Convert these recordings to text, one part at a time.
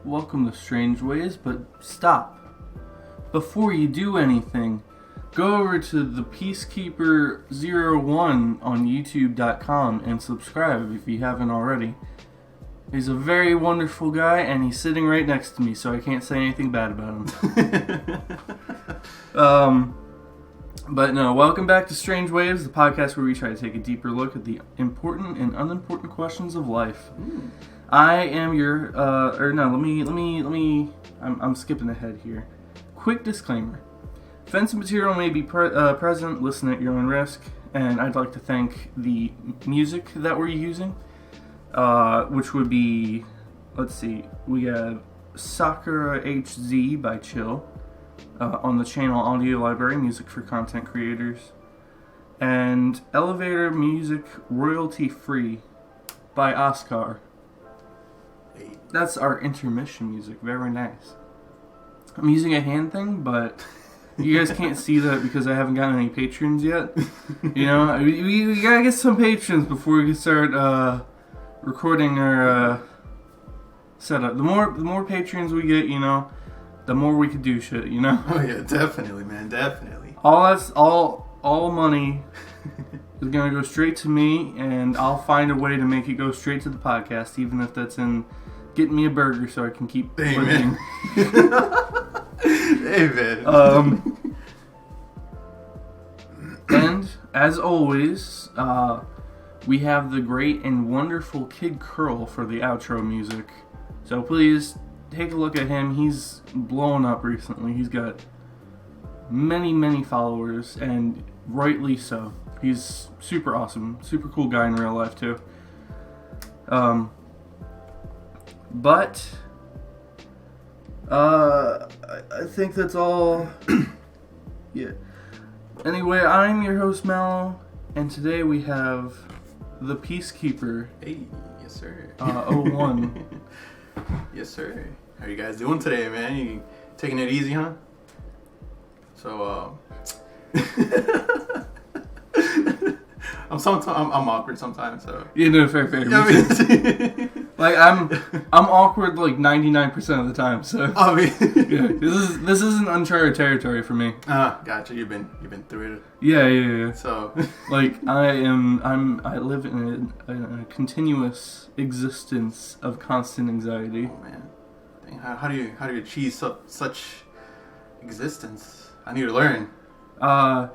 welcome to Strange Ways, but stop. Before you do anything, go over to ThePeaceKeeper01 on YouTube.com and subscribe if you haven't already. He's a very wonderful guy, and he's sitting right next to me, so I can't say anything bad about him. But no, welcome back to Strange Waves, the podcast where we try to take a deeper look at the important and unimportant questions of life. I am your, I'm skipping ahead here. Quick disclaimer. Offensive material may be present, listen at your own risk, and I'd like to thank the music that we're using, which would be, let's see, we have Sakura HZ by Chill, on the channel Audio Library, Music for Content Creators, and Elevator Music Royalty Free by Oscar. That's our intermission music, very nice. I'm using a hand thing, but you guys can't see that because I haven't gotten any patrons yet. You know, we gotta get some patrons before we can start recording our setup. The more patrons we get, you know, the more we could do shit, you know? Oh yeah, definitely, man, definitely. All money is gonna go straight to me, and I'll find a way to make it go straight to the podcast, even if that's in getting me a burger so I can keep living. Amen. And as always, we have the great and wonderful Kid Curl for the outro music. So please take a look at him. He's blown up recently. He's got many followers, and rightly so. He's super awesome, super cool guy in real life too. But I think that's all. Yeah. Anyway, I'm your host Mallow, and today we have ThePeaceKeeper. Hey, yes sir. 01. Yes sir. How you guys doing today, man? You taking it easy, huh? So, I'm awkward sometimes, so. You know, fair. Like I'm awkward like 99% of the time, so. I mean, yeah, this isn't uncharted territory for me. Gotcha. You've been through it. Yeah. So, like I live in a continuous existence of constant anxiety. Oh man, dang, how do you achieve such existence? I need to learn. I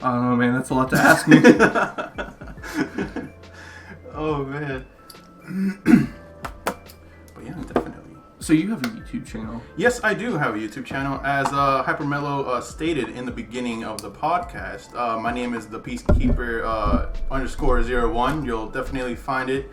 don't know, man. That's a lot to ask me. Oh man. But yeah, definitely. So you have a YouTube channel? Yes, I do have a YouTube channel. As HyperMallow stated in the beginning of the podcast, my name is ThePeaceKeeper _01. You'll definitely find it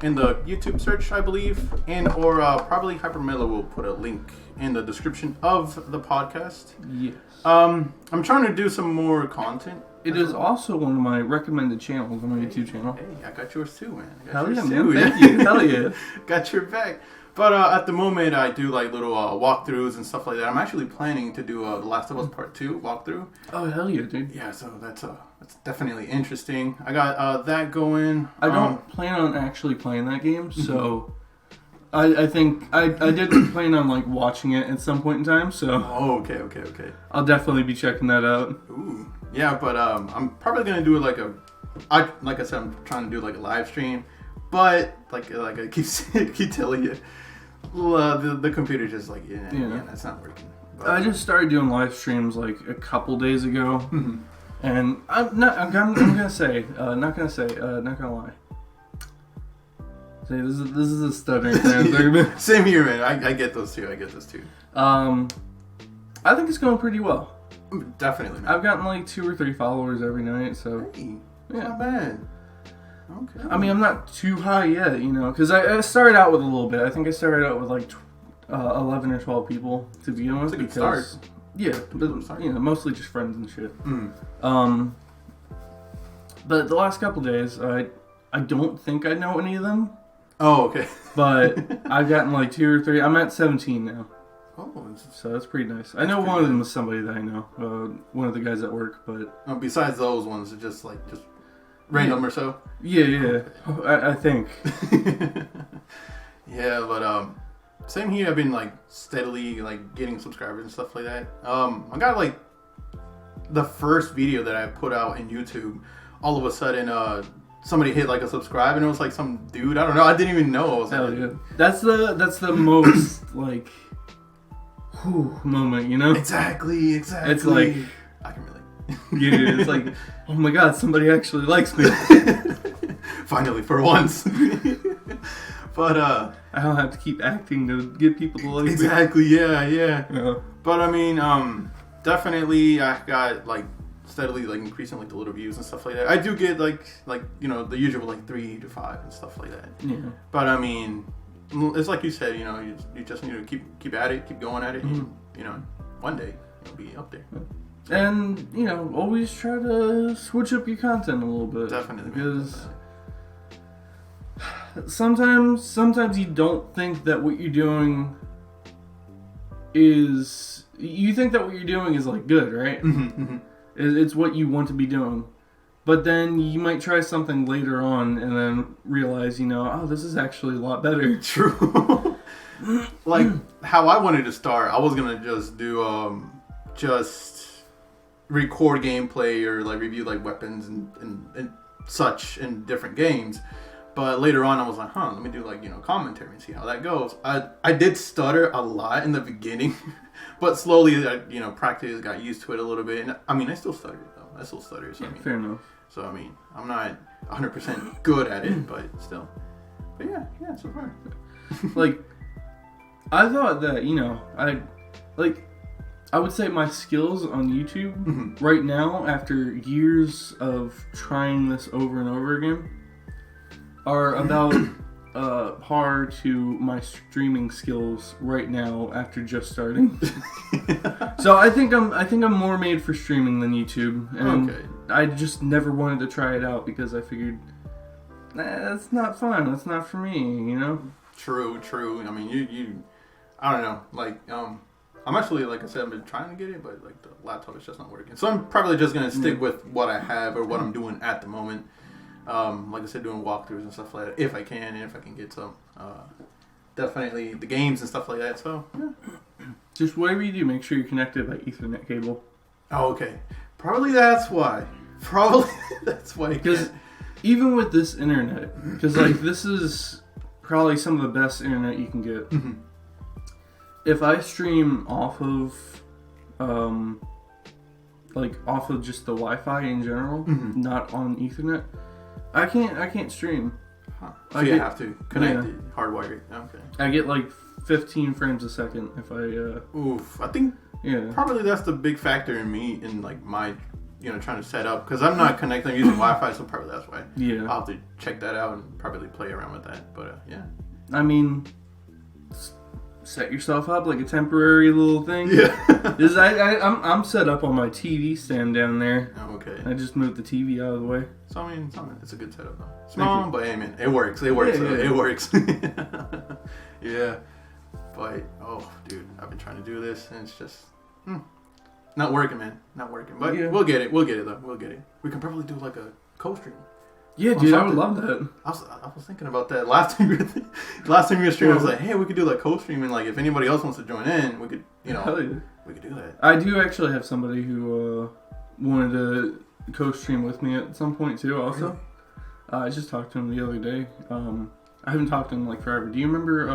in the YouTube search, I believe, or probably HyperMallow will put a link in the description of the podcast. Yes. I'm trying to do some more content. It is also one of my recommended channels on my YouTube channel. Hey, I got yours too, man. Hell yeah, man. Thank you. Hell yeah. Got your back. But at the moment, I do like little walkthroughs and stuff like that. I'm actually planning to do The Last of Us Part 2 walkthrough. Oh, hell yeah, dude. Yeah, so that's definitely interesting. I got that going. I don't plan on actually playing that game, so I think I did plan on like watching it at some point in time. So okay. I'll definitely be checking that out. Ooh, yeah, but I'm probably gonna do like I said, I'm trying to do like a live stream, but like I keep telling you. The computer just like yeah, that's not working. But, I just started doing live streams like a couple days ago, and I'm gonna not gonna lie. See, this is a stuttering thing. Same here, man. I get those too. I think it's going pretty well. Definitely, man. I've gotten like 2 or 3 followers every night, so hey, yeah, not bad. Okay. I mean, I'm not too high yet, you know, because I started out with a little bit. I think I started out with like 11 or 12 people to begin with. That's a good start. Yeah, but, you know, mostly just friends and shit. Mm. But the last couple days, I don't think I know any of them. Oh, okay. But I've gotten like 2 or 3. I'm at 17 now. Oh, so that's pretty nice. I know one of them is somebody that I know, one of the guys at work. But besides those ones, it's just random or so. Yeah. I think. Yeah, but same here. I've been like steadily like getting subscribers and stuff like that. I got like the first video that I put out in YouTube. All of a sudden, somebody hit like a subscribe, and it was like some dude. I don't know. I didn't even know. I was like, yeah. That's the most like moment, you know? Exactly. It's like I can relate. Yeah, it's like, oh my god, somebody actually likes me. Finally, for once. But I don't have to keep acting to get people to like me. Exactly. Yeah. But I mean, definitely, I got like steadily like increasing like the little views and stuff like that. I do get like you know the usual like 3 to 5 and stuff like that. Yeah. But I mean, it's like you said, you know, you just need to keep at it, keep going at it, and you know, one day you'll be up there. And you know, always try to switch up your content a little bit. Definitely, because sometimes you don't think that what you're doing is like good, right? It's what you want to be doing. But then you might try something later on and then realize, you know, oh, this is actually a lot better. True. Like how I wanted to start, I was gonna just do just record gameplay or like review like weapons and such in different games. But later on, I was like, let me do like, you know, commentary and see how that goes. I did stutter a lot in the beginning, but slowly, you know, practice got used to it a little bit. And I mean, I still stutter though. So I mean, fair enough. So I mean, I'm not 100% good at it, but still. But yeah, so far. Like, I thought that, you know, I would say my skills on YouTube right now, after years of trying this over and over again, are about par to my streaming skills right now after just starting. So I think I'm more made for streaming than YouTube, and I just never wanted to try it out because I figured that's not fun. That's not for me, you know. True. I mean, you I don't know. Like I'm actually, like I said, I've been trying to get it, but like the laptop is just not working. So I'm probably just gonna stick with what I have or what I'm doing at the moment. Like I said, doing walkthroughs and stuff like that, if I can get some. Definitely the games and stuff like that, so, yeah. Just whatever you do, make sure you're connected by Ethernet cable. Oh, okay. Probably that's why. Because even with this internet, because, like, this is probably some of the best internet you can get. If I stream off of just the Wi-Fi in general, not on Ethernet, I can't stream. So you have to connect it, hardwired. Okay. I get like 15 frames a second if I. Oof, I think. Yeah. Probably that's the big factor in me in like my, you know, trying to set up, because I'm not connecting using Wi-Fi, so probably that's why. Yeah. I'll have to check that out and probably play around with that, but yeah. I mean, set yourself up like a temporary little thing. Yeah. I'm set up on my TV stand down there. Oh, okay. I just moved the TV out of the way. So I mean, it's a good setup though. Small, but I mean, it works. It works. Yeah. But oh, dude, I've been trying to do this, and it's just not working, man. Not working. But we'll get it. We'll get it though. We'll get it. We can probably do like a co-stream. Yeah, dude, I would love that. I was thinking about that last time we were streaming. I was like, hey, we could do like co-streaming. Like, if anybody else wants to join in, we could, you know, we could do that. I do actually have somebody who wanted to co-stream with me at some point too. Also, really? I just talked to him the other day. I haven't talked to him like forever. Do you remember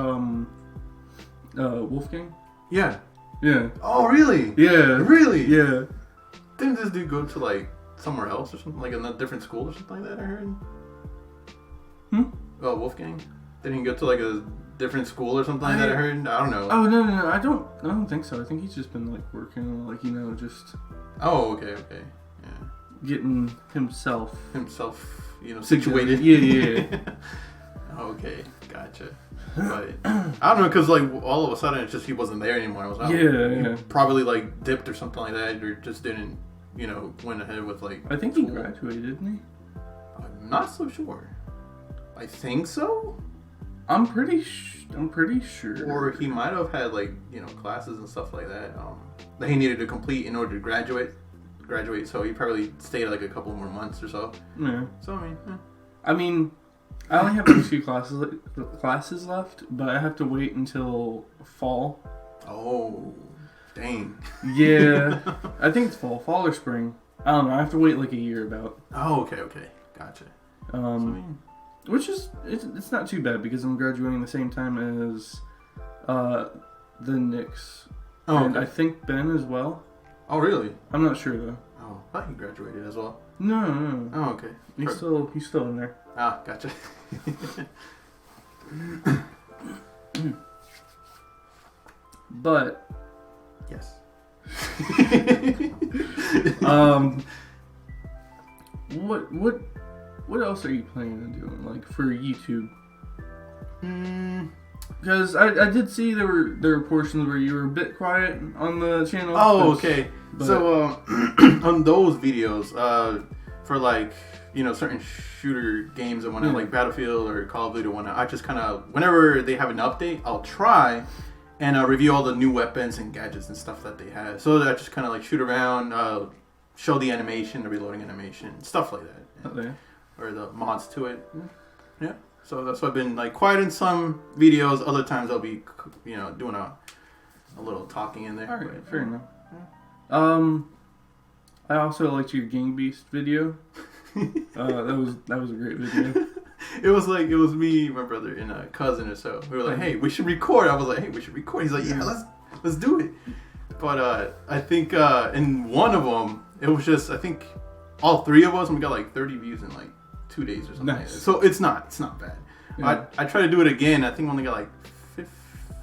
Wolfgang? Yeah. Yeah. Oh, really? Yeah. Really? Yeah. Didn't this dude go to like somewhere else or something, like in a different school or something like that? I heard. Oh, Wolfgang. Didn't he go to like a different school or something like that? I heard. I don't know. Oh no! I don't think so. I think he's just been like working, like, you know, just. Oh, okay. Yeah. Getting himself, you know, situated. Yeah. Okay, gotcha. But I don't know, because like all of a sudden it's just he wasn't there anymore. I was like, yeah. Probably like dipped or something like that, or just didn't, you know, went ahead with like. I think he graduated, didn't he? I'm not so sure. I think so. I'm pretty sure. Or he might have had like, you know, classes and stuff like that that he needed to complete in order to graduate. graduate, so you probably stayed like a couple more months or so. Yeah. So I mean, I only have a few classes left, but I have to wait until fall. Oh, dang. Yeah, I think it's fall or spring. I don't know. I have to wait like a year about. Oh, okay, gotcha. Which is it's not too bad because I'm graduating the same time as the Knicks. Oh, and I think Ben as well. Oh, really? I'm not sure though. Oh, I thought he graduated as well. No. Oh, okay. He's still in there. Ah, gotcha. But yes. What else are you planning on doing, like for YouTube? Because I did see there were portions where you were a bit quiet on the channel. Oh, okay. So on those videos, for like certain shooter games and whatnot, like Battlefield or Call of Duty and whatnot, I just kind of whenever they have an update, I'll try and review all the new weapons and gadgets and stuff that they have. So I just kind of like shoot around, show the animation, the reloading animation, stuff like that. Okay. Or the mods to it. Yeah. So that's why I've been like quiet in some videos. Other times I'll be, doing a little talking in there. All right, fair enough. Yeah. I also liked your Gang Beast video. That was a great video. It was me, my brother, and a cousin or so. We were like, hey, we should record. I was like, hey, we should record. He's like, yeah, let's do it. But I think in one of them, it was just, I think all three of us, and we got like 30 views in like 2 days or something. Nice. Like that. So it's not bad. Yeah. I tried to do it again. I think I only got like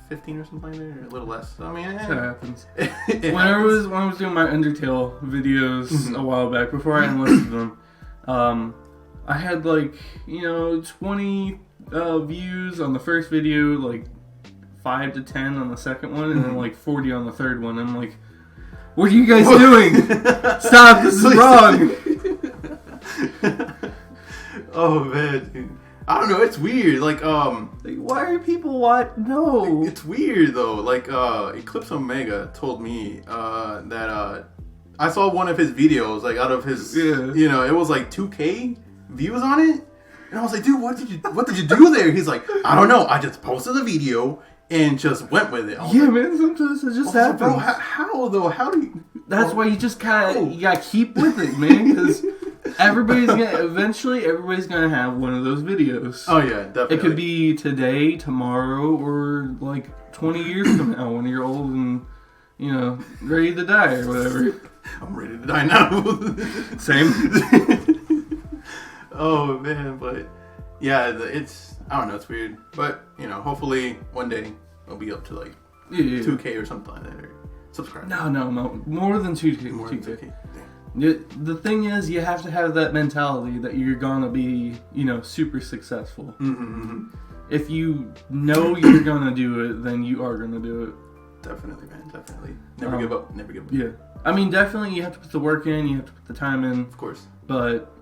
15 or something like that, or a little less. So, I mean, that happens. When I was doing my Undertale videos a while back, before I enlisted them, I had like 20 views on the first video, like 5 to 10 on the second one, and then like 40 on the third one. I'm like, what are you guys doing? Stop! This is wrong. Oh man, dude. I don't know. It's weird. Like why are people No. It's weird though. Like Eclipse Omega told me that I saw one of his videos, like out of his, it was like 2K views on it, and I was like, dude, what did you do there? He's like, I don't know. I just posted a video and just went with it. Man, sometimes it just happens. Bro, how though? How do you? That's why you just kind of you gotta keep with it, man, because eventually everybody's gonna have one of those videos. Oh yeah, definitely. It could be today, tomorrow, or like 20 years from now when you're old and ready to die or whatever. I'm ready to die now. Same. Oh man, but yeah, it's I don't know, it's weird, but hopefully one day it'll be up to like 2K or something like that, or subscribe. No, more than 2K. More than 2K. The thing is, you have to have that mentality that you're gonna be, super successful. Mm-hmm. If you know you're gonna do it, then you are gonna do it. Definitely, man. Definitely. Never give up. Never give up. Yeah. I mean, definitely you have to put the work in, you have to put the time in. Of course. But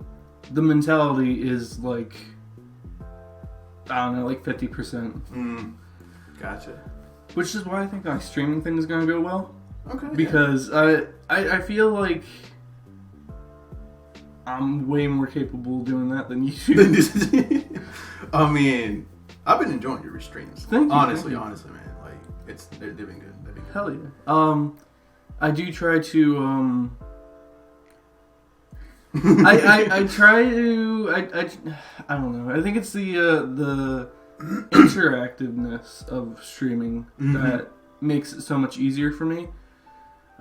the mentality is like, I don't know, like 50%. Gotcha. Which is why I think my streaming thing is going to go well. Okay. Because I feel like I'm way more capable of doing that than you do. I mean, I've been enjoying your streams. Thank you. Honestly, man. Like, they've been good. They've been good. Hell yeah. I do try to, I try to, I don't know. I think it's the interactiveness of streaming that makes it so much easier for me.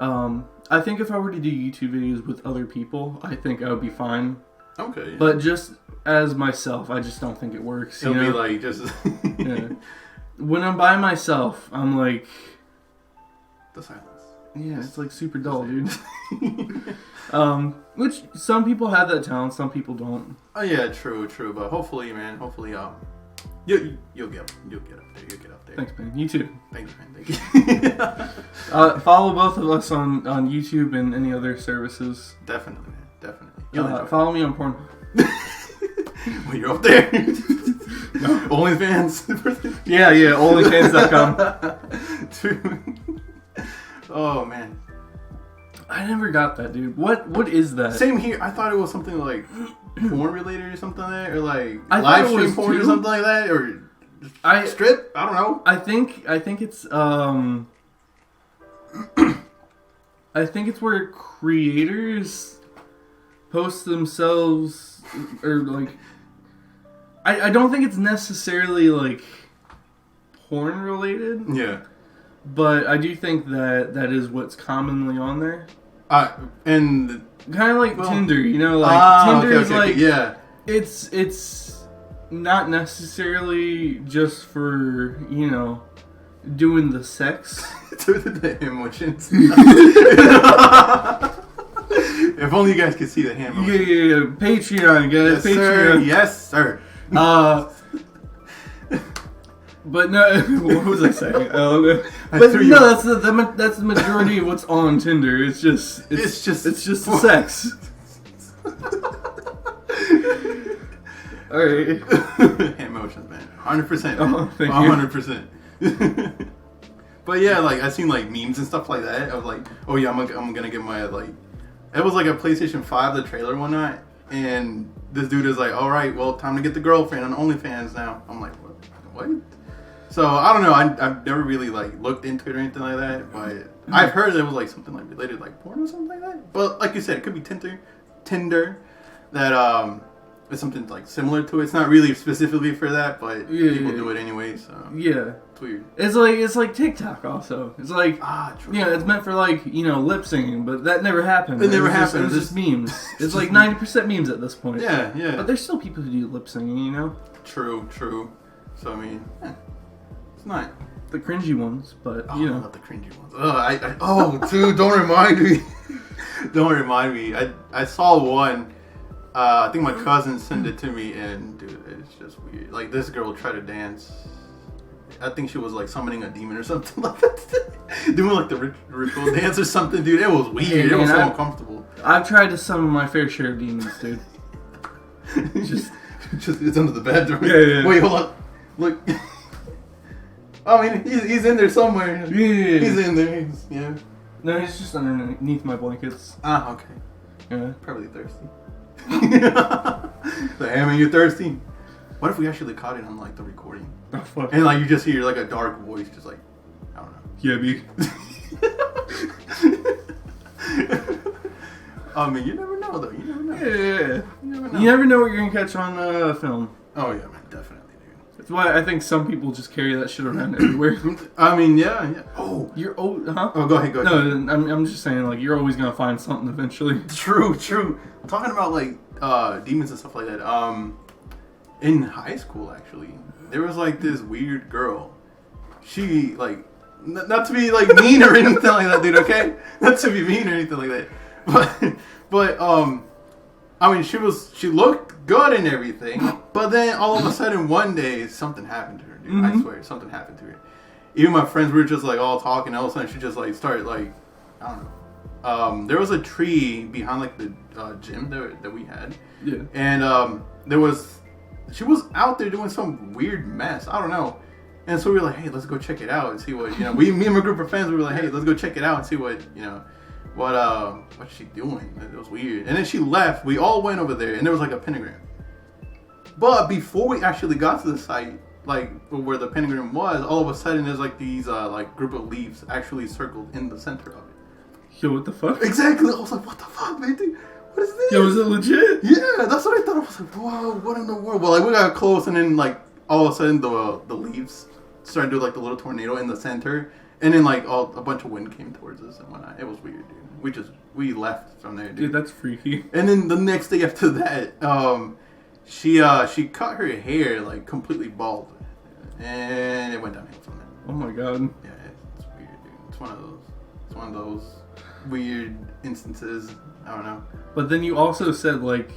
I think if I were to do YouTube videos with other people, I think I would be fine. Okay. Yeah. But just as myself, I just don't think it works. It'll be like just... yeah. When I'm by myself, I'm like... The silence. Yeah, it's like super dull, dude. Which some people have that talent, some people don't. Oh yeah, true. But hopefully, man, you'll get up there. Thanks, man. You too. Thank you, man. Thank you. Follow both of us on YouTube and any other services. Definitely, man. Definitely. Follow me on Pornhub. When you're up there. No. OnlyFans. Yeah. OnlyFans.com. True. Oh man. I never got that, dude. What is that? Same here. I thought it was something like porn related or something like that, or like I live stream porn or something like that, or strip. I don't know. I think it's I think it's where creators post themselves, or like I don't think it's necessarily like porn related. Yeah. But I do think that is what's commonly on there. And kind of like Tinder, you know, like Tinder is like yeah. It's not necessarily just for, you know, doing the sex. The emotions. If only you guys could see the hand motion. Yeah. Patreon, guys. Yes, Patreon. Sir. Yes, sir. But no, what was I saying? But no, that's the majority of what's on Tinder. It's just the sex. All right. Hand motions, man. 100%. Oh, thank 100%. But yeah, like I seen like memes and stuff like that. I was like, oh yeah, I'm gonna get my like. It was like a PlayStation 5, the trailer one night, and this dude is like, all right, well, time to get the girlfriend on OnlyFans now. I'm like, what? So I don't know. I've never really like looked into it or anything like that, but I've heard it was like something like related like porn or something like that. But like you said, it could be Tinder that is something like similar to it. It's not really specifically for that, but people do it anyway. So yeah, it's weird. It's like TikTok also. It's like true. Yeah, it's meant for like, you know, lip singing, but that never happened. It never happened. It's just memes. It's like 90% memes at this point. Yeah. But there's still people who do lip singing, you know. True. So I mean. It's not the cringy ones, but you know. Not the cringy ones. Dude, don't remind me. Don't remind me. I saw one. I think my cousin sent it to me, and dude, it's just weird. Like this girl tried to dance. I think she was like summoning a demon or something like that. Doing like the ritual dance or something, dude. It was weird. It was so uncomfortable. I've tried to summon my fair share of demons, dude. just it's under the bed. Yeah. Wait, hold on. Look. I mean, he's in there somewhere. Yeah. He's in there. Yeah. No, he's just underneath my blankets. Okay. Yeah. Probably thirsty. So, I mean, you're thirsty. What if we actually caught it on like the recording? Oh fuck. And like you just hear like a dark voice, just like I don't know. Yeah, B. I mean, you never know though. You never know. Yeah. You never know what you're gonna catch on film. Oh yeah, man, definitely. That's why I think some people just carry that shit around everywhere. I mean, yeah. Oh, huh? Oh, go ahead. No, I'm just saying, like, you're always gonna find something eventually. True. Talking about like demons and stuff like that. In high school, actually, there was like this weird girl. She like, not to be like mean or anything like that, dude. Okay, not to be mean or anything like that. But I mean, she looked good and everything, but then all of a sudden one day something happened to her, dude. I swear, something happened to her. Even my friends were just like all talking, all of a sudden she just like started like, I don't know. There was a tree behind like the gym that we had. Yeah. And she was out there doing some weird mess. I don't know. And so we were like, hey, let's go check it out and see what, you know, me and my group of friends, we were like, hey, let's go check it out and see what, you know, what's she doing? It was weird. And then she left. We all went over there and there was like a pentagram. But before we actually got to the site, like where the pentagram was, all of a sudden there's like these like group of leaves actually circled in the center of it. Yo, what the fuck? Exactly. I was like, what the fuck, man? What is this? Yo, is it legit? Yeah, that's what I thought. I was like, whoa, what in the world? Well, like we got close and then like all of a sudden the leaves started to do like the little tornado in the center. And then like a bunch of wind came towards us and whatnot. It was weird, dude. We left from there, dude. Dude, that's freaky. And then the next day after that, she cut her hair like completely bald, and it went downhill from there. Oh my god. Yeah, it's weird, dude. It's one of those weird instances. I don't know. But then you also said like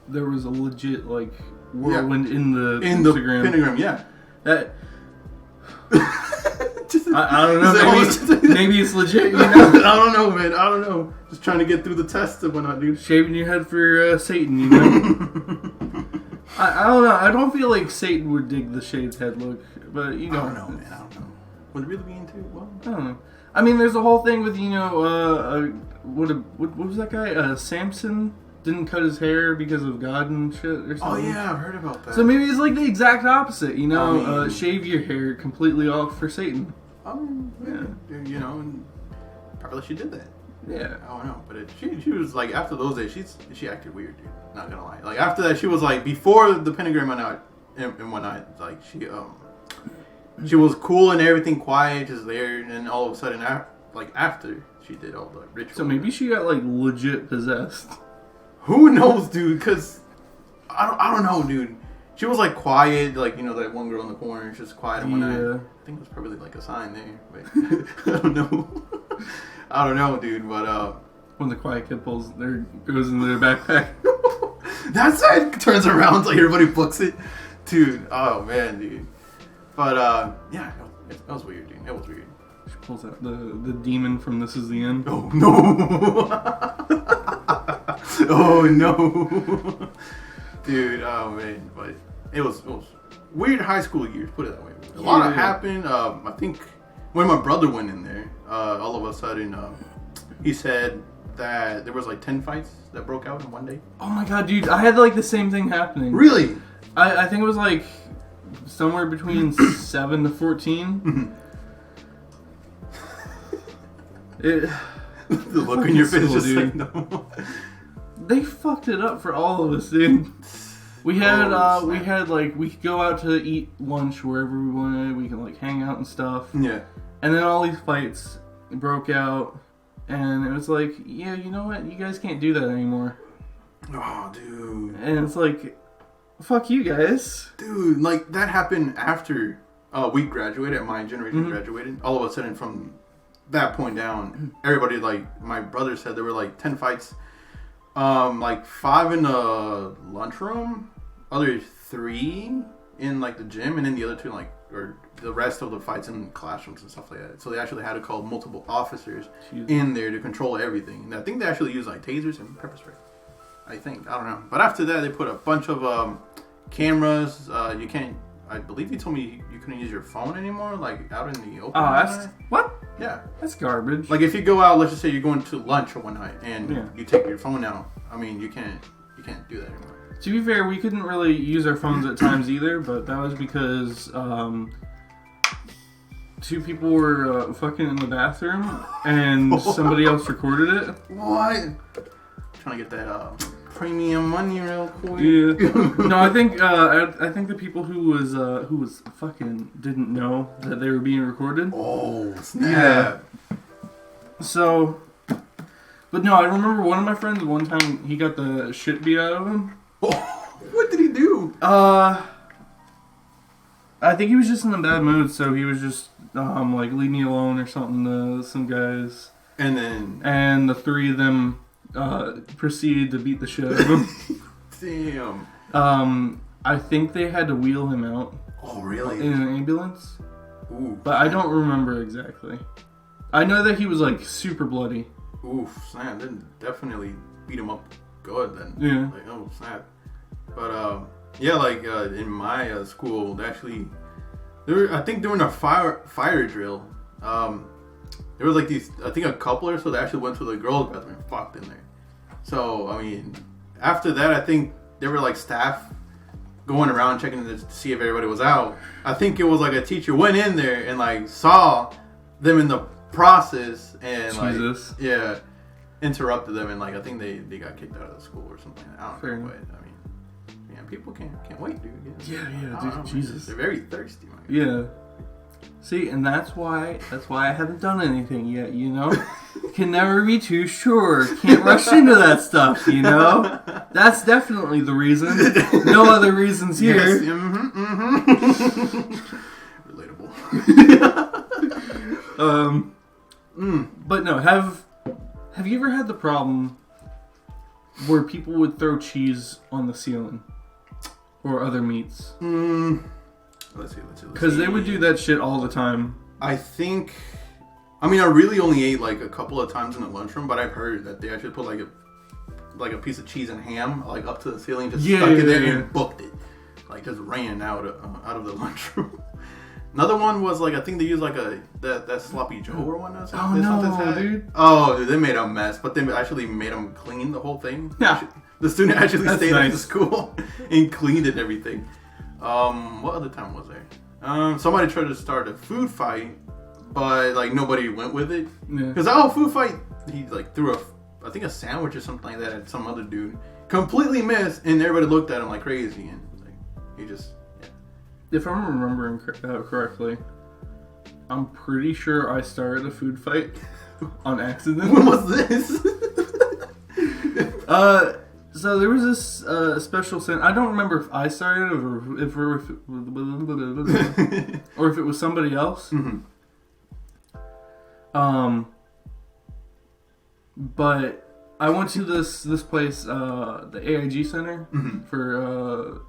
there was a legit like whirlwind in the Instagram. The pentagram, yeah. That. I don't know. Maybe it's legit. You know? I don't know, man. I don't know. Just trying to get through the test and whatnot, dude. Shaving your head for Satan, you know. I don't know. I don't feel like Satan would dig the shaved head look, but you know. I don't know, man. I don't know. Would it really be into it? Well, I don't know. I mean, there's a whole thing with, what was that guy? Samson didn't cut his hair because of God and shit or something. Oh, yeah, I've heard about that. So maybe it's like the exact opposite, shave your hair completely off for Satan. Probably she did that. Yeah. I don't know, but she was like, after those days, she acted weird, dude. Not gonna lie. Like, after that, she was like, before the pentagram went out and whatnot, like, she was cool and everything, quiet, just there, and then all of a sudden, after she did all the rituals. So maybe she got, like, legit possessed. Who knows, dude? Because I don't know, dude. She was like quiet, like, that one girl in the corner, just quiet and whatnot. Yeah. I think it was probably like a sign there, but I don't know. I don't know, dude. But when the quiet kid goes in their backpack, that's it. Turns around, like everybody books it, dude. Oh man, dude. But yeah, it was weird, dude. It was weird. She pulls out the demon from This Is the End. Oh no. Oh no, dude. Oh man, but it was weird high school years. Put it that way. A lot happened. I think when my brother went in there, all of a sudden, he said that there was like 10 fights that broke out in one day. Oh my god, dude! I had like the same thing happening. Really? I think it was like somewhere between 7 to 14. The look on your face, just like, no. They fucked it up for all of us, dude. We had we could go out to eat lunch wherever we wanted. We could like hang out and stuff. Yeah. And then all these fights broke out, and it was like, yeah, you know what? You guys can't do that anymore. Oh, dude. And it's like, fuck you guys, dude. Like that happened after we graduated. My generation graduated. All of a sudden, from that point down, everybody, like my brother said, there were like 10 fights. Like 5 in the lunchroom, other 3 in like the gym, and then the other 2 or the rest of the fights in classrooms and stuff like that. So they actually had to call multiple officers in there to control everything. And I think they actually used like tasers and pepper spray. I think, I don't know. But after that, they put a bunch of cameras. You can't. I believe you told me you couldn't use your phone anymore, like out in the open. Oh, that's what? Yeah, that's garbage. Like if you go out, let's just say you're going to lunch or whatnot, and you take your phone out. I mean, you can't do that anymore. To be fair, we couldn't really use our phones at times either, but that was because 2 people were fucking in the bathroom, and somebody else recorded it. What? Trying to get that premium money real quick. Yeah. No, I think the people who was fucking didn't know that they were being recorded. Oh, snap. Yeah. So, but no, I remember one of my friends one time he got the shit beat out of him. Oh, what did he do? I think he was just in a bad mood, so he was just like leave me alone or something to some guys. And the 3 of them proceeded to beat the shit out of him. Damn. I think they had to wheel him out. Oh, really? In an ambulance. Ooh. But I don't remember exactly. I know that he was like super bloody. Oof, snap. They definitely beat him up good then. Yeah. Like, oh, snap. But, yeah, like, in my school, actually, I think during a fire drill, there was like these, I think a couple or so that actually went to the girls' bathroom and fucked in there. So, I mean, after that, I think there were like staff going around checking to see if everybody was out. I think it was like a teacher went in there and like saw them in the process and Jesus. Like, yeah, interrupted them and like I think they got kicked out of the school or something. I don't know, but I mean, yeah, people can't wait, dude. Yeah, dude, Jesus. They're very thirsty, man. Yeah. See, and that's why I haven't done anything yet, you know? Can never be too sure. Can't rush into that stuff, you know? That's definitely the reason. No other reasons here. Yes, Relatable. But no, have you ever had the problem where people would throw cheese on the ceiling? Or other meats? Let's see. Because they would do that shit all the time. I really only ate like a couple of times in the lunchroom, but I've heard that they actually put like a piece of cheese and ham like up to the ceiling, just stuck it there and booked it, like just ran out of the lunchroom. Another one was like I think they used like that sloppy Joe or one. Oh no, dude! Oh, dude, they made a mess, but they actually made them clean the whole thing. Yeah, the student actually stayed nice. at the school and cleaned it and everything. What other time was there? Somebody tried to start a food fight, but like nobody went with it. Yeah. Because food fight, he like threw I think a sandwich or something like that at some other dude, completely missed, and everybody looked at him like crazy, and like he just. If I'm remembering correctly, I'm pretty sure I started a food fight on accident. When was this? So there was this special scene. I don't remember if I started it or if it was somebody else. Mm-hmm. But I went to this place, the AIG Center, Mm-hmm. for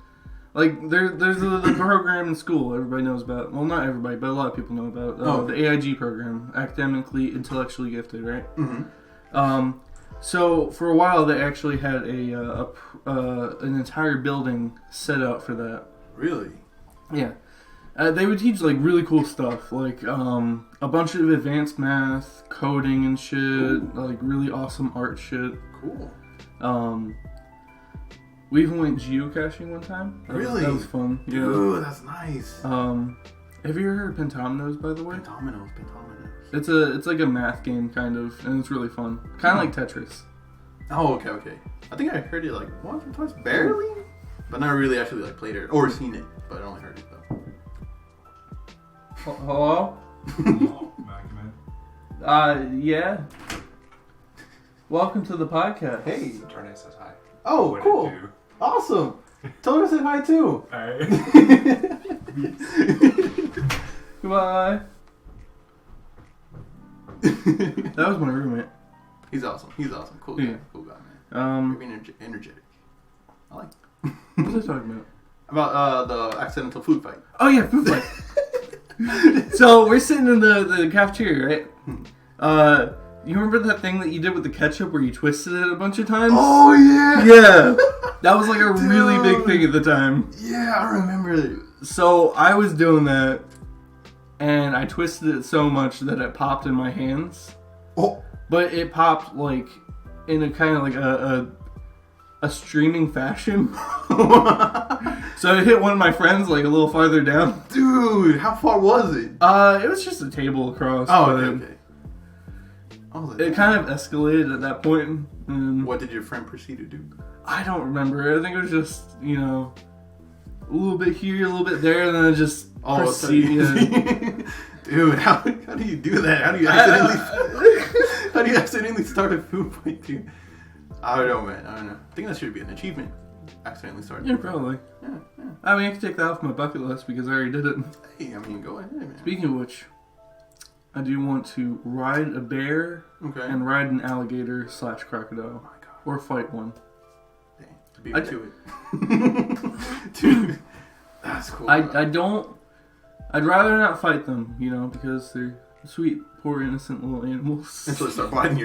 like there's the program in school everybody knows about. Well, not everybody, but a lot of people know about the AIG program, academically intellectually gifted, right? Mm-hmm. So for a while they actually had an entire building set up for that. Really? Yeah. They would teach like really cool stuff, like a bunch of advanced math, coding and shit, like really awesome art shit. Cool. We even went geocaching one time. Really? That was fun. Yeah. Ooh, that's nice. Have you ever heard of Pentominoes, by the way? Pentominoes. It's like a math game kind of, and it's really fun. Kind of like Tetris. Oh, okay. I think I heard it like once or twice, barely, but not really actually like played it or seen it, but I only heard it though. Hello? Yeah. Welcome to the podcast. Hey. Darnay says hi. Oh, What cool. did you do? Awesome. Tell her to say hi too. Alright. Goodbye. That was my roommate. He's awesome. Cool guy. Yeah. Cool guy, man. Very energetic. I like it. What was I talking about? About the accidental food fight. Oh yeah, food fight. So we're sitting in the cafeteria, right? You remember that thing that you did with the ketchup where you twisted it a bunch of times? Oh yeah. Yeah. That was like a really big thing at the time. Yeah, I remember it. So I was doing that, and I twisted it so much that it popped in my hands. Oh. But it popped like in a kind of like a streaming fashion. So it hit one of my friends like a little farther down. Dude, how far was it? It was just a table across. Oh, but okay. It kind of escalated at that point. And what did your friend proceed to do? I don't remember. I think it was just, a little bit here, a little bit there, and then it just proceeded. Dude, how do you do that? How do you accidentally start a food fight, dude? I don't know, man. I don't know. I think that should be an achievement. Accidentally started. Yeah, probably. Yeah. I mean, I can take that off my bucket list because I already did it. Hey, I mean, go ahead, man. Speaking of which, I do want to ride a bear and ride an alligator / crocodile. Oh my god. Or fight one. Dang. Beat me to it. Dude, that's cool. I'd rather not fight them, because they're sweet, poor, innocent little animals. Until they start biting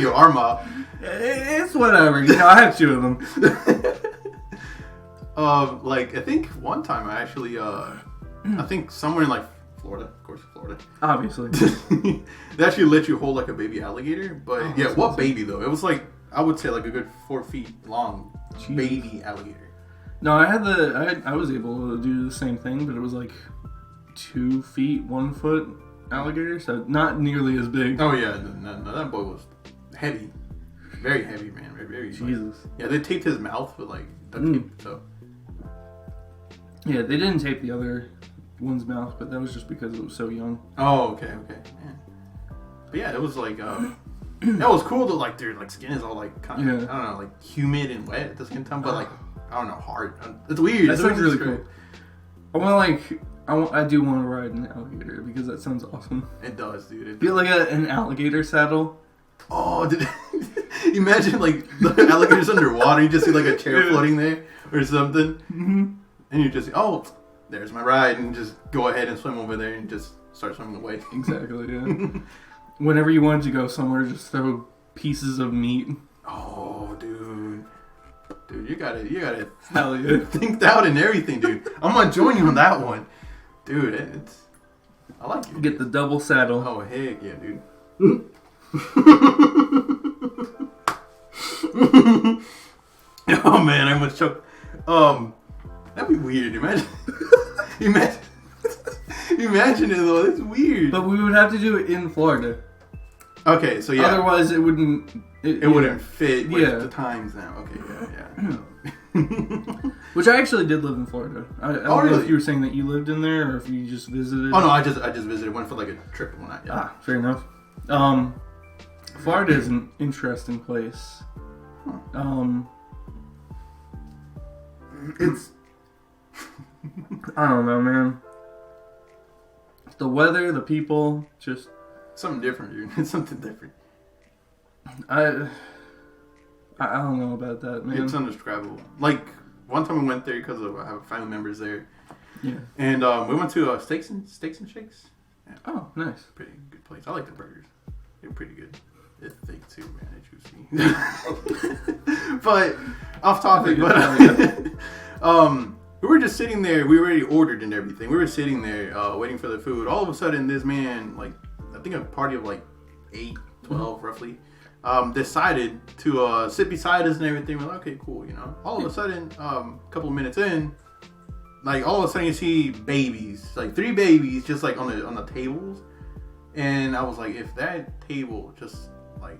your arm off. It's whatever. I have 2 of them. I think one time I actually, I think somewhere in like Florida, of course, Florida. Obviously. They actually let you hold like a baby alligator, but what awesome. baby though? It was like, I would say like a good 4 feet long Jeez. baby alligator. No, I was able to do the same thing, but it was like 2 feet, 1 foot alligator, so not nearly as big. Oh yeah, no, that boy was heavy. Very heavy, man. Very Jesus. Yeah, they taped his mouth with like duct tape, so. Yeah, they didn't tape the other one's mouth, but that was just because it was so young. Oh, okay, man. But yeah, it was like, that was cool though, like their like skin is all like kind of, I don't know, like humid and wet at the same time, but like, I don't know, hard. It's weird. That sounds really cool. I do want to ride an alligator because that sounds awesome. It does, dude. Feel like an alligator saddle. Oh, imagine like the alligator's underwater. You just see like a chair floating there or something, and you just there's my ride, and just go ahead and swim over there and just start swimming away. Exactly. Yeah. Whenever you wanted to go somewhere, just throw pieces of meat. Oh, dude, you gotta Hell yeah. think out and everything, dude. I'm gonna join you on that one. Dude, I like it. Get the double saddle. Oh, heck yeah, dude. Oh, man, I almost choked. That'd be weird. Imagine it, though. It's weird. But we would have to do it in Florida. Okay, so yeah. Otherwise, it wouldn't... It wouldn't fit with the times now. Okay, yeah. Which I actually did live in Florida. I don't know if you were saying that you lived in there or if you just visited. Oh no, I just visited. Went for like a trip one night. Yeah. Ah, fair enough. Florida is an interesting place. It's I don't know, man. The weather, the people, just something different, dude. It's something different. I don't know about that, man. It's indescribable. Like one time we went there because I have family members there. Yeah. And we went to Steaks and Shakes. Yeah. Oh, nice. Pretty good place. I like the burgers. They're pretty good. It's thick too, man. It's juicy. But off topic. We were just sitting there. We already ordered and everything. We were sitting there waiting for the food. All of a sudden, this man, like I think a party of like 8, 12 roughly, decided to sit beside us and everything. We're like, okay, cool, you know. All of a sudden, a couple of minutes in, like all of a sudden you see babies, like 3 babies, just like on the tables. And I was like, if that table just like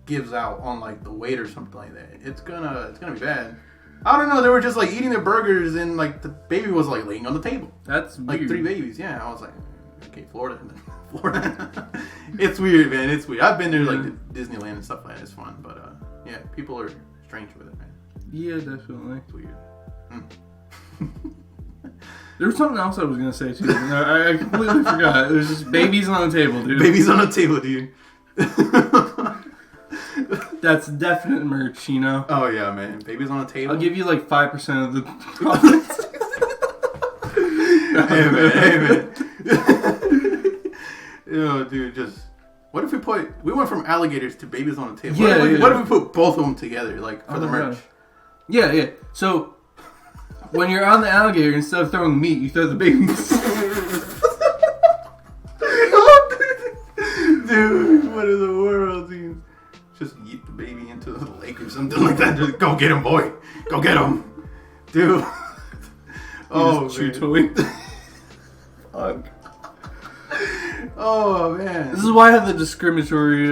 gives out on like the weight or something like that, it's gonna be bad. I don't know. They were just like eating their burgers and like the baby was like laying on the table. That's like weird. 3 babies. Yeah, I was like, okay, Florida. It's weird, man. It's weird. I've been there like to Disneyland and stuff like that. It's fun, but yeah, people are strange with it, man. Yeah, definitely. It's weird. There was something else I was gonna say too. I completely forgot. It was just babies on the table, dude. Babies on the table, dude. That's definite merch, you know. Oh yeah, man. Babies on the table. I'll give you like 5% of the profits. Hey man. Yo, dude, just what if we went from alligators to babies on the table? Yeah, what if we put both of them together, like for the merch? Gosh. Yeah. So when you're on the alligator, instead of throwing meat, you throw the babies. Dude, what in the world, dude? Just yeet the baby into the lake or something like that. Just go get him, boy. Go get him, dude. Oh, chew toy. Fuck. Oh man. This is why I have the discriminatory.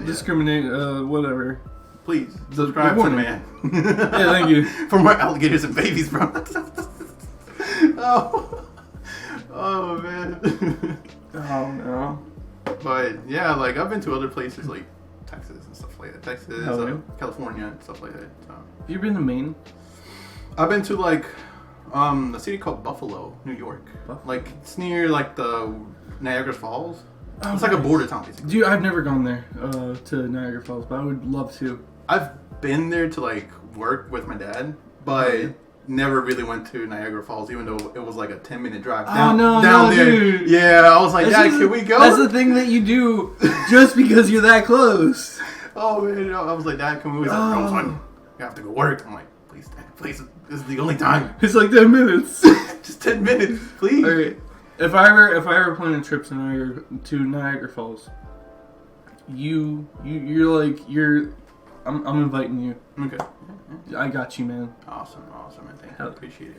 Discriminate. Whatever. Please subscribe to the man. Yeah, thank you. For more alligators and babies, bro. Oh man. Oh no. But yeah, like I've been to other places like Texas and stuff like that. Texas, California and stuff like that. So. Have you been to Maine? I've been to like a city called Buffalo, New York. Like it's near like the Niagara Falls. Oh, it's like a border town basically. Dude, I've never gone there to Niagara Falls, but I would love to. I've been there to like work with my dad, but never really went to Niagara Falls, even though it was like a 10-minute drive down there. Dude. Yeah, I was like, Dad, can we go? That's the thing that you do just because you're that close. Oh man, I was like, Dad, can we? He's like, no, son, you have to go work. I'm like, please, Dad, please, this is the only time. It's like 10 minutes. Just 10 minutes, please. Okay. If I ever plan a trip to Niagara Falls, I'm inviting you. Okay. I got you, man. Awesome, man. Thank you. I appreciate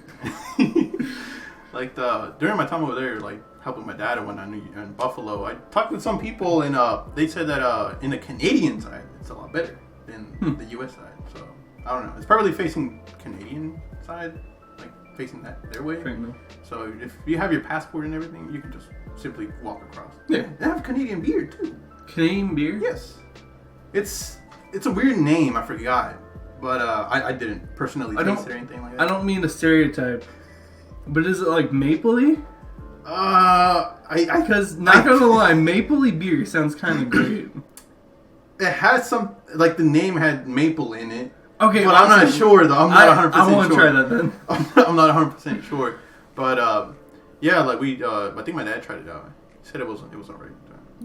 it. Like during my time over there, like helping my dad and whatnot in Buffalo, I talked with some people and they said that in the Canadian side, it's a lot better than the U.S. side. So I don't know. It's probably facing Canadian side, like facing their way. Fair enough. So if you have your passport and everything, you can just simply walk across. Yeah. They have Canadian beer too. Canadian beer? Yes. It's a weird name. I forgot. But I didn't personally taste it or anything like that. I don't mean to stereotype, but is it like mapley? Because not gonna lie, mapley beer sounds kind of great. It has some, like the name had maple in it. Okay, but I'm not sure though. I'm not 100% sure. I want to try that then. I'm not 100% sure. But yeah, like I think my dad tried it out. He said it was alright.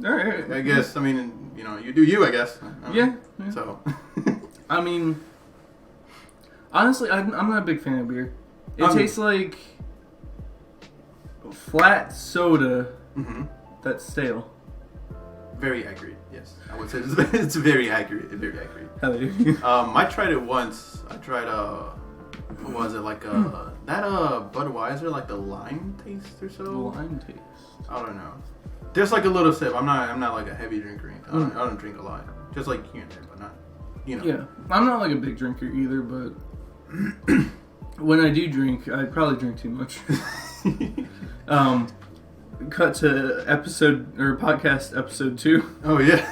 Alright. I guess. I mean, you know, you do you. I guess. Yeah. So. I mean, honestly, I'm not a big fan of beer. It tastes like flat soda that's stale. Very accurate. Yes, I would say it's very accurate. Very accurate. Hell yeah. I tried it once. I tried what was it like that Budweiser, like the lime taste or so. Lime taste. I don't know. There's like a little sip. I'm not like a heavy drinker. I don't drink a lot. Just like here and there, but not. Yeah, I'm not like a big drinker either, but when I do drink, I probably drink too much. Cut to podcast episode 2. Oh yeah.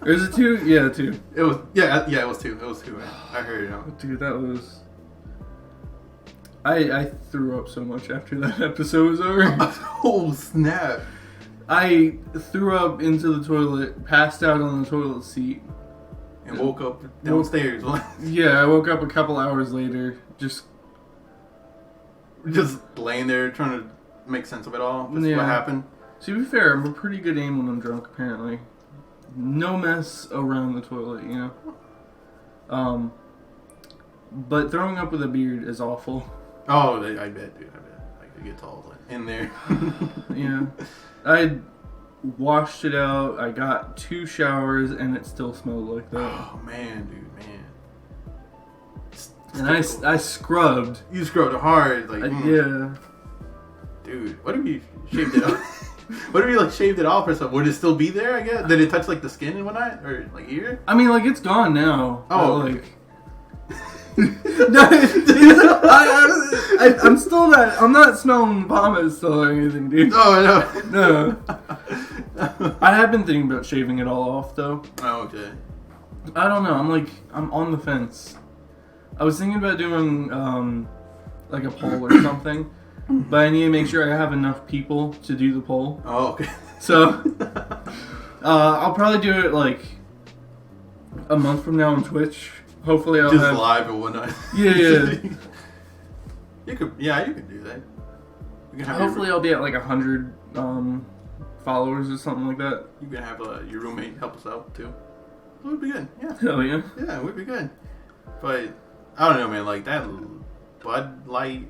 Or is it 2? Yeah, 2. It was it was 2. It was 2. Man. I heard it. Dude, that was. I threw up so much after that episode was over. Oh snap! I threw up into the toilet, passed out on the toilet seat, and woke up downstairs. Yeah, I woke up a couple hours later, just laying there trying to make sense of it all. That's what happened. To be fair, I'm a pretty good aim when I'm drunk, apparently. No mess around the toilet, you know? But throwing up with a beard is awful. Oh, I bet, dude. I bet. Like, it gets all in there. Yeah. I washed it out. I got 2 showers, and it still smelled like that. Oh, man, dude, man. And I scrubbed. You scrubbed hard. Like, yeah. Dude, what if you shaved it off? What if you like shaved it off or something? Would it still be there? I guess. Did it touch like the skin and whatnot, or like ear? I mean, like it's gone now. Oh, like. No, I'm still not. I'm not smelling vomit still or anything, dude. Oh no. I have been thinking about shaving it all off though. Oh, okay. I don't know. I'm on the fence. I was thinking about doing like a poll or something. But I need to make sure I have enough people to do the poll. Oh, okay. So, I'll probably do it like a month from now on Twitch. Hopefully I'll just have... live and whatnot. Yeah. You could do that. You can have Hopefully I'll be at like 100 followers or something like that. You can have your roommate help us out too. It would be good. Yeah. Hell yeah. Yeah, it would be good. But I don't know, man. Like that Bud Light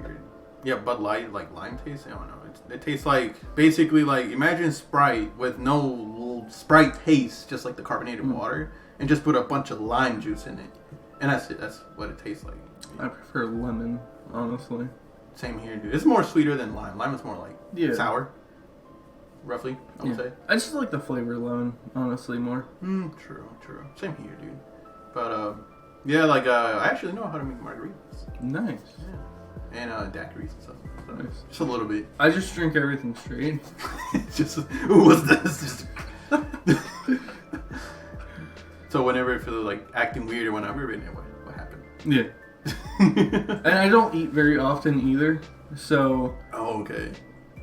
Bud Light, like lime taste. I don't know. It tastes like basically like imagine Sprite with no Sprite taste, just like the carbonated water, and just put a bunch of lime juice in it, and that's it. That's what it tastes like. I prefer lemon, honestly. Same here, dude. It's more sweeter than lime. Lime is more like sour, roughly. I would say. I just like the flavor of lemon, honestly, more. True. Same here, dude. But I actually know how to make margaritas. Nice. Yeah. And daiquiris and stuff. So Nice. Just a little bit. I just drink everything straight. What's this? So whenever I feel like acting weird or whenever, what happened? Yeah. And I don't eat very often either, so... Oh, okay.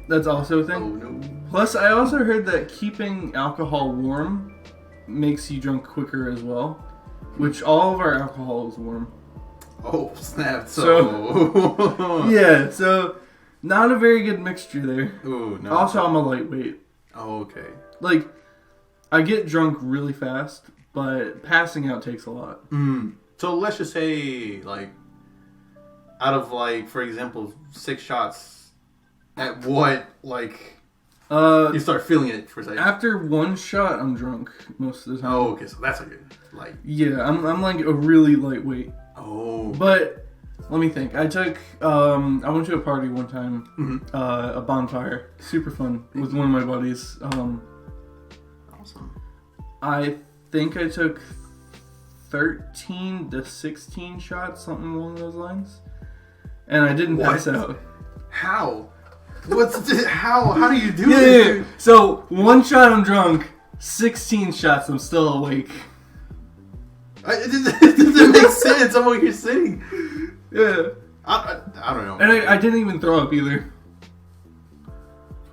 That's also a thing. Oh, no. Plus, I also heard that keeping alcohol warm makes you drunk quicker as well, which all of our alcohol is warm. Oh, snap. So yeah, so not a very good mixture there. Ooh, no. Also, I'm a lightweight. Oh, okay. Like, I get drunk really fast, but passing out takes a lot. So let's just say, like, out of, like, for example, 6 shots, at what, like, you start feeling it for a second? After 1 shot, I'm drunk most of the time. Oh, okay, so that's a good, like... Yeah, I'm like a really lightweight. Oh. But, let me think. I took, I went to a party one time, a bonfire. Super fun, with one of my buddies. Awesome. I think I took 13 to 16 shots, something along those lines. And I didn't pass out. How? How do you do it? this? So, 1 shot I'm drunk, 16 shots I'm still awake. It doesn't make sense. I'm over here sitting. Yeah. I don't know. And I didn't even throw up either.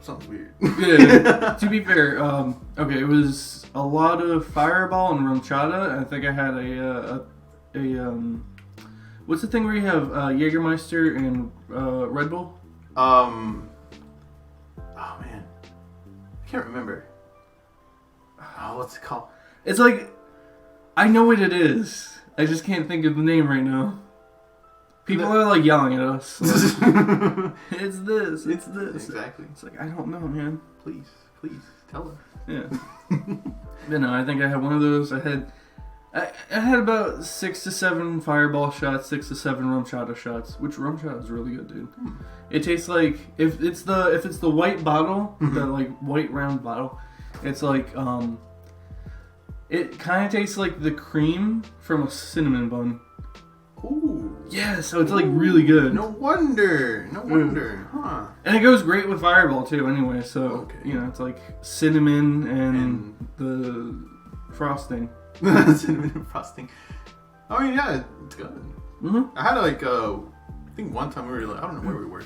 Sounds weird. Yeah. To be fair, okay, it was a lot of Fireball and Rum-Chata. I think I had a what's the thing where you have Jägermeister and Red Bull? Oh man, I can't remember. Oh, what's it called? It's like, I know what it is. I just can't think of the name right now. People are like yelling at us. Like, it's this. Exactly. It's like, I don't know, man. Please tell us. Yeah. But no, I think I had one of those. I had about 6 to 7 fireball shots, 6 to 7 rum chata shots. Which rum chata is really good, dude. It tastes like if it's the white bottle, the like white round bottle. It's like it kind of tastes like the cream from a cinnamon bun. Ooh. Yeah, so it's like really good. No wonder, huh? And it goes great with Fireball too. Anyway, so it's like cinnamon and the frosting. Cinnamon and frosting. I mean, yeah, it's good. Mm-hmm. I had like I think one time we were like, I don't know where we were.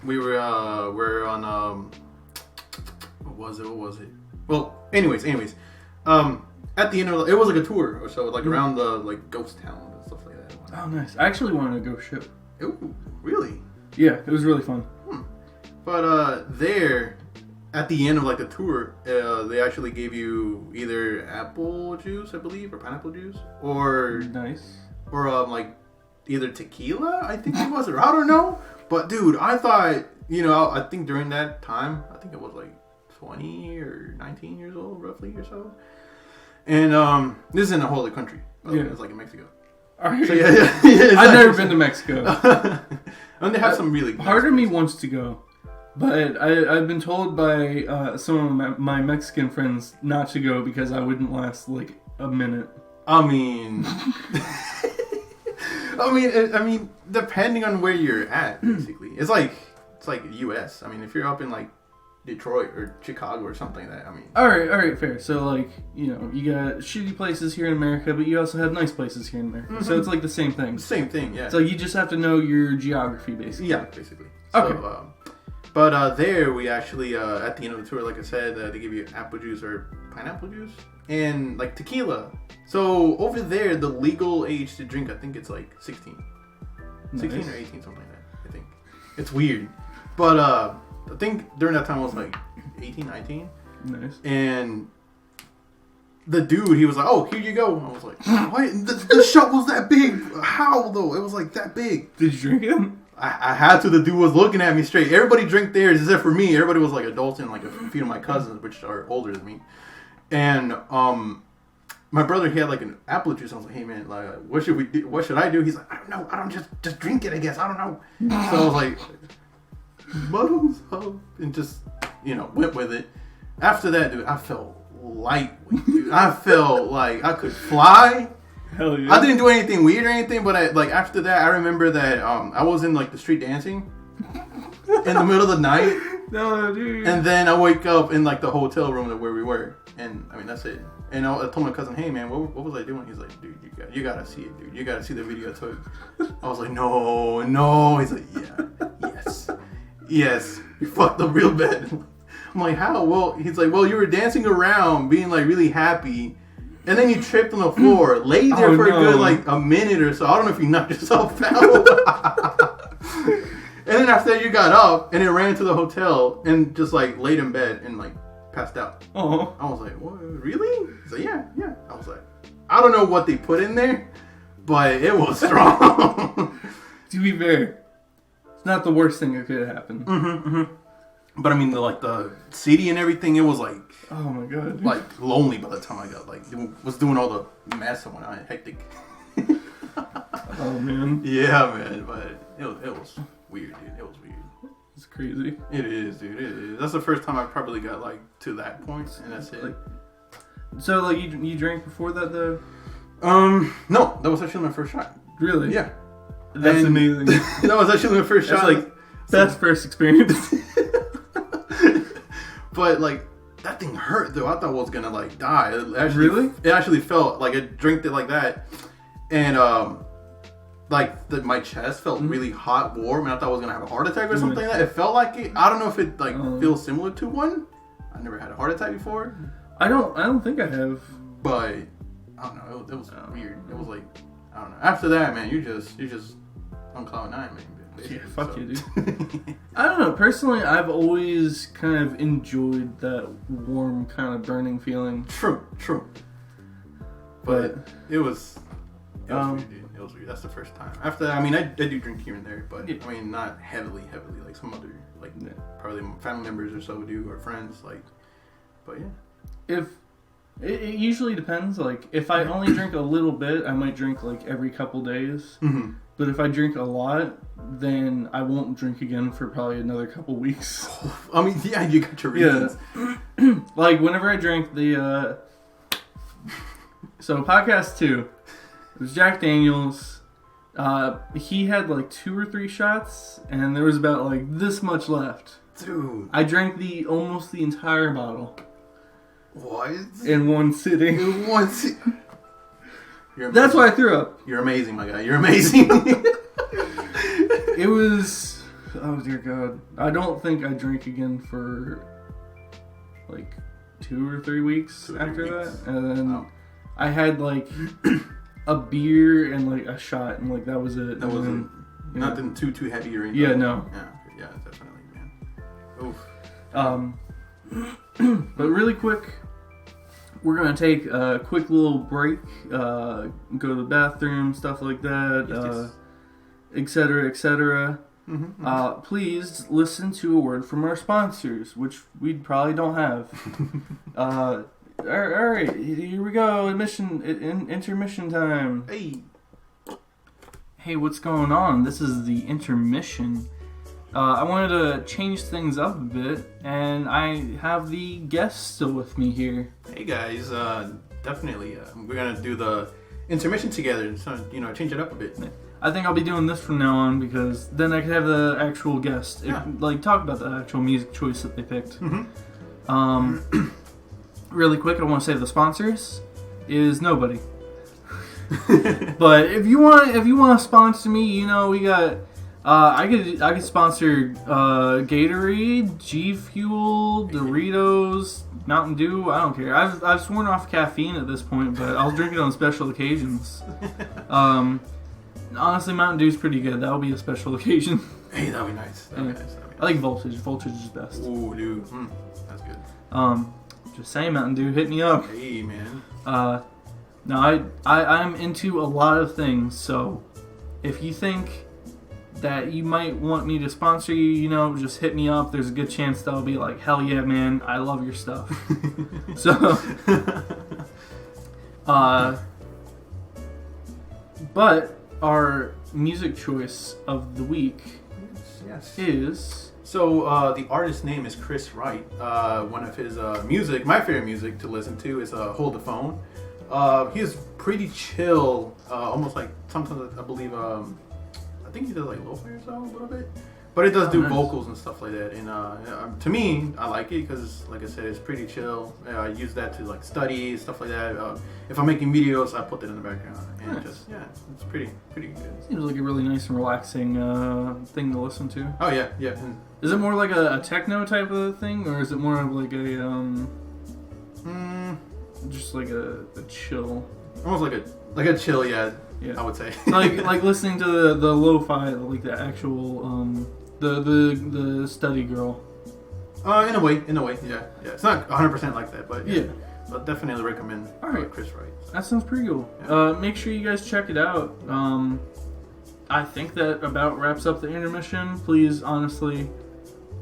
We were on what was it? Well, anyways. At the end of it was like a tour or so, like around the like ghost town and stuff like that. Oh, nice. I actually wanted to go ship. Ooh, really? Yeah, it was really fun. But there, at the end of like the tour, they actually gave you either apple juice, I believe, or pineapple juice, or like either tequila, I think it was, or I don't know. But dude, I thought, I think during that time, I think it was like 20 or 19 years old, roughly, or so. And this is in a whole other country. It's like in Mexico. Right. So yeah, I've never been to Mexico. And they have some really nice part of me wants to go, but I've been told by some of my Mexican friends not to go because I wouldn't last like a minute. I mean, depending on where you're at, basically, it's like U.S. I mean, if you're up in like Detroit or Chicago or something like that, I mean. All right, fair. So like, you got shitty places here in America, but you also have nice places here in America. Mm-hmm. So it's like the same thing. Same thing, yeah. So you just have to know your geography, basically. Yeah, basically. Okay. So, but there we actually at the end of the tour, like I said, they give you apple juice or pineapple juice and like tequila. So over there, the legal age to drink, I think it's like 16. Nice. 16 or 18, something like that, I think. It's weird. But I think during that time I was like 18, 19. Nice. And the dude, he was like, "Oh, here you go." I was like, "What? The shot was that big? How though? It was like that big." Did you drink it? I had to. The dude was looking at me straight. Everybody drank theirs except for me. Everybody was like adults and like a few of my cousins, which are older than me. And my brother, he had like an apple juice. I was like, "Hey man, like, what should we do? What should I do?" He's like, "I don't know. I don't just drink it. I guess I don't know." So I was like, "Muddles up," and just went with it. After that, dude, I felt lightweight, dude. I felt like I could fly. Hell yeah. I didn't do anything weird or anything, but after that, I remember that I was in like the street dancing in the middle of the night. No, dude. And then I wake up in like the hotel room where we were, and I mean that's it. And I told my cousin, "Hey man, what was I doing?" He's like, "Dude, you gotta see it, dude. You gotta see the video I took." I was like, "No." He's like, "Yeah, yes, you fucked up real bad." I'm like, "How?" Well, he's like, "Well, you were dancing around, being like really happy, and then you tripped on the floor, laid there for a good like a minute or so. I don't know if you knocked yourself out." And then after that, you got up and then ran to the hotel and just like laid in bed and like passed out. Oh. I was like, "What? Really?" He's like, "Yeah." I was like, I don't know what they put in there, but it was strong. To be fair, it's not the worst thing that could have happened. Mm-hmm. But I mean, the city and everything, it was like, oh my god, like lonely by the time I got was doing all the mess and whatnot, hectic. Oh man. Yeah, man, but it was weird, dude. It was weird. It's crazy. It is, dude. It is. That's the first time I probably got like to that point, and that's it. So like you drank before that though? No, that was actually my first shot. Really? Yeah. That's amazing. That was actually my first shot. Like best first experience. But like that thing hurt though. I thought I was gonna like die. Really? It actually felt like I drank it like that, and my chest felt really hot, warm, and I thought I was gonna have a heart attack or something like that. It felt like it. I don't know if it feels similar to one. I never had a heart attack before. I don't think I have. But I don't know. It was weird. It was like I don't know. After that, man, you just on cloud nine, man. Yeah, fuck you, dude. I don't know. Personally, I've always kind of enjoyed that warm, kind of burning feeling. True. But it was weird, dude. It was weird. That's the first time. After that, I mean, I do drink here and there, but Yeah. I mean, not heavily like some other, like probably family members or so do, or friends, like. But yeah. If it usually depends. Like, if I only drink a little bit, I might drink like every couple days. Mm-hmm. But if I drink a lot, then I won't drink again for probably another couple weeks. I mean, yeah, you got your reasons. Yeah. Like, whenever I drank the, so podcast 2, it was Jack Daniels. He had like 2 or 3 shots, and there was about like this much left. Dude. I drank almost the entire bottle. What? In one sitting. In one sitting. That's why I threw up. You're amazing, my guy. You're amazing. It was... Oh, dear God. I don't think I drank again for like 2 or 3 weeks after that. And then I had like a beer and like a shot, and like that was it. That wasn't nothing too heavy or anything. Yeah, no. Yeah, definitely, man. Oof. But really quick, we're going to take a quick little break, go to the bathroom, stuff like that, etc., etc. Mm-hmm. Please listen to a word from our sponsors, which we probably don't have. All right, here we go. Intermission time. Hey, what's going on? This is the intermission. I wanted to change things up a bit, and I have the guest still with me here. Hey guys, definitely. We're gonna do the intermission together, so change it up a bit. I think I'll be doing this from now on, because then I could have the actual guest, talk about the actual music choice that they picked. Mm-hmm. Really quick, I want to say the sponsors is nobody. But if you want to sponsor me, we got. I could sponsor Gatorade, G Fuel, Doritos, Mountain Dew. I don't care. I've sworn off caffeine at this point, but I'll drink it on special occasions. Honestly, Mountain Dew's pretty good. That'll be a special occasion. Hey, that'll be nice. I like Voltage. Voltage is best. Ooh, dude, that's good. Just saying, Mountain Dew, hit me up. Hey, man. No, I'm into a lot of things. So, if you think that you might want me to sponsor you, just hit me up. There's a good chance that I'll be like, hell yeah, man, I love your stuff. So, but our music choice of the week is... So, the artist's name is Chris Wright. One of his music, my favorite music to listen to is Hold the Phone. He is pretty chill, almost like sometimes I believe... I think he does like lo-fi or so a little bit, but it does do vocals and stuff like that. And to me, I like it because, like I said, it's pretty chill. I use that to like study stuff like that. If I'm making videos, I put it in the background, and it's pretty good. Seems like a really nice and relaxing thing to listen to. Oh yeah. Is it more like a techno type of thing, or is it more of like a just like a chill? Almost like a chill, yeah. I would say. like listening to the lo-fi, like the actual the study girl. In a way, yeah. It's not 100% like that, but yeah. But definitely recommend Chris Wright. That sounds pretty cool. Yeah. Make sure you guys check it out. I think that about wraps up the intermission. Please, honestly,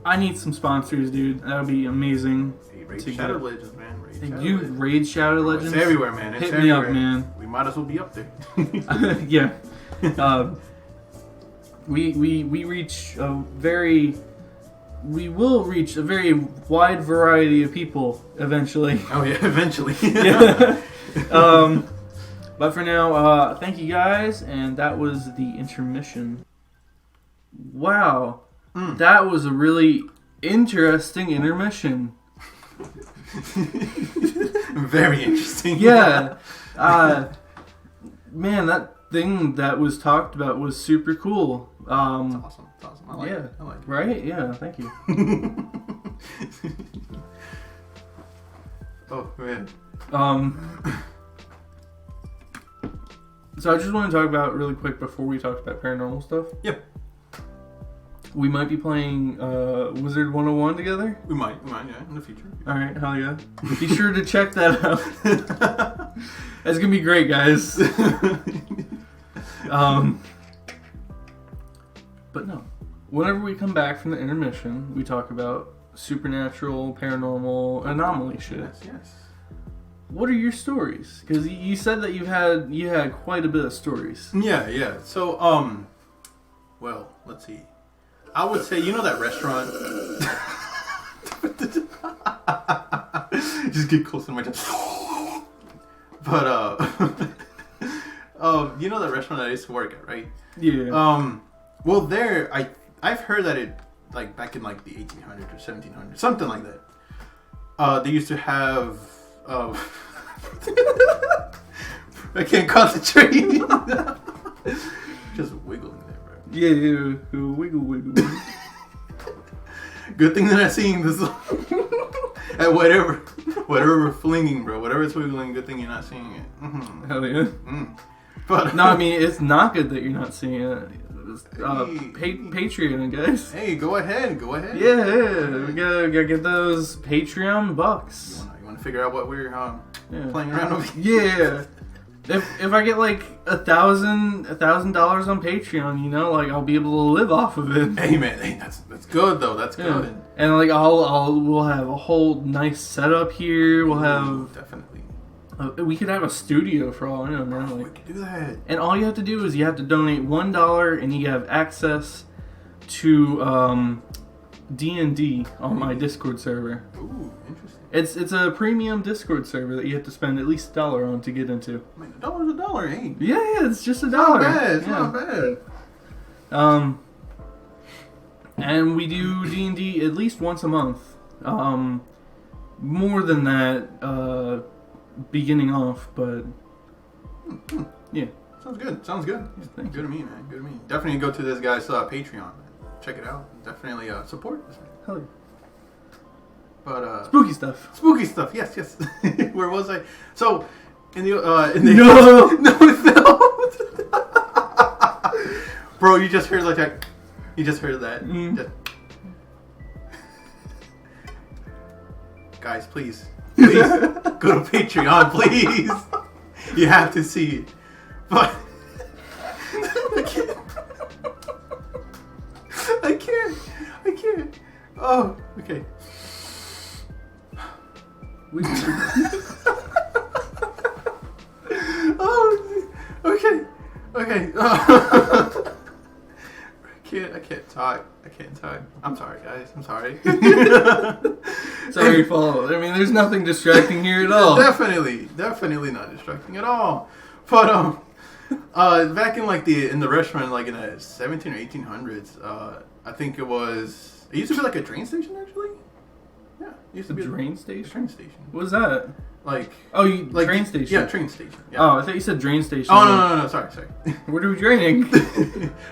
I need some sponsors, dude. That would be amazing. Hey, Raid Shadow Legends, man. Raid Shadow Legends? It's everywhere, man. It's Hit me up, man. We might as well be up there. Yeah. We reach we will reach a very wide variety of people eventually. Oh yeah, eventually. Yeah. But for now, thank you guys, and that was the intermission. Wow. That was a really interesting intermission. Very interesting. Yeah. Man, that thing that was talked about was super cool. It's awesome. I like it. I like it. Right? Yeah, thank you. Oh, man. So I just want to talk about really quick before we talk about paranormal stuff. Yep. We might be playing Wizard 101 together. We might, yeah, in the future. Alright, hell yeah. Be sure to check that out. That's going to be great, guys. But no. Whenever we come back from the intermission, we talk about supernatural, paranormal, anomaly shit. Yes. What are your stories? Because you said that you had quite a bit of stories. Yeah. So, well, let's see. I would say, you know that restaurant? Just get close to my chest. But, you know that restaurant that I used to work at, right? Yeah. Well, there, I've heard that it, like, back in, like, the 1800s or 1700s, something like that. They used to have, I can't concentrate. Just wiggling there, bro. Yeah, wiggle. Good thing that I'm seeing this at whatever we're flinging, bro. Whatever's wiggling, good thing you're not seeing it. Mm-hmm. Hell yeah. But no, I mean, it's not good that you're not seeing it. Patreon, guys. Hey, go ahead. Yeah, we gotta get those Patreon bucks. You want to figure out what we're playing around with? Yeah. If I get like $1,000 on Patreon, you know, like I'll be able to live off of it. Hey man, that's good though. That's good. And like we'll have a whole nice setup here. We'll have definitely. We could have a studio for all I know, man. Like, we could do that. And all you have to do is you have to donate $1, and you have access to D&D on my Discord server. Ooh, interesting. It's a premium Discord server that you have to spend at least $1 on to get into. I mean, $1's $1, hey. Yeah, it's just $1. Not bad. It's not bad. And we do D&D at least once a month. More than that, beginning off, but yeah. Sounds good. Yeah, Good to me, man. Good to me. Definitely go to this guy's Patreon, man. Check it out. Definitely support this man. Hell yeah. But spooky stuff. Yes. Where was I? So in the no. Bro, you just heard like that. You just heard that. Guys, please go to Patreon, please. You have to see it. But I can't. Oh, okay. Oh, okay. I can't talk. I'm sorry, guys. I'm sorry. Sorry, follow. I mean, there's nothing distracting here at all. Definitely not distracting at all. But back in in the restaurant, like in the 17 or 1800s, I think it used to be like a train station actually. Yeah, it used to be train station. A train station. What was that? Train station. Yeah, train station. Yeah. Oh, I thought you said drain station. Oh no, sorry. What are we draining?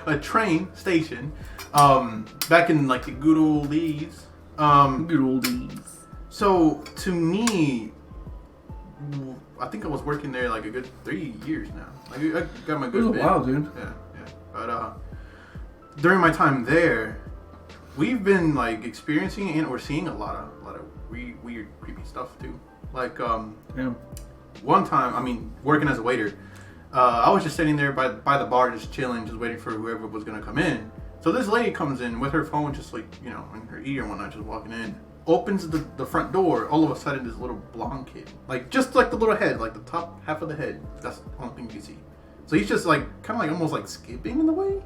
A train station. Back in like the good old days. Good old days. So to me, I think I was working there like a good 3 years now. Like I got my good bit. Wow, dude. Yeah. But during my time there, we've been like experiencing and or seeing a lot of weird, creepy stuff too. Like one time, I mean, working as a waiter, I was just sitting there by the bar, just chilling, just waiting for whoever was gonna come in. So this lady comes in with her phone, just like in her ear and whatnot, just walking in. Opens the front door. All of a sudden, this little blonde kid, just like the little head, like the top half of the head. That's the only thing you see. So he's just like kind of like almost like skipping in the way.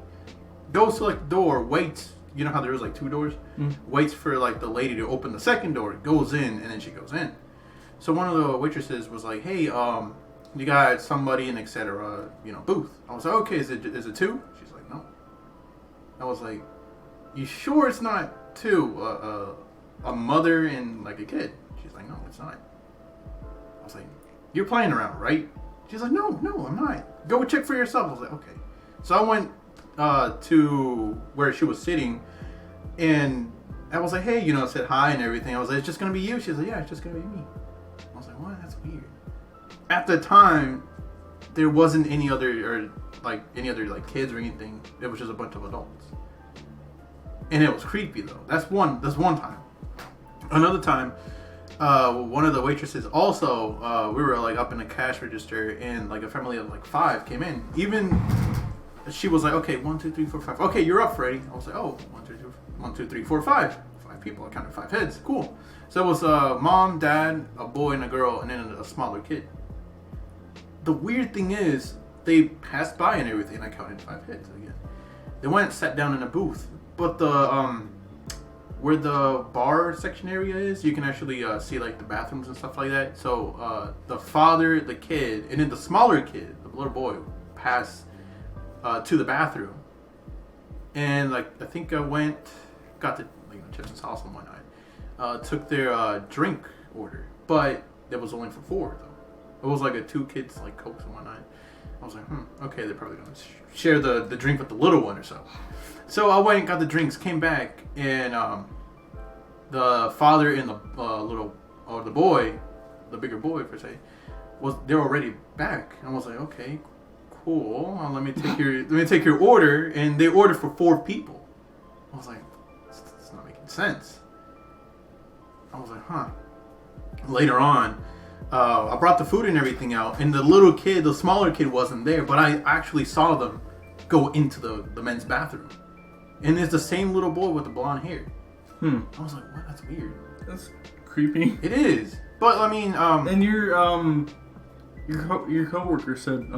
Goes to like the door, waits. You know how there was like 2 doors? Waits for like the lady to open the second door, goes in, and then she goes in. So one of the waitresses was like, "Hey, you got somebody in etc. Booth." I was like, "Okay, is it 2?" She's like, "No." I was like, "You sure it's not 2? A mother and like a kid?" She's like, "No, it's not." I was like, "You're playing around, right?" She's like, "No, I'm not. Go check for yourself." I was like, "Okay." So I went to where she was sitting, and I was like, "Hey, said hi and everything." I was like, "It's just gonna be you?" She's like, "Yeah, it's just gonna be me." I was like, "What? That's weird." At the time, there wasn't any other kids or anything. It was just a bunch of adults, and it was creepy though. That's one time. Another time, one of the waitresses we were like up in the cash register, and like a family of like 5 came in. Even she was like, okay, 1, 2, 3, 4, 5. Okay, you're up, Freddy. I was like, oh, 1, 2, 3, 4, 5. 5 people. I counted 5 heads. Cool. So it was mom, dad, a boy, and a girl, and then a smaller kid. The weird thing is, they passed by and everything, and I counted 5 heads again. They went and sat down in a booth, but the where the bar section area is, you can actually see like the bathrooms and stuff like that. So the father, the kid, and then the smaller kid, the little boy, passed to the bathroom, and like I think I got the chips and salsa and whatnot. Took their drink order, but it was only for 4 though. It was like 2 kids like Cokes and whatnot. I was like, okay, they're probably gonna share the drink with the little one or so. So I went and got the drinks, came back, and the father and the boy, the bigger boy per se, they're already back. And I was like, okay, cool. Let me take your order, and they ordered for 4 people. I was like, it's not making sense. I was like, Later on, I brought the food and everything out, and the smaller kid wasn't there, but I actually saw them go into the men's bathroom. And it's the same little boy with the blonde hair. I was like, what? That's weird. That's creepy. It is. But, I mean, And your coworker said,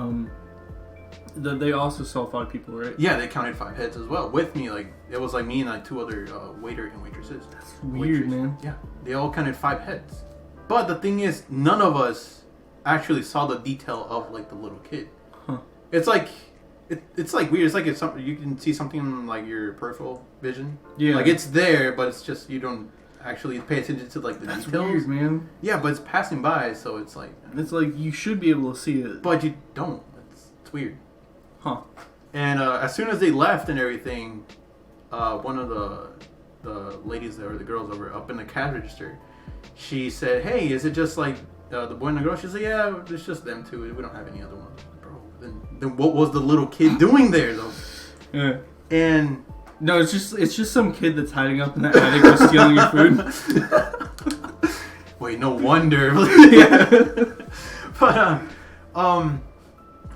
that they also saw 5 people, right? Yeah, they counted 5 heads as well with me. Like it was like me and like 2 other waiter and waitresses. That's weird, man. Yeah, they all counted 5 heads. But the thing is, none of us actually saw the detail of like the little kid. It's like it's like weird. It's like it's something you can see something in like your peripheral vision. Yeah, like it's there, but it's just you don't actually pay attention to like the That's details. Weird, man. Yeah, but it's passing by, so it's like you should be able to see it, but you don't. It's weird. And as soon as they left and everything, one of the ladies there, or the girls that were up in the cash register, she said, "Hey, is it just like the boy and the girl?" She's like, "Yeah, it's just them 2. We don't have any other ones." Bro, then what was the little kid doing there though? Yeah. And no, it's just some kid that's hiding up in that attic and stealing your food. Wait, no wonder. But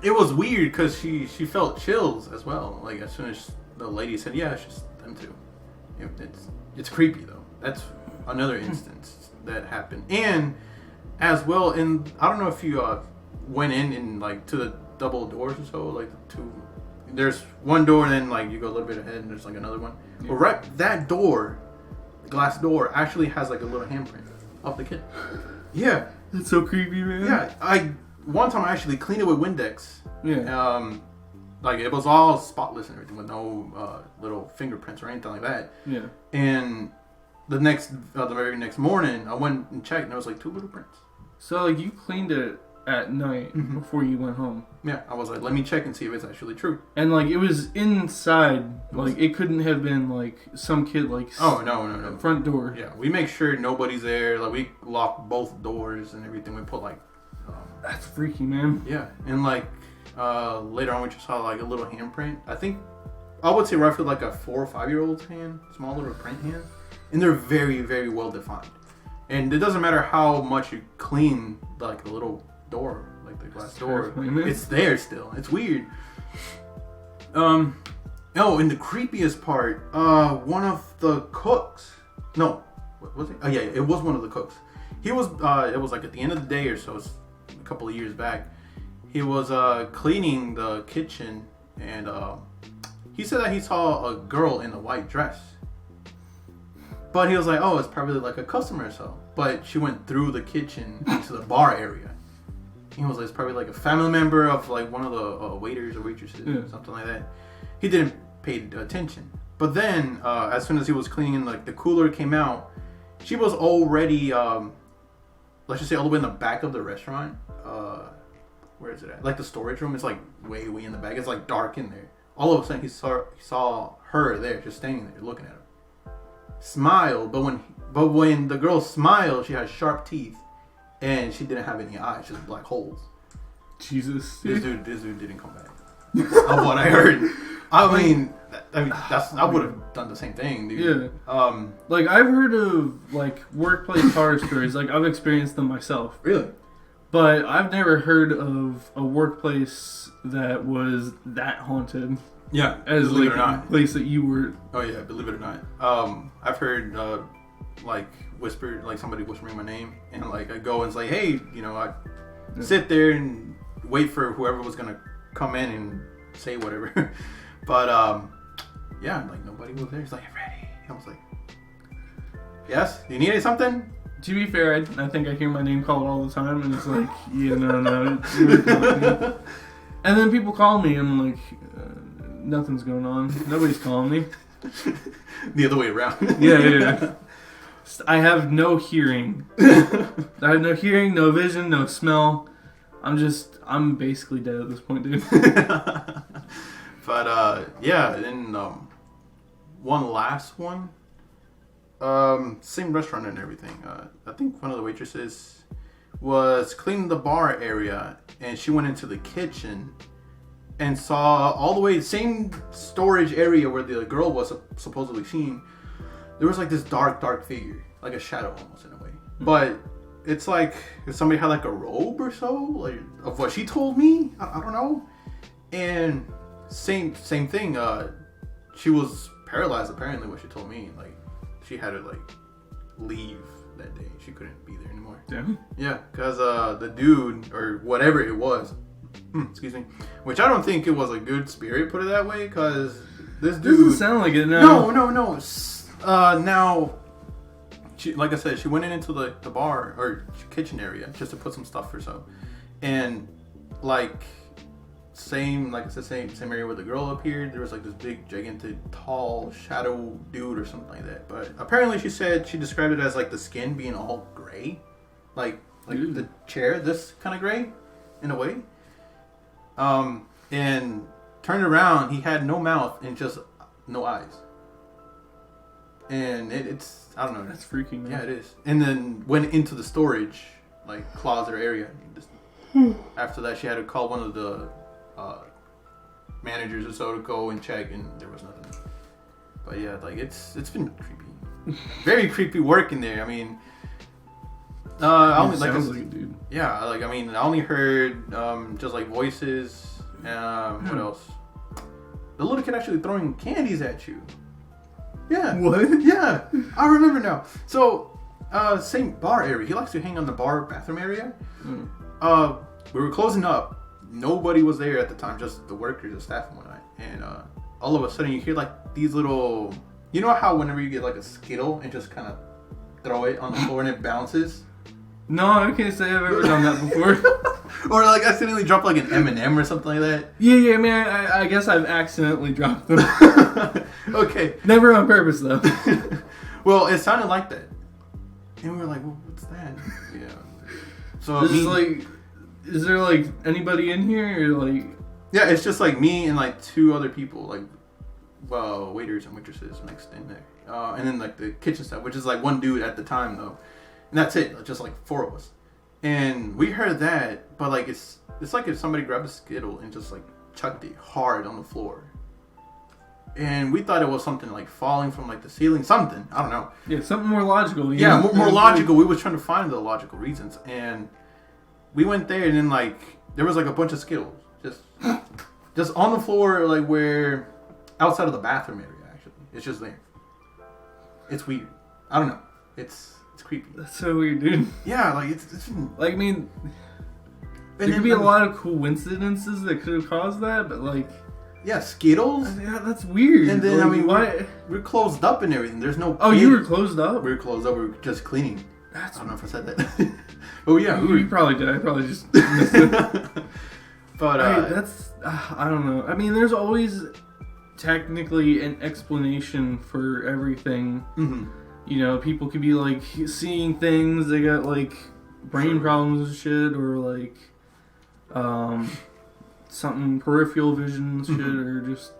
it was weird because she felt chills as well. Like as soon as the lady said, "Yeah, it's just them 2." It's creepy though. That's another instance that happened. And as well, and I don't know if you went in like to the double doors or so, like the 2. There's one door, and then like you go a little bit ahead, and there's like another one. Yeah. Well, right, that door, the glass door, actually has like a little handprint of the kid. Yeah, that's so creepy, man. Yeah, one time I actually cleaned it with Windex. Yeah. Like it was all spotless and everything with no little fingerprints or anything like that. Yeah. And the very next morning, I went and checked, and there was like 2 little prints. So like you cleaned it at night before you went home. Yeah, I was like, let me check and see if it's actually true. And like it was inside, like it couldn't have been like some kid like no front door. Yeah, we make sure nobody's there. Like we lock both doors and everything. We put like that's freaky, man. Yeah, and like later on we just saw like a little handprint. I would say roughly like a 4 or 5 year old's hand, small little print hand, and they're very, very well defined. And it doesn't matter how much you clean like the little door, like the glass door, it's there still. It's weird. And the creepiest part, one of the cooks. No, what was it? Oh yeah, it was one of the cooks. He was. It was like at the end of the day or so, a couple of years back. He was cleaning the kitchen, and he said that he saw a girl in a white dress. But he was like, "Oh, it's probably like a customer or so." But she went through the kitchen into the bar area. He was like, "It's probably like a family member of like one of the waiters or waitresses, something like that." He didn't pay attention. But then, as soon as he was cleaning, like the cooler came out, she was already, let's just say, all the way in the back of the restaurant. Where is it at? Like the storage room is like way in the back. It's like dark in there. All of a sudden, he saw her there, just standing there, looking at him. Smiled, but when the girl smiled, she had sharp teeth, and she didn't have any eyes, just black holes. Jesus, this dude didn't come back. Of what I heard, I mean, I would have done the same thing, dude. Yeah. Like I've heard of like workplace horror stories. Like I've experienced them myself. Really? But I've never heard of a workplace that was that haunted. Yeah, as believe like it or not. a place that you were. Oh yeah, believe it or not. I've heard like whispered, like somebody whispering my name, and like I go and say, hey, you know, I sit there and wait for whoever was gonna come in and say whatever. But yeah, like nobody was there. He's like, ready. I was like, yes, you needed something? To be fair, I think I hear my name called all the time, and it's like, yeah, no. You're calling me. And then people call me, and I'm like, nothing's going on. Nobody's calling me. The other way around. Yeah. I have no hearing. I have no hearing, no vision, no smell. I'm basically dead at this point, dude. But yeah, and one last one. Same restaurant and everything. I think one of the waitresses was cleaning the bar area, and she went into the kitchen and saw all the way same storage area where the girl was supposedly seen. There was like this dark figure, like a shadow almost in a way. But it's like if somebody had like a robe or so, like of what she told me. I don't know. And same thing. She was paralyzed apparently. What she told me, like she had to like leave that day. She couldn't be there anymore. Yeah, because the dude or whatever it was, excuse me, which I don't think it was a good spirit. Put it that way, because this dude doesn't sound like it. No. Now, she, like I said, she went into the bar or kitchen area just to put some stuff or so, and like same area where the girl appeared. There was like this big, gigantic, tall shadow dude or something like that. But apparently, she described it as like the skin being all gray, like the chair, this kind of gray, in a way. And turned around, he had no mouth and just no eyes. And it's I don't know. That's freaking me. Yeah, it is. And then went into the storage like closet area. After that, she had to call one of the managers or so to go and check, and there was nothing. But yeah, like it's been creepy, very creepy working there. I mean, I only like it, dude. Yeah, like I mean, I only heard just like voices. What else? The little kid actually throwing candies at you. Yeah. What? Yeah, I remember now. So, same bar area. He likes to hang on the bar bathroom area. We were closing up. Nobody was there at the time, just the workers, the staff and whatnot. And all of a sudden you hear like these little, you know how whenever you get like a Skittle and just kind of throw it on the floor and it bounces? No, I can't say I've ever done that before. Or like accidentally drop like an M&M or something like that? Yeah, I mean, I guess I've accidentally dropped them. Okay. Never on purpose though. Well, it sounded like that. And we were like, well, what's that? Yeah. So is there like anybody in here or like? Yeah, it's just like me and like two other people, like waiters and waitresses mixed in there, and then like the kitchen staff, which is like one dude at the time though, and that's it, just like four of us. And we heard that, but like it's like if somebody grabbed a Skittle and just like chucked it hard on the floor. And we thought it was something like falling from like the ceiling, something, I don't know. Yeah, something more logical. Yeah, more logical. We were trying to find the logical reasons, and we went there, and then like there was like a bunch of Skittles just on the floor, like where outside of the bathroom area. Actually, it's just there. It's weird. I don't know. It's creepy. That's so weird, dude. Yeah, like it's like I mean, there could be a lot of coincidences that could have caused that, but like. Yeah, Skittles? Yeah, that's weird. And then, like, I mean, why? We're closed up and everything. There's no... Oh, you were closed up? We were closed up. We were just cleaning. I don't know if I said that. But yeah. You probably did. I probably just missed it. But, that's... I don't know. I mean, there's always technically an explanation for everything. Mm-hmm. You know, people could be, like, seeing things. They got, like, brain problems and shit. Or, like... something peripheral vision shit or just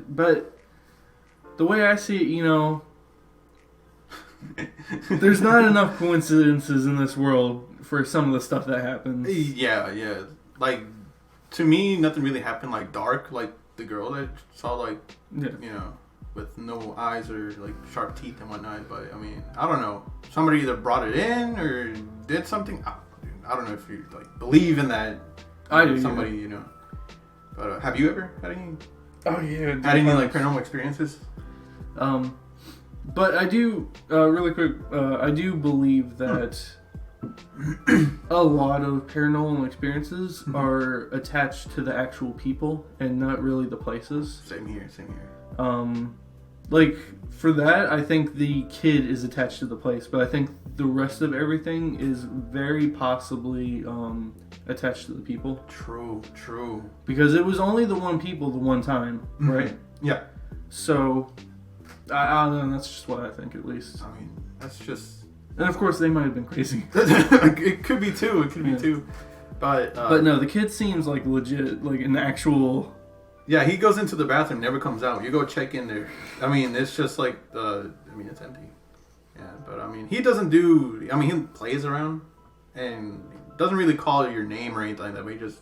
but the way I see it, you know, there's not enough coincidences in this world for some of the stuff that happens. Yeah. Like, to me, nothing really happened like dark, like the girl that saw like, you know, with no eyes or like sharp teeth and whatnot. But I mean, I don't know. Somebody either brought it in or did something. I don't know if you like believe in that. I do. Somebody, you know. But have you ever had any? Oh yeah. Had any like paranormal experiences? But I do really quick. I do believe that a lot of paranormal experiences are attached to the actual people and not really the places. Same here. Like for that, I think the kid is attached to the place, but I think the rest of everything is very possibly attached to the people. True. Because it was only the one people the one time, right? Yeah. So, I don't know, that's just what I think at least. I mean, that's just... And of course they might have been crazy. It could be too. But no, the kid seems like legit, like an actual... Yeah, he goes into the bathroom, never comes out. You go check in there. I mean, it's just like it's empty. Yeah, but I mean, he doesn't do... I mean, he plays around and doesn't really call your name or anything like that. We just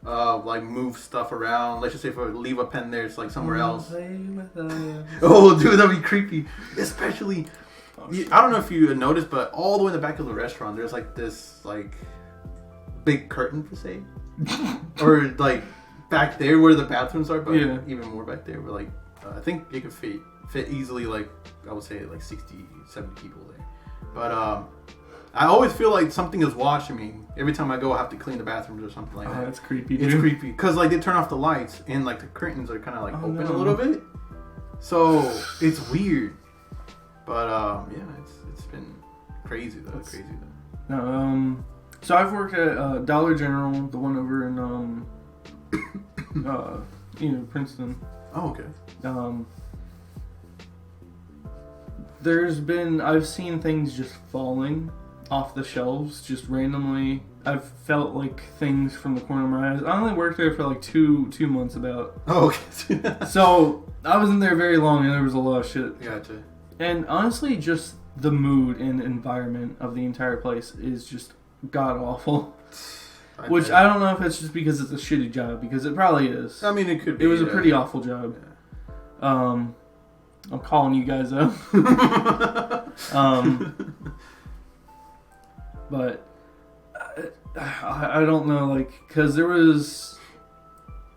like move stuff around. Let's just say if I leave a pen there, it's like somewhere else. Oh, dude, that'd be creepy. Especially, I don't know if you noticed, but all the way in the back of the restaurant, there's like this like big curtain per se, or like back there where the bathrooms are, but even more back there. Where like I think it could fit easily, like I would say like 60, 70 people there. But I always feel like something is watching me. Every time I go, I have to clean the bathrooms or something like that. Oh, that's creepy, dude. It's creepy. Because, like, they turn off the lights and, like, the curtains are kind of, like, open a little bit. So, it's weird. But, yeah, it's been crazy, though. So, I've worked at Dollar General, the one over in, Princeton. Oh, okay. I've seen things just falling off the shelves just randomly. I've felt like things from the corner of my eyes. I only worked there for like two months about. Oh, okay. So I wasn't there very long and there was a lot of shit. Gotcha. And honestly, just the mood and environment of the entire place is just god awful. I don't know if it's just because it's a shitty job, because it probably is. I mean, it could be. It was a pretty awful job. Yeah. I'm calling you guys out. But I don't know, like, because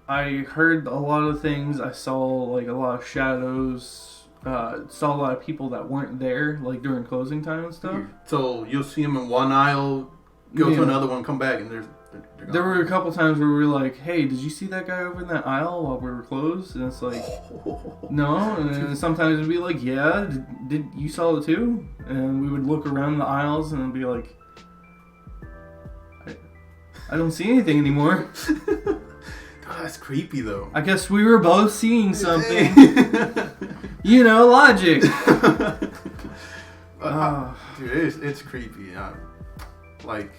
I heard a lot of things. I saw, like, a lot of shadows. Saw a lot of people that weren't there, like, during closing time and stuff. So you'll see them in one aisle, go to another one, come back, and they're gone. There were a couple times where we were like, hey, did you see that guy over in that aisle while we were closed? And it's like, no. And then sometimes it'd be like, yeah, did you saw it too? And we would look around the aisles and it'd be like, I don't see anything anymore. God, that's creepy, though. I guess we were both seeing something. Logic. Dude, it's creepy. Like,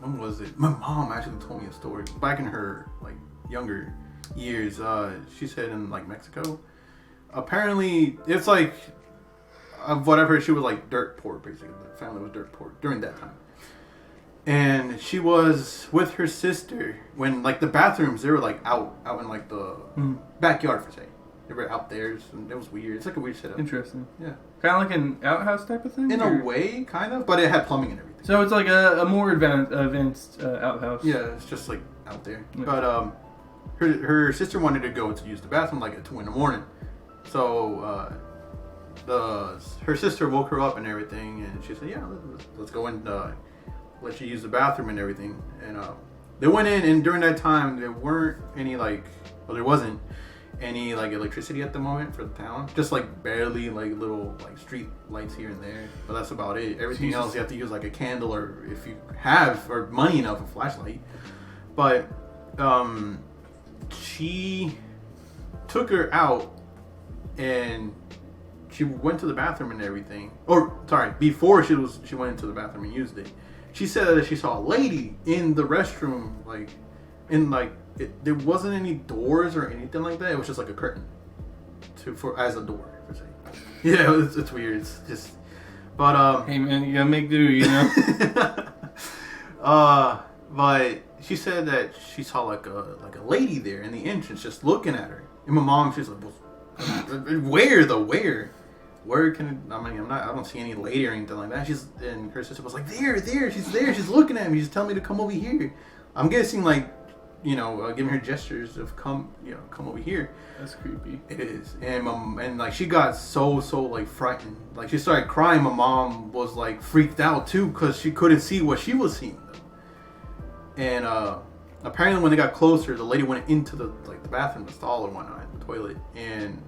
when was it? My mom actually told me a story back in her like younger years. She said in like Mexico, apparently it's like what I've heard, she was like dirt poor, basically. The family was dirt poor during that time. And she was with her sister when, like, the bathrooms, they were, like, out in, like, the backyard, for say. They were out there, and it was weird. It's like a weird setup. Interesting. Yeah. Kind of like an outhouse type of thing? In a way, kind of, but it had plumbing and everything. So it's like a more advanced outhouse. Yeah, it's just, like, out there. Yeah. But her sister wanted to go to use the bathroom, like, at 2 in the morning. So, her sister woke her up and everything, and she said, yeah, let's go and let you use the bathroom and everything. And they went in, and during that time there wasn't any like electricity at the moment for the town, just like barely like little like street lights here and there, but that's about it. Everything else you have to use like a candle, or if you have or money enough, a flashlight. But she took her out and she went to the bathroom and everything, or sorry, before she went into the bathroom and used it, she said that she saw a lady in the restroom, there wasn't any doors or anything like that. It was just like a curtain as a door, per se. Yeah, it's weird. It's just, but hey man, you gotta make do, but she said that she saw like a lady there in the entrance, just looking at her. And my mom, she's like, where? where can I mean, I don't see any lady or anything like that. And her sister was like, she's there, she's looking at me, she's telling me to come over here. I'm guessing like, giving her gestures of come over here. That's creepy. It is. And like she got so like frightened. Like she started crying. My mom was like freaked out too because she couldn't see what she was seeing though. And apparently when they got closer, the lady went into the bathroom, the stall or whatnot, the toilet, and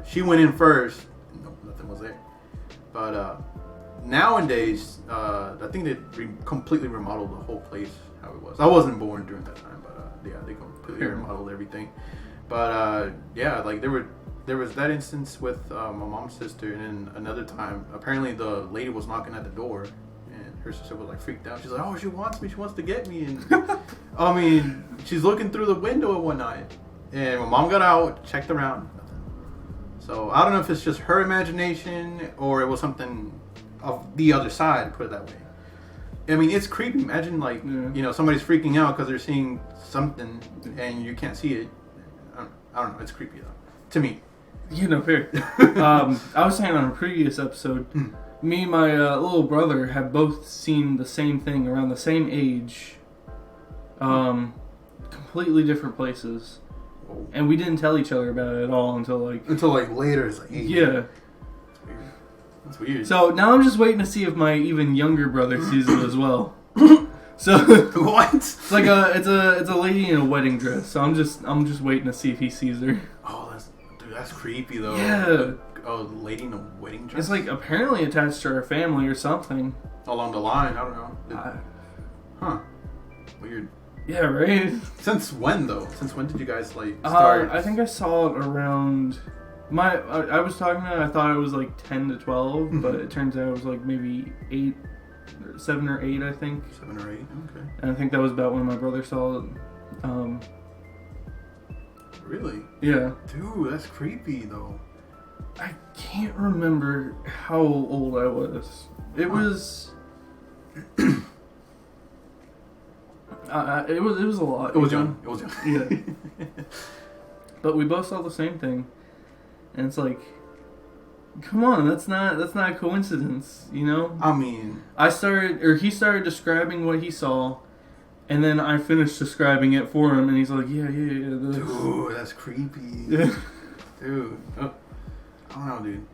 she went in first. No, nothing was there. But nowadays, I think they completely remodeled the whole place how it was. I wasn't born during that time, but yeah, they completely remodeled everything. But yeah, like there was that instance with my mom's sister, and then another time, apparently the lady was knocking at the door, and her sister was like freaked out. She's like, "Oh, she wants me. She wants to get me." And I mean, she's looking through the window at one night, and my mom got out, checked around, nothing. So I don't know if it's just her imagination or it was something of the other side. Put it that way. I mean, it's creepy. Imagine like somebody's freaking out because they're seeing something and you can't see it. I don't know. It's creepy though, to me. Fair. I was saying on a previous episode, me and my little brother have both seen the same thing around the same age, completely different places, and we didn't tell each other about it at all until later. It's like, hey, yeah. That's weird. So now I'm just waiting to see if my even younger brother sees it as well. So what? It's like it's a lady in a wedding dress. So I'm just waiting to see if he sees her. Oh, that's creepy though. Yeah. A lady in a wedding dress. It's like apparently attached to her family or something. Along the line, I don't know. Huh. Weird. Yeah, right. Since when though? Since when did you guys start? I think I saw it around. I was talking about. I thought it was like 10 to 12, but it turns out it was like maybe 7 or 8. I think 7 or 8. Okay. And I think that was about when my brother saw it. Really? Yeah. Dude, that's creepy though. I can't remember how old I was. It was. It was a lot. It was young. It was young. Yeah. But we both saw the same thing. And it's like, come on, that's not a coincidence, I mean, he started describing what he saw, and then I finished describing it for him, and he's like, yeah. Dude, that's creepy. Yeah. Dude, I don't know, dude.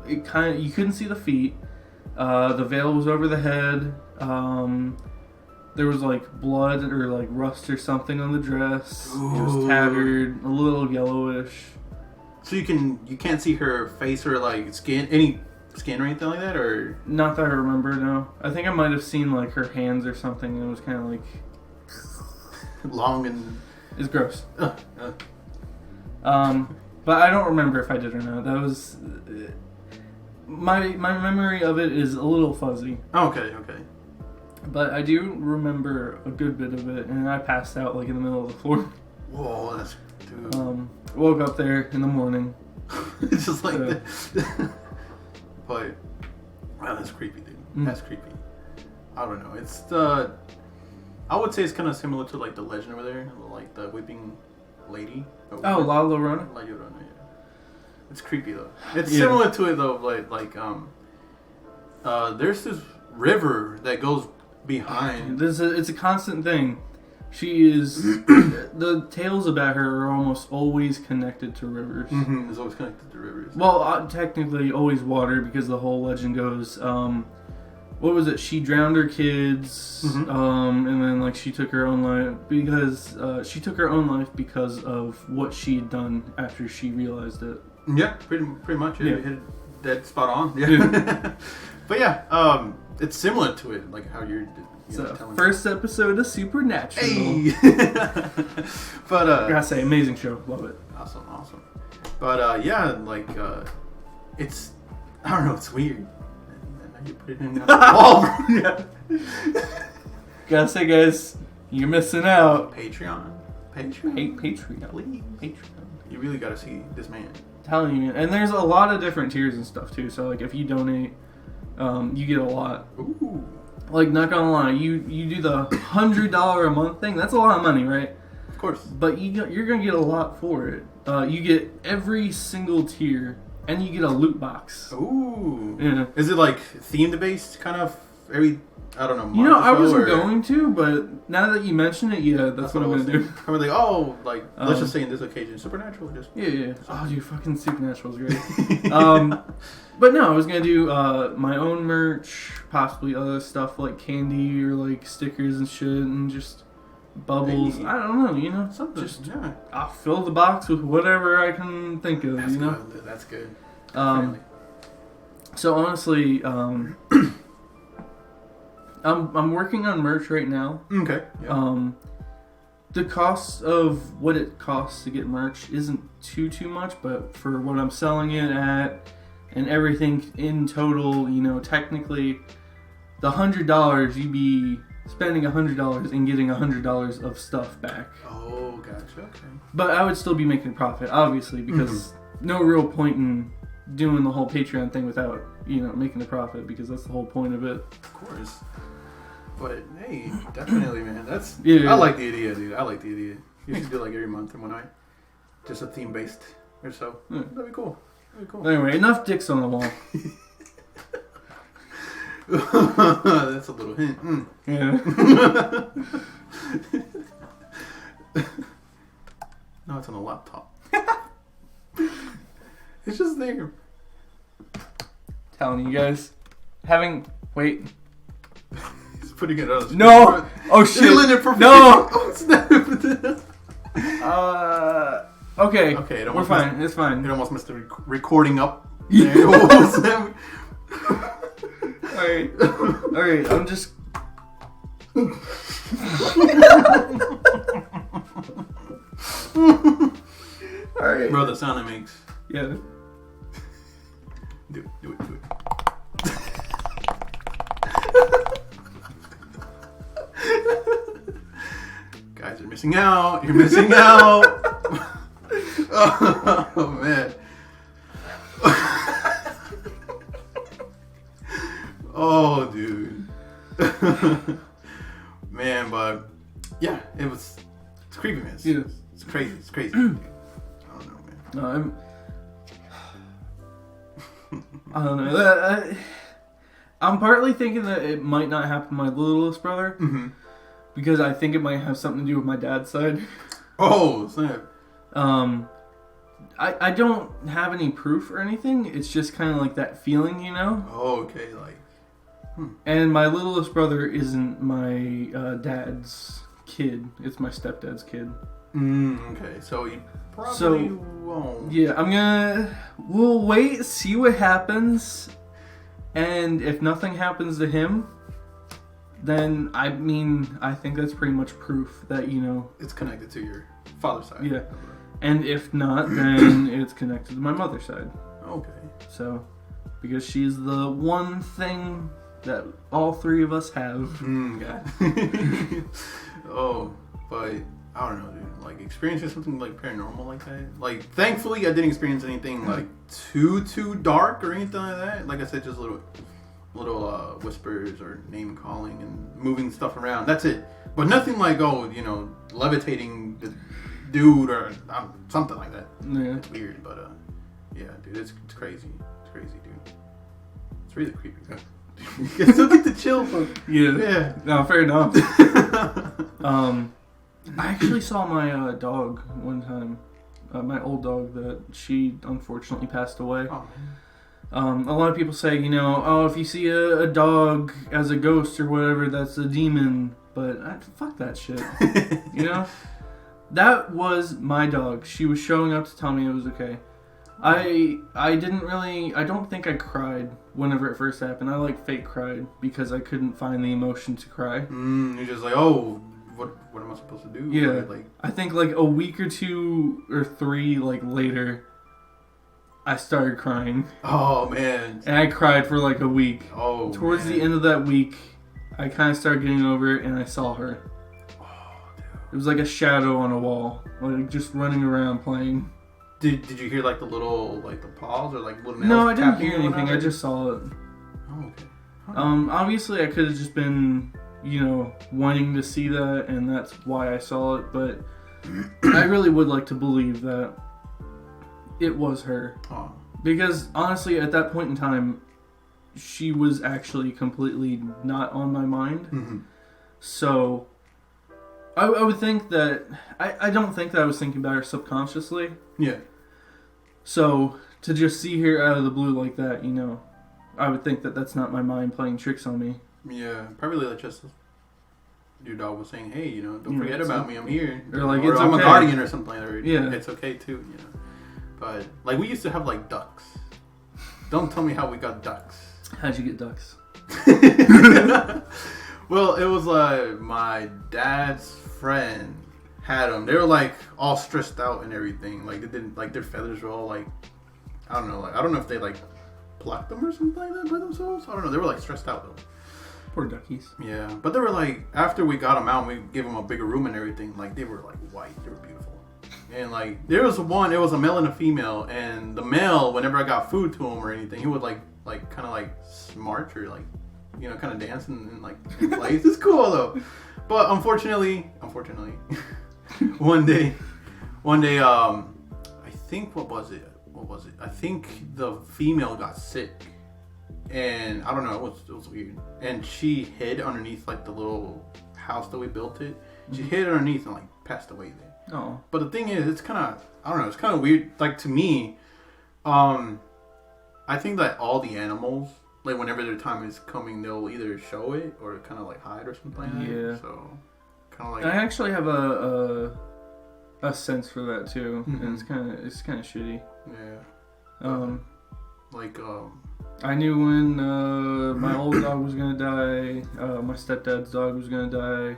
It kind of, you couldn't see the feet. The veil was over the head. There was like blood or like rust or something on the dress. Ooh. It was tattered, a little yellowish. So you can't see her face or like skin, any skin or anything like that, or not that I remember. No, I think I might have seen like her hands or something. And it was kind of like long and it's gross. But I don't remember if I did or not. That was my memory of it is a little fuzzy. Okay. But I do remember a good bit of it, and I passed out like in the middle of the floor. Whoa, that's dude. Woke up there in the morning. It's just like that. But wow, that's creepy, dude. That's creepy. I don't know. It's I would say it's kind of similar to like the legend over there, like the whipping lady. Oh, La Llorona. La Llorona, yeah. It's creepy though. It's similar to it though, like there's this river that goes behind. It's a constant thing. She is the tales about her are almost always connected to rivers. Mm-hmm. It's always connected to rivers. Well, technically always water because the whole legend goes. What was it? She drowned her kids, and then like she took her own life because of what she'd done after she realized it. Yeah, pretty much. Yeah. Hit that spot on. Yeah. But yeah, it's similar to it, like how you're. So first episode of Supernatural. Hey. But I gotta say, amazing show. Love it. Awesome. But yeah, like it's I don't know, it's weird. You put it in the wall. Yeah. Gotta say, guys, you're missing out. Patreon. Patreon. Please. Patreon. You really gotta see this man. Telling you, and there's a lot of different tiers and stuff too. So like, if you donate, you get a lot. Ooh. Like, not gonna lie, you do the $100 a month thing. That's a lot of money, right? Of course. But you're gonna get a lot for it. You get every single tier, and you get a loot box. Ooh. Yeah. Is it like themed based kind of I don't know. You know, I wasn't going to, but now that you mention it, yeah, that's what I'm going to do. I'm like, let's just say in this occasion, Supernatural. Just Yeah. Oh, dude, fucking Supernatural's great. But no, I was going to do my own merch, possibly other stuff like candy or like stickers and shit, and just bubbles. I don't know, you know? Something. Just, yeah. I'll fill the box with whatever I can think of, That's you know? good. That's good. So honestly, I'm working on merch right now. Okay. Yeah. The cost of what it costs to get merch isn't too much, but for what I'm selling it at and everything in total, you know, technically, the $100 you'd be spending $100 and getting $100 of stuff back. Oh, gotcha. Okay. But I would still be making a profit, obviously, because no real point in doing the whole Patreon thing without, you know, making a profit, because that's the whole point of it. Of course. But hey, definitely, man. That's Yeah. I like the idea, dude. I like the idea. You should do like every month and one night, just a theme based or so. Yeah. That'd be cool. That'd be cool. Anyway, enough dicks on the wall. That's a little hint. Yeah. No, it's on the laptop. It's just there. Telling you guys, wait. He's putting it on. No. Oh shit. No. Oh, snap. Okay. Okay. We're fine. It's fine. It almost messed the recording up. Yeah. There. Alright, I'm just... Alright. Bro, the sound it makes. Yeah. Do it. Guys, you're missing out. You're missing out. Oh, man. Oh, dude. Man, but yeah, it's creepy, man. It's crazy. It's crazy. I don't know, man. No, I don't know. I'm partly thinking that it might not happen to my littlest brother, because I think it might have something to do with my dad's side. Oh, snap. I don't have any proof or anything. It's just kind of like that feeling, you know? Oh, okay, like. And my littlest brother isn't my dad's kid. It's my stepdad's kid. Okay, so you probably won't. Yeah, we'll wait, see what happens, and if nothing happens to him, then, I think that's pretty much proof that, you know... It's connected to your father's side. Yeah. And if not, then it's connected to my mother's side. Okay. So, because she's the one thing that all three of us have. God. Oh, but I don't know, dude. Like, experiencing something like paranormal like that. Like, thankfully, I didn't experience anything like too dark or anything like that. Like I said, just little whispers or name calling and moving stuff around. That's it. But nothing like, levitating the dude or something like that. Yeah. It's weird, but yeah, dude, it's crazy. It's crazy, dude. It's really creepy. You still get the chill from. Yeah. No, fair enough. I actually saw my dog one time. My old dog that she unfortunately passed away. Oh, man. A lot of people say, if you see a dog as a ghost or whatever, that's a demon. But fuck that shit. That was my dog. She was showing up to tell me it was okay. I don't think I cried whenever it first happened. I fake cried because I couldn't find the emotion to cry. You're just like, oh, what am I supposed to do? Yeah. I think a week or 2 or 3 later, I started crying. Oh, man. And I cried for a week. Oh, Towards man. the end of that week, I kind of started getting over it and I saw her. Oh, dude. It was like a shadow on a wall, just running around playing. Did you hear the little the paws or little nails? No, I didn't tapping hear or anything. whatnot? I just saw it. Oh, okay. Huh. Obviously I could have just been, wanting to see that, and that's why I saw it. But I really would like to believe that it was her. Oh. Because honestly, at that point in time, she was actually completely not on my mind. Mm-hmm. So I would think that I don't think that I was thinking about her subconsciously. Yeah. So to just see her out of the blue like that, I would think that that's not my mind playing tricks on me. Yeah, probably like just your dog was saying, "Hey, don't forget about me. I'm here." Or like, or it's I'm okay. a guardian or something like that. Yeah, it's okay too. But like we used to have like ducks. Don't tell me how we got ducks. How'd you get ducks? Well, it was my dad's friend had them. They were like all stressed out and everything. Like they didn't like their feathers were all like I don't know. Like I don't know if they like plucked them or something like that by themselves. I don't know. They were like stressed out though. Poor duckies. Yeah, but they were like after we got them out, and we gave them a bigger room and everything. Like they were like white. They were beautiful. And like there was one. It was a male and a female. And the male, whenever I got food to him or anything, he would like kind of like march or like kind of dance and like in place. It's cool though. But unfortunately, one day, I think what was it? I think the female got sick, and I don't know. It was weird. And she hid underneath like the little house that we built it. She hid underneath and like passed away there. Oh. But the thing is, it's kind of I don't know. It's kind of weird. Like to me, I think that all the animals, like whenever their time is coming, they'll either show it or kind of like hide or something like that. Yeah. So kind of like. I actually have a sense for that too, Mm-hmm. and it's kind of shitty. Yeah. I knew when my old dog was gonna die, my stepdad's dog was gonna die.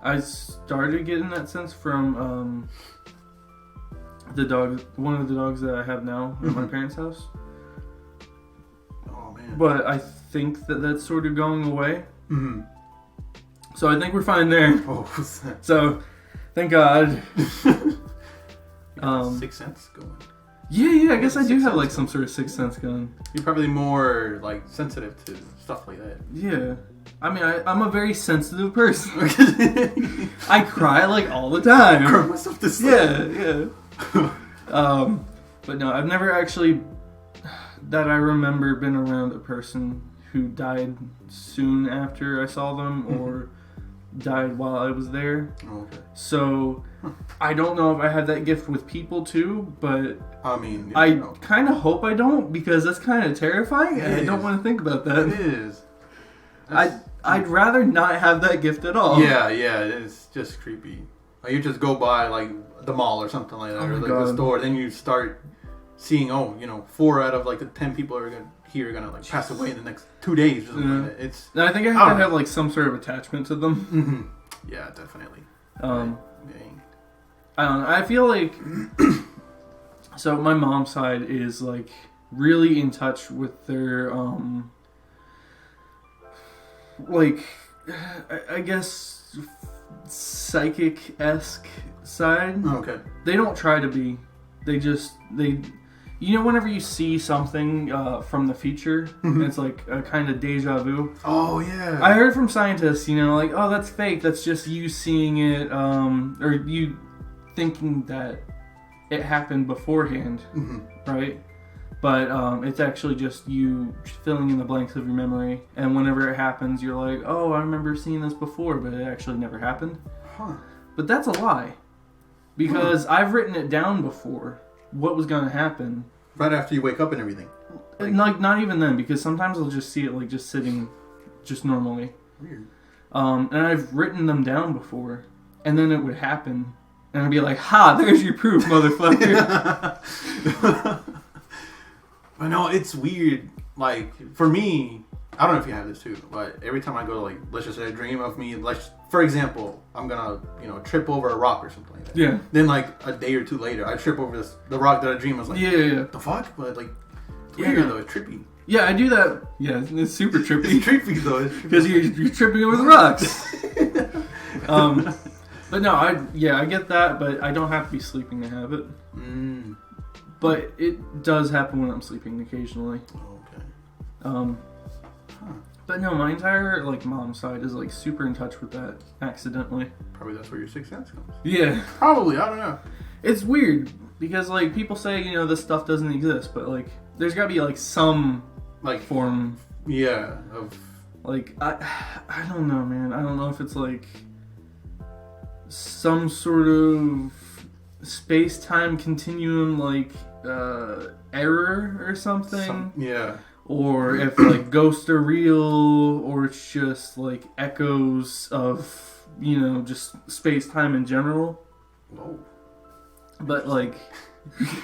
I started getting that sense from one of the dogs that I have now at my parents' house. Oh man. But I think that that's sort of going away. Mm-hmm. So I think we're fine there. Oh. So, thank God. Sixth sense going. Yeah. I guess I do Sixth have like sense some sort of sixth sense going. You're probably more like sensitive to stuff like that. Yeah. I mean, I'm a very sensitive person. I cry like all the time. Cry myself to sleep. Yeah. But no, I've never actually, that I remember, been around a person who died soon after I saw them or died while I was there. Oh, okay. So I don't know if I had that gift with people too, but I mean, I kind of hope I don't, because that's kind of terrifying and I don't want to think about that. It is. I'd rather not have that gift at all. Yeah, it's just creepy. Like you just go by like the mall or something like that, or like the store, then you start seeing 4 out of like the 10 people are gonna like pass away in the next 2 days or something like that. It's and I think I have to have like some sort of attachment to them. Mm-hmm. Yeah, definitely. I don't know. I feel like so my mom's side is like really in touch with their like I guess psychic-esque side. Okay. They don't try to be. They whenever you see something from the future, it's like a kind of deja vu. Oh yeah. I heard from scientists, like, oh, that's fake. That's just you seeing it, or you thinking that it happened beforehand, right? But it's actually just you filling in the blanks of your memory. And whenever it happens, you're like, oh, I remember seeing this before, but it actually never happened. Huh. But that's a lie. Because I've written it down before, what was going to happen. Right after you wake up and everything. Like, not even then, because sometimes I'll just see it like just sitting just normally. Weird. And I've written them down before. And then it would happen. And I'd be like, ha, there's your proof, motherfucker. I know, it's weird. Like, for me, I don't know if you have this too, but every time I go to, like, let's just say a dream of me, like, for example, I'm gonna, trip over a rock or something like that. Yeah. Then, like, a day or two later, I trip over the rock that I dream. I was like, yeah. What the fuck? But, like, it's weird though, it's trippy. Yeah, I do that. Yeah, it's super trippy. It's trippy though. Because you're tripping over the rocks. But no, I get that, but I don't have to be sleeping to have it. But it does happen when I'm sleeping occasionally. Oh, okay. But no, my entire mom's side is super in touch with that accidentally. Probably that's where your sixth sense comes. Yeah. Probably, I don't know. It's weird because like people say, you know, this stuff doesn't exist, but like there's got to be like some like form. Yeah. Of like I don't know, man. I don't know if it's like some sort of space-time continuum, like error or something. Yeah. Or if like ghosts are real, or it's just like echoes of, you know, just space-time in general. Whoa. But like,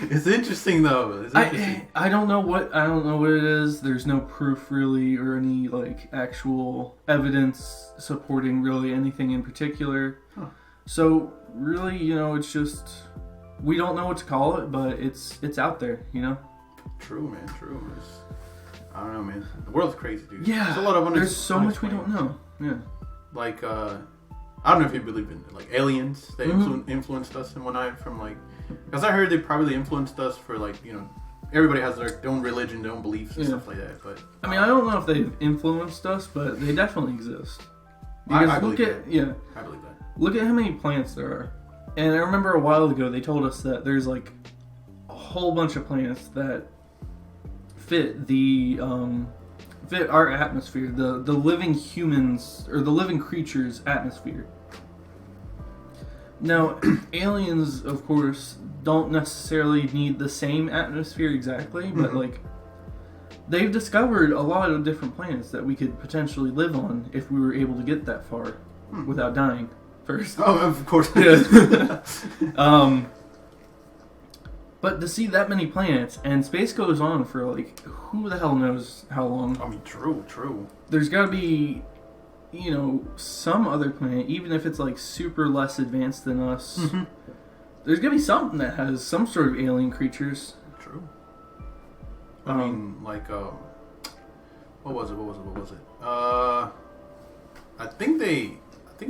it's interesting though. It's interesting. I don't know what it is. There's no proof really, or any like actual evidence supporting really anything in particular. Huh. So really, you know, it's just we don't know what to call it, but it's out there, you know. True, man. True. I don't know, man. The world's crazy, dude. Yeah. There's a lot of there's so much we don't know. Yeah. Like, I don't know if you believe in like aliens. They influenced us and whatnot from like, because I heard they probably influenced us for like, you know, everybody has their own religion, their own beliefs and stuff like that. But I mean, I don't know if they've influenced us, but they definitely exist. I Because believe that. I believe that. Look at how many planets there are. And I remember a while ago they told us that there's like a whole bunch of planets that fit the fit our atmosphere, the living humans or the living creatures' atmosphere. Now, aliens, of course, don't necessarily need the same atmosphere exactly, but like they've discovered a lot of different planets that we could potentially live on if we were able to get that far without dying first. Oh, of course. But to see that many planets, and space goes on for like, who the hell knows how long. I mean, true. There's got to be, you know, some other planet, even if it's like super less advanced than us. There's got to be something that has some sort of alien creatures. True. I mean, like, what was it? I think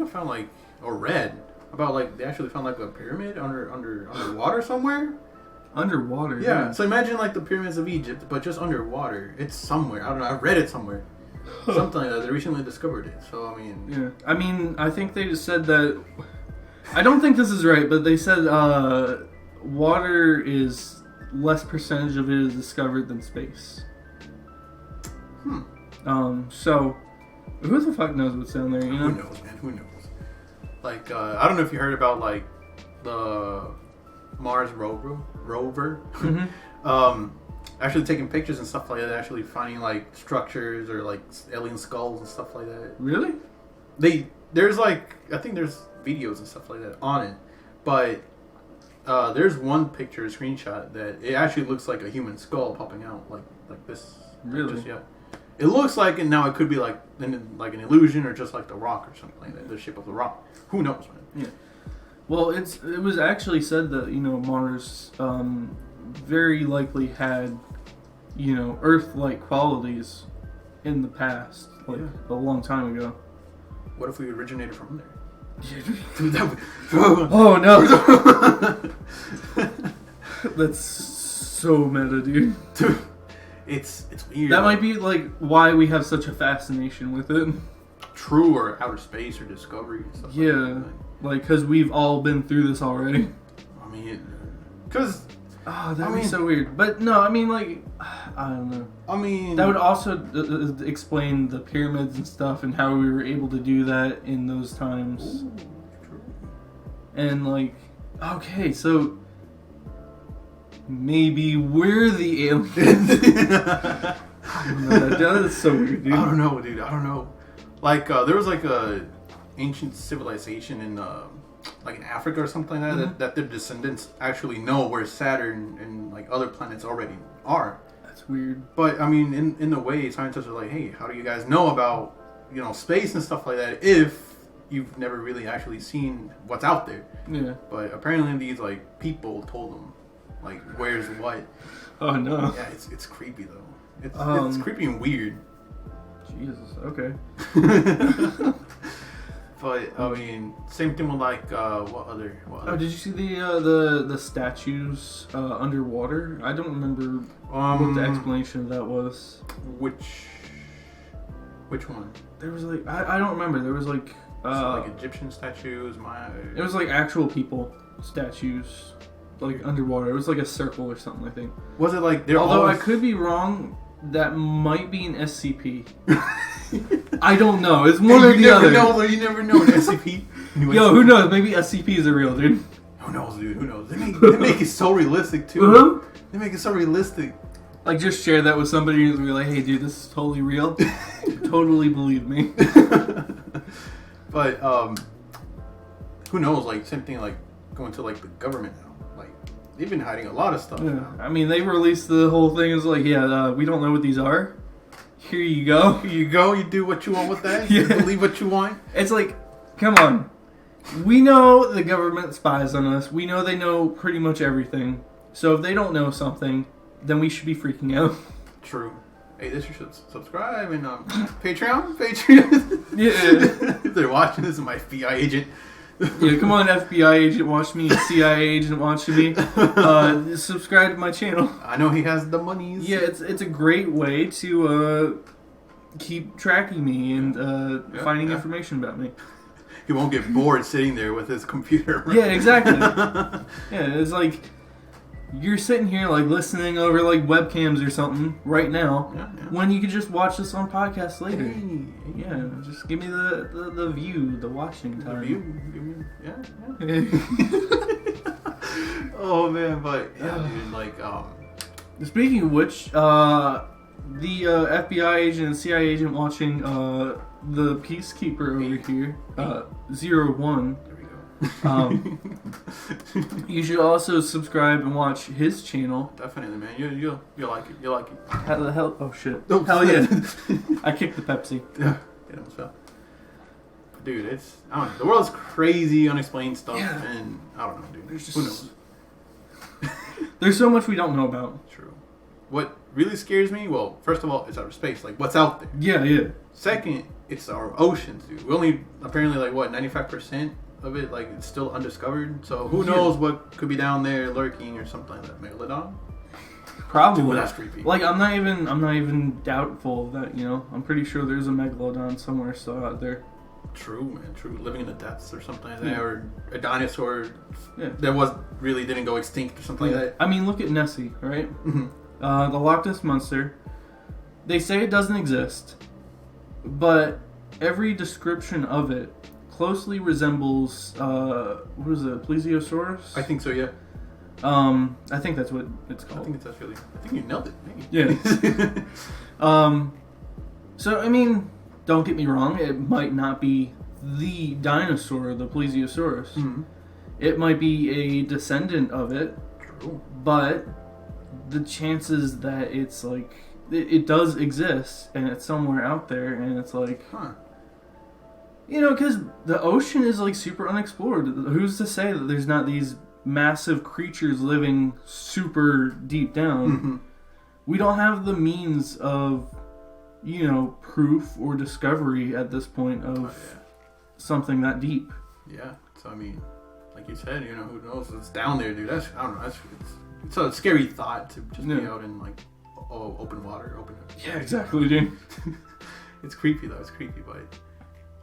I found like, or read about like, they actually found like a pyramid underwater somewhere. Underwater, yeah. So imagine like the pyramids of Egypt, but just underwater. It's somewhere. I don't know. I read it somewhere. Something like that. They recently discovered it. So I mean. Yeah. I mean, I think they just said that. I don't think this is right, but they said water is less percentage of it is discovered than space. So who the fuck knows what's down there? You know. Who knows, man? Who knows? Like I don't know if you heard about like the Mars rover, actually taking pictures and stuff like that, actually finding like structures or like alien skulls and stuff like that. Really? There's like, I think there's videos and stuff like that on it, but there's one picture, screenshot, that it actually looks like a human skull popping out like this. Really? Just, yeah. It looks like, and now it could be like an illusion or just like the rock or something like that, the shape of the rock. Who knows, man? Yeah. Well, it was actually said that, you know, Mars very likely had, you know, Earth-like qualities in the past, like a long time ago. What if we originated from there? Dude, oh no! That's so meta, dude. It's weird. That might be like why we have such a fascination with it. True, or outer space or discovery and stuff. Yeah. Like that. Like, because we've all been through this already. I mean, because... Oh, that'd be so weird. But no, I mean, like, I don't know. I mean... That would also explain the pyramids and stuff and how we were able to do that in those times. Ooh, true. And, like, okay, so... Maybe we're the aliens. I don't know. That is so weird, dude. I don't know, dude. I don't know. Like, there was, like, a... ancient civilization in like in Africa or something like that, that their descendants actually know where Saturn and like other planets already are. That's weird. But I mean, in a way, scientists are like, hey, how do you guys know about, you know, space and stuff like that if you've never really actually seen what's out there? Yeah. But apparently these like people told them like where's what. Oh no. Yeah, it's creepy though. It's creepy and weird. Jesus. Okay. But I mean, same thing with like what other? Oh, did you see the statues underwater? I don't remember what the explanation of that was. Which one? There was like I don't remember. There was like like Egyptian statues. It was like actual people statues. like underwater. It was like a circle or something, I think. Was it like they're Although always... I could be wrong, that might be an SCP. I don't know. It's one or the other. You never know an SCP. Yo, who knows? Maybe SCPs are real, dude. Who knows, dude? Who knows? They make it so realistic too. Uh-huh. They make it so realistic. Like, just share that with somebody and be like, hey, dude, this is totally real. Totally believe me. But, who knows? Like, same thing, like, going to, like, the government now. Like, they've been hiding a lot of stuff now. I mean, they released the whole thing as like, we don't know what these are. Here you go. Here you go. You do what you want with that. Yeah. You believe what you want. It's like, come on. We know the government spies on us. We know they know pretty much everything. So if they don't know something, then we should be freaking out. True. Hey, this you should subscribe and Patreon. Yeah. If they're watching this, my FBI agent. Yeah, come on, FBI agent, watch me. CIA agent, watch me. Subscribe to my channel. I know he has the monies. Yeah, it's a great way to keep tracking me and finding information about me. He won't get bored sitting there with his computer. Right? Yeah, exactly. Yeah, it's like you're sitting here like listening over like webcams or something right now, when you could just watch this on podcast later. Hey. Yeah, just give me the view, the watching time. The view. Yeah. Oh man, but yeah, dude, like Speaking of which, the FBI agent and CIA agent watching the Peacekeeper over here, 01. You should also subscribe and watch his channel. Definitely, man. You'll like it. You'll like it. How the hell? Oh shit! Oh, hell yeah! I kicked the Pepsi. Yeah, it almost fell. Dude, it's the world's crazy, unexplained stuff, and I don't know, dude. Who knows? There's so much we don't know about. True. What really scares me? Well, first of all, it's outer space. Like, what's out there? Yeah. Second, it's our oceans, dude. We only apparently 95% of it, like, it's still undiscovered. So who knows what could be down there lurking or something like that. Megalodon? Probably. Dude, that's creepy. Like, I'm not even doubtful that, I'm pretty sure there's a megalodon somewhere still out there. True, man. True. Living in the depths or something like that, or a dinosaur that didn't go extinct or something like that. I mean, look at Nessie, right? Mm-hmm. The Loch Ness Monster. They say it doesn't exist, but every description of it closely resembles what is it, Plesiosaurus? I think so, yeah. I think that's what it's called. I think you nailed it. Maybe. Yeah. So I mean, don't get me wrong, it might not be the dinosaur, the Plesiosaurus. Mm-hmm. It might be a descendant of it. True. But the chances that it's like it does exist and it's somewhere out there and it's like, because the ocean is like super unexplored. Who's to say that there's not these massive creatures living super deep down? Mm-hmm. We don't have the means of proof or discovery at this point of something that deep. Yeah. So I mean, like you said, who knows? It's down there, dude. I don't know. It's a scary thought to just be out in like open water, open. Yeah, exactly, dude. It's creepy though. It's creepy, but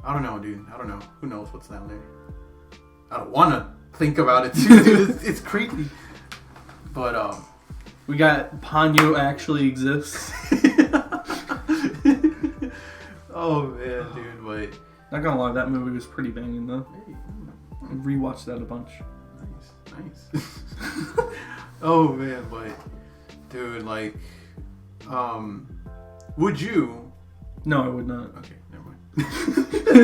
I don't know, dude. I don't know. Who knows what's down there? I don't want to think about it too, dude. It's creepy. But we got Ponyo actually exists. Oh man, dude. But not gonna lie, that movie was pretty banging though. I rewatched that a bunch. Nice. Oh man, but dude, like, would you? No, I would not. Okay, never mind.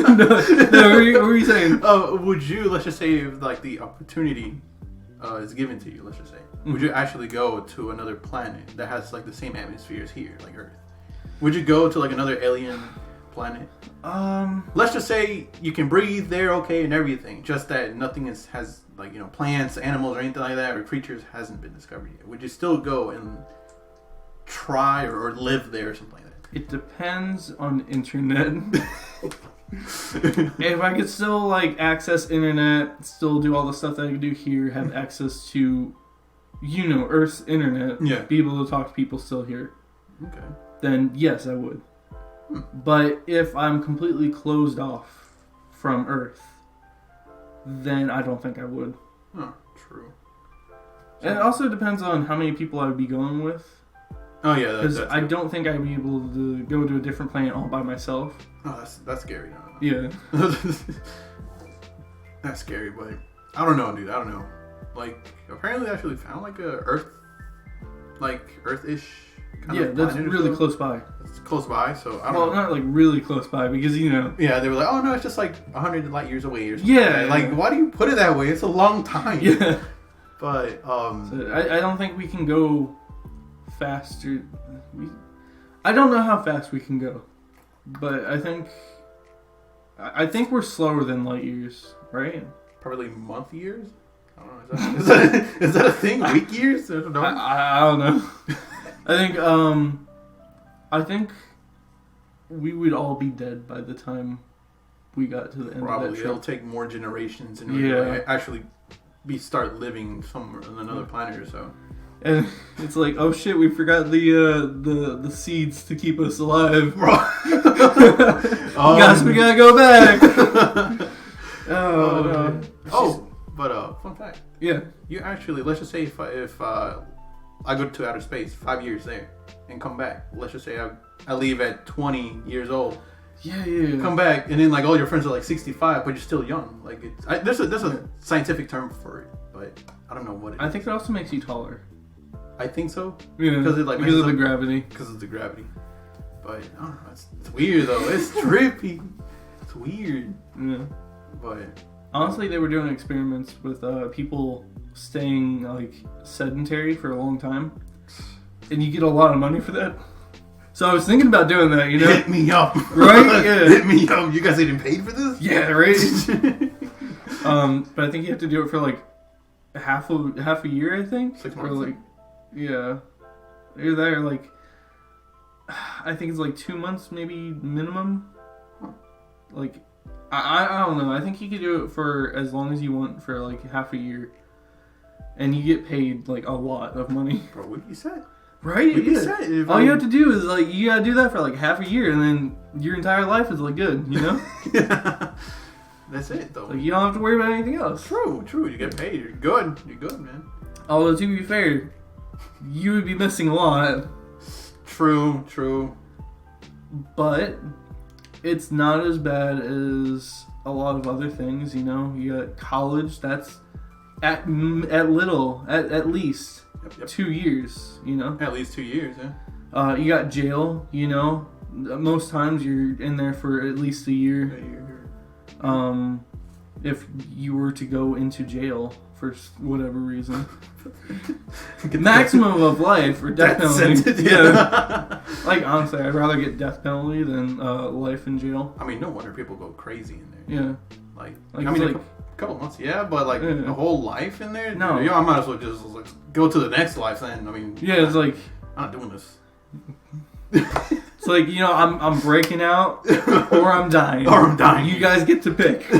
no, what were you saying? Would you? Let's just say, if, like, the opportunity is given to you. Let's just say, would you actually go to another planet that has like the same atmosphere as here, like Earth? Would you go to like another alien planet? Let's just say you can breathe there, okay, and everything. Just that nothing has like plants, animals, or anything like that, or creatures hasn't been discovered yet. Would you still go and try or live there or something like that? It depends on internet. If I could still like access internet, still do all the stuff that I could do here, have access to, Earth's internet, be able to talk to people still here. Okay. Then yes, I would. But if I'm completely closed off from Earth, then I don't think I would. Oh, true. And it also depends on how many people I would be going with. Oh yeah, because I don't think I'd be able to go to a different planet all by myself. Oh, that's scary. Yeah. That's scary, but I don't know, dude. I don't know. Like, apparently, I actually found like a Earth-ish kind of that's really close by. It's close by, so I don't know. Well, not like really close by because Yeah, they were like, oh no, it's just like 100 light years away or something. Yeah. Like, why do you put it that way? It's a long time. Yeah. But so I don't think we can go faster. I don't know how fast we can go, but I think we're slower than light years, right? Probably month years. I don't know. Is that a thing? Week years? I don't know. I don't know. I think we would all be dead by the time we got to the end Probably. of that trip. It'll take more generations and really actually start living somewhere on another planet or so. And it's like, oh shit, we forgot the seeds to keep us alive. Guess we gotta go back. But fun fact. Yeah. You actually, let's just say if I go to outer space, 5 years there, and come back. Let's just say I leave at 20 years old. Yeah. Come back, and then like all your friends are like 65, but you're still young. Like there's a scientific term for it, but I don't know what it is. I think it also makes you taller. I think so. Yeah. Because of the gravity. Because of the gravity. But I don't know. It's weird though. It's trippy. It's weird. Yeah. But honestly, they were doing experiments with people staying like sedentary for a long time, and you get a lot of money for that. So I was thinking about doing that. Hit me up, right? Yeah. Hit me up. You guys getting paid for this? Yeah, right. But I think you have to do it for like half a year. I think 6 months. Or like, yeah, you're there like. I think it's like 2 months, maybe minimum. Like, I don't know. I think you could do it for as long as you want for like half a year, and you get paid like a lot of money. Bro, we'd be set. Right? We'd be set. All you have to do is like you gotta do that for like half a year, and then your entire life is like good. Yeah. That's it though. Like you don't have to worry about anything else. True. You get paid. You're good, man. Although to be fair, you would be missing a lot. True. But it's not as bad as a lot of other things, You got college, that's at least Yep. 2 years, At least 2 years, yeah. You got jail, Most times you're in there for at least a year. If you were to go into jail for whatever reason. Maximum of life or death penalty. Yeah. Like, honestly, I'd rather get death penalty than life in jail. I mean, no wonder people go crazy in there. Yeah. Like I mean, like, a couple months, yeah, but like a whole life in there? No. I might as well just like, go to the next life then. I mean, yeah, it's like, I'm not doing this. It's like, I'm breaking out or I'm dying. You guys get to pick.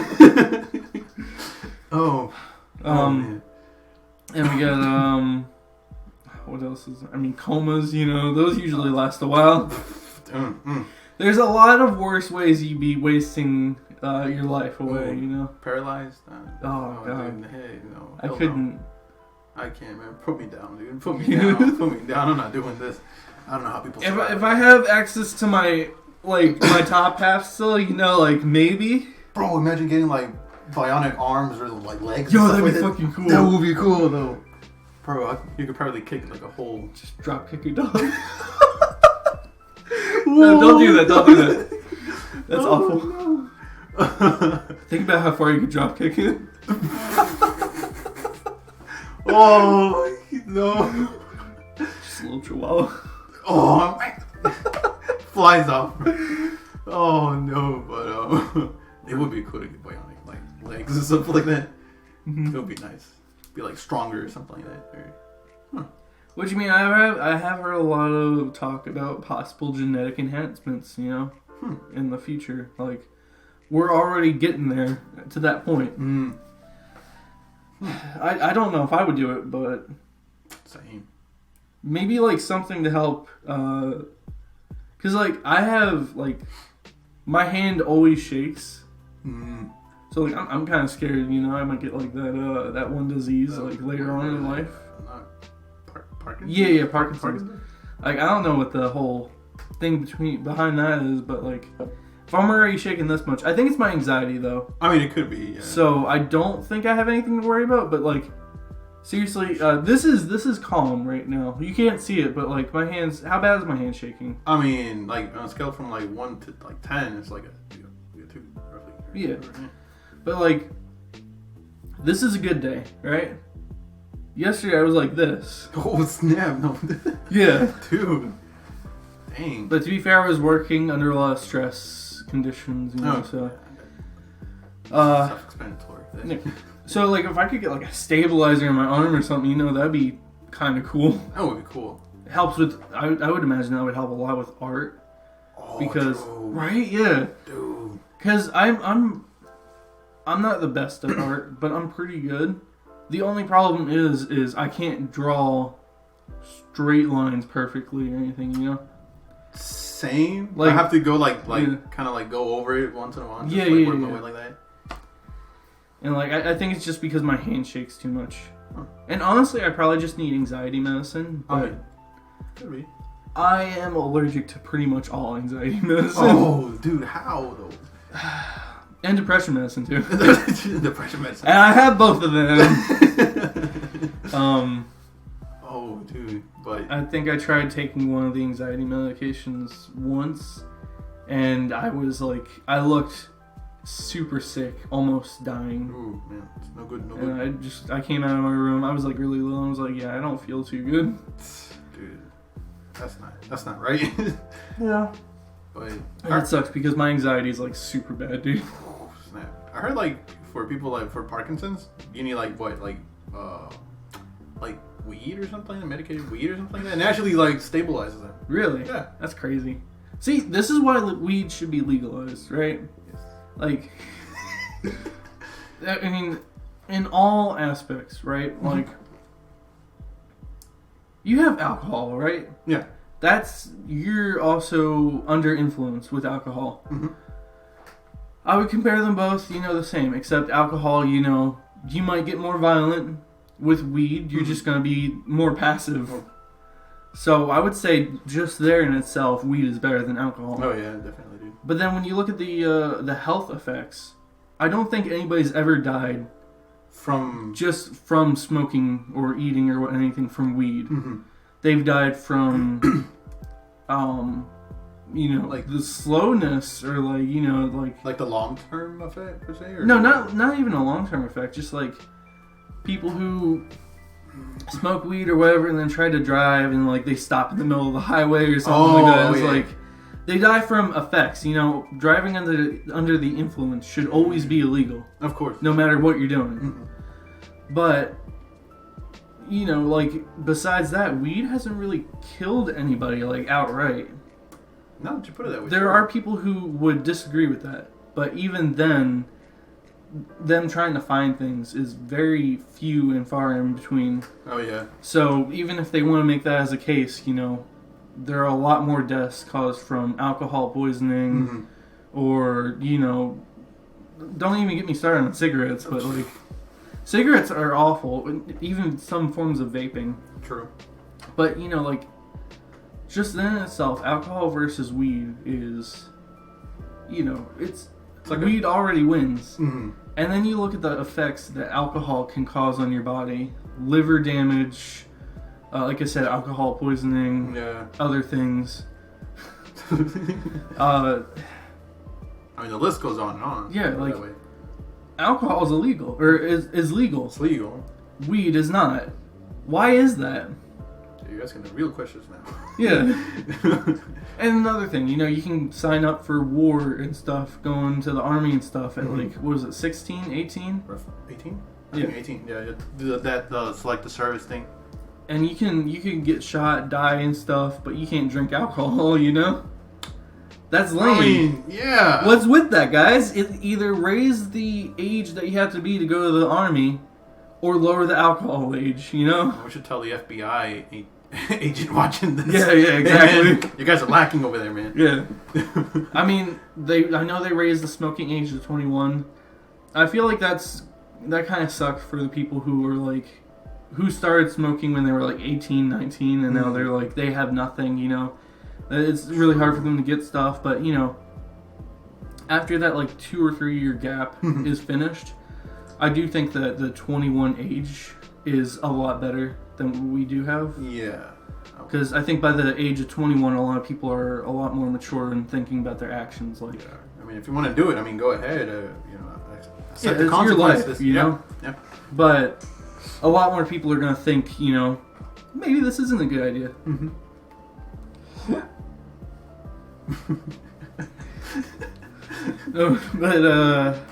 Man. And we got, what else is, comas, those usually last a while. There's a lot of worse ways you'd be wasting your life away, Paralyzed? Oh, God. Dude, hey, no. I couldn't. No. I can't, man. Put me down, dude. Put me down. I'm not doing this. I don't know how people If I have access to my top half still, maybe. Bro, imagine getting like bionic arms or like legs. Yo, that'd be fucking cool. That would be cool though. Bro, you could probably kick like a whole. Just drop kick your dog. No, don't do that. That's awful. No. Think about how far you could drop kick it. Oh no! Just a little chihuahua. Oh, flies off. Oh no! But it would be cool to get bionic like legs and stuff like that. Mm-hmm. It would be nice. Be like stronger or something like that. What do you mean? I have heard a lot of talk about possible genetic enhancements. In the future, like we're already getting there to that point. I don't know if I would do it, but same. Maybe like something to help, cause like I have like my hand always shakes, So like I'm kind of scared, you know, I might get like that one disease like later on in life. Parkinson's? Yeah, Parkinson's. Like I don't know what the whole thing behind that is, but like if I'm already shaking this much, I think it's my anxiety though. I mean, it could be. Yeah. So I don't think I have anything to worry about, but like seriously, this is calm right now. You can't see it, but like my hands. How bad is my hand shaking? I mean, like on a scale from like 1 to like 10, it's like a 2 roughly. Yeah. But like, this is a good day, right? Yesterday I was like this. Oh snap! No. Yeah. Dude. Dang. But to be fair, I was working under a lot of stress conditions, you know. So. Self-explanatory. Yeah. So like, if I could get like a stabilizer in my arm or something, you know, that'd be kind of cool. That would be cool. It helps with. I would imagine that would help a lot with art. Oh, because dude. right, yeah. Dude. Because I'm not the best at art, but I'm pretty good. The only problem is I can't draw straight lines perfectly or anything, you know? Same. Like, I have to go like yeah. kind of like go over it once in a while. Yeah, just, like, yeah, work my yeah. way like that. And like I think it's just because my hand shakes too much. Huh. And honestly, I probably just need anxiety medicine. But Okay. Could be. I am allergic to pretty much all anxiety medicine. Oh, dude, how though? And depression medicine too. Depression medicine. And I have both of them. Oh, dude, but I think I tried taking one of the anxiety medications once, and I was like, I looked super sick, almost dying. ooh, man, it's no good, no And good. I came out of my room. I was like really low. I was like, yeah, I don't feel too good. Dude, that's not right. Yeah. But That sucks because my anxiety is like super bad, dude. oh, snap. I heard like for people like for Parkinson's, you need like what like weed or something, medicated weed or something like that, and it actually like stabilizes them. Really? Yeah. That's crazy. See, this is why weed should be legalized, right? Yes. Like, I mean, in all aspects, right? Mm-hmm. Like, you have alcohol, right? Yeah. You're also under influence with alcohol. Mm-hmm. I would compare them both, you know, the same, except alcohol, you know, you might get more violent. With weed, you're just going to be more passive. So I would say just there in itself, weed is better than alcohol. Oh yeah, definitely, dude. But then when you look at the health effects, I don't think anybody's ever died From smoking or eating or anything from weed. Mm-hmm. They've died from, you know, like the slowness or like, you know, like the long term effect per se. Or no, not even a long term effect. Just like people who smoke weed or whatever and then try to drive and like they stop in the middle of the highway or something like that. It's like they die from effects. You know, driving under the influence should always be illegal. Of course. No matter what you're doing. Mm-hmm. But you know, like besides that, weed hasn't really killed anybody like outright. Now that you put it that way. There are people who would disagree with that, but even then, them trying to find things is very few and far in between. Oh yeah. So even if they want to make that as a case, you know, there are a lot more deaths caused from alcohol poisoning, Mm-hmm. or you know, don't even get me started on cigarettes. But like, cigarettes are awful. Even some forms of vaping. True. But you know, like, just in itself, alcohol versus weed is, you know, it's like weed already wins. Mm-hmm. And then you look at the effects that alcohol can cause on your body. Liver damage, like I said, alcohol poisoning, other things. I mean, the list goes on and on. Yeah, like, alcohol is illegal, or is legal. It's legal. Weed is not. Why is that? You're asking the real questions now. Yeah. And another thing, you know, you can sign up for war and stuff, going to the army and stuff at like, what was it, 16, 18? 18? I Yeah. think 18. Yeah, that select the service thing. And you can get shot, die and stuff, but you can't drink alcohol, you know? That's lame. I mean, yeah. What's with that, guys? It either raise the age that you have to be to go to the army, or lower the alcohol age, you know? We should tell the FBI agent watching this. Yeah, exactly. Hey, man, you guys are lacking over there, man. Yeah. I mean, I know they raised the smoking age to 21. I feel like that kind of sucks for the people who were like, who started smoking when they were like 18, 19, and now they're like, they have nothing, you know. It's really hard for them to get stuff, but, you know, after that like 2 or 3 year gap is finished, I do think that the 21 age is a lot better than what we do have. Yeah. Because I think by the age of 21, a lot of people are a lot more mature and thinking about their actions. Like, yeah. I mean, if you want to do it, I mean, go ahead. You know, accept the consequences. Your life, you know. Yeah. But a lot more people are gonna think, you know, maybe this isn't a good idea. Mm-hmm. But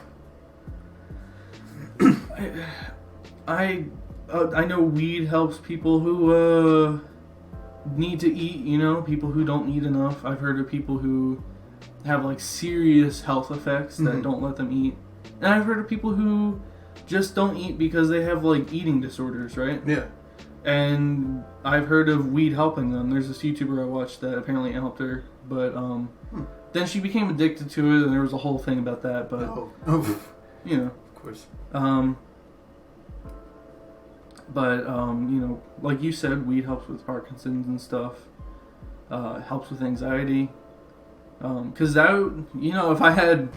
I know weed helps people who need to eat, you know, people who don't eat enough. I've heard of people who have like serious health effects that don't let them eat. And I've heard of people who just don't eat because they have like eating disorders, right? Yeah. And I've heard of weed helping them. There's this YouTuber I watched that apparently helped her, but then she became addicted to it, and there was a whole thing about that. But you know, of course. But you know, like you said, weed helps with Parkinson's and stuff. Helps with anxiety. Because that, you know, if I had,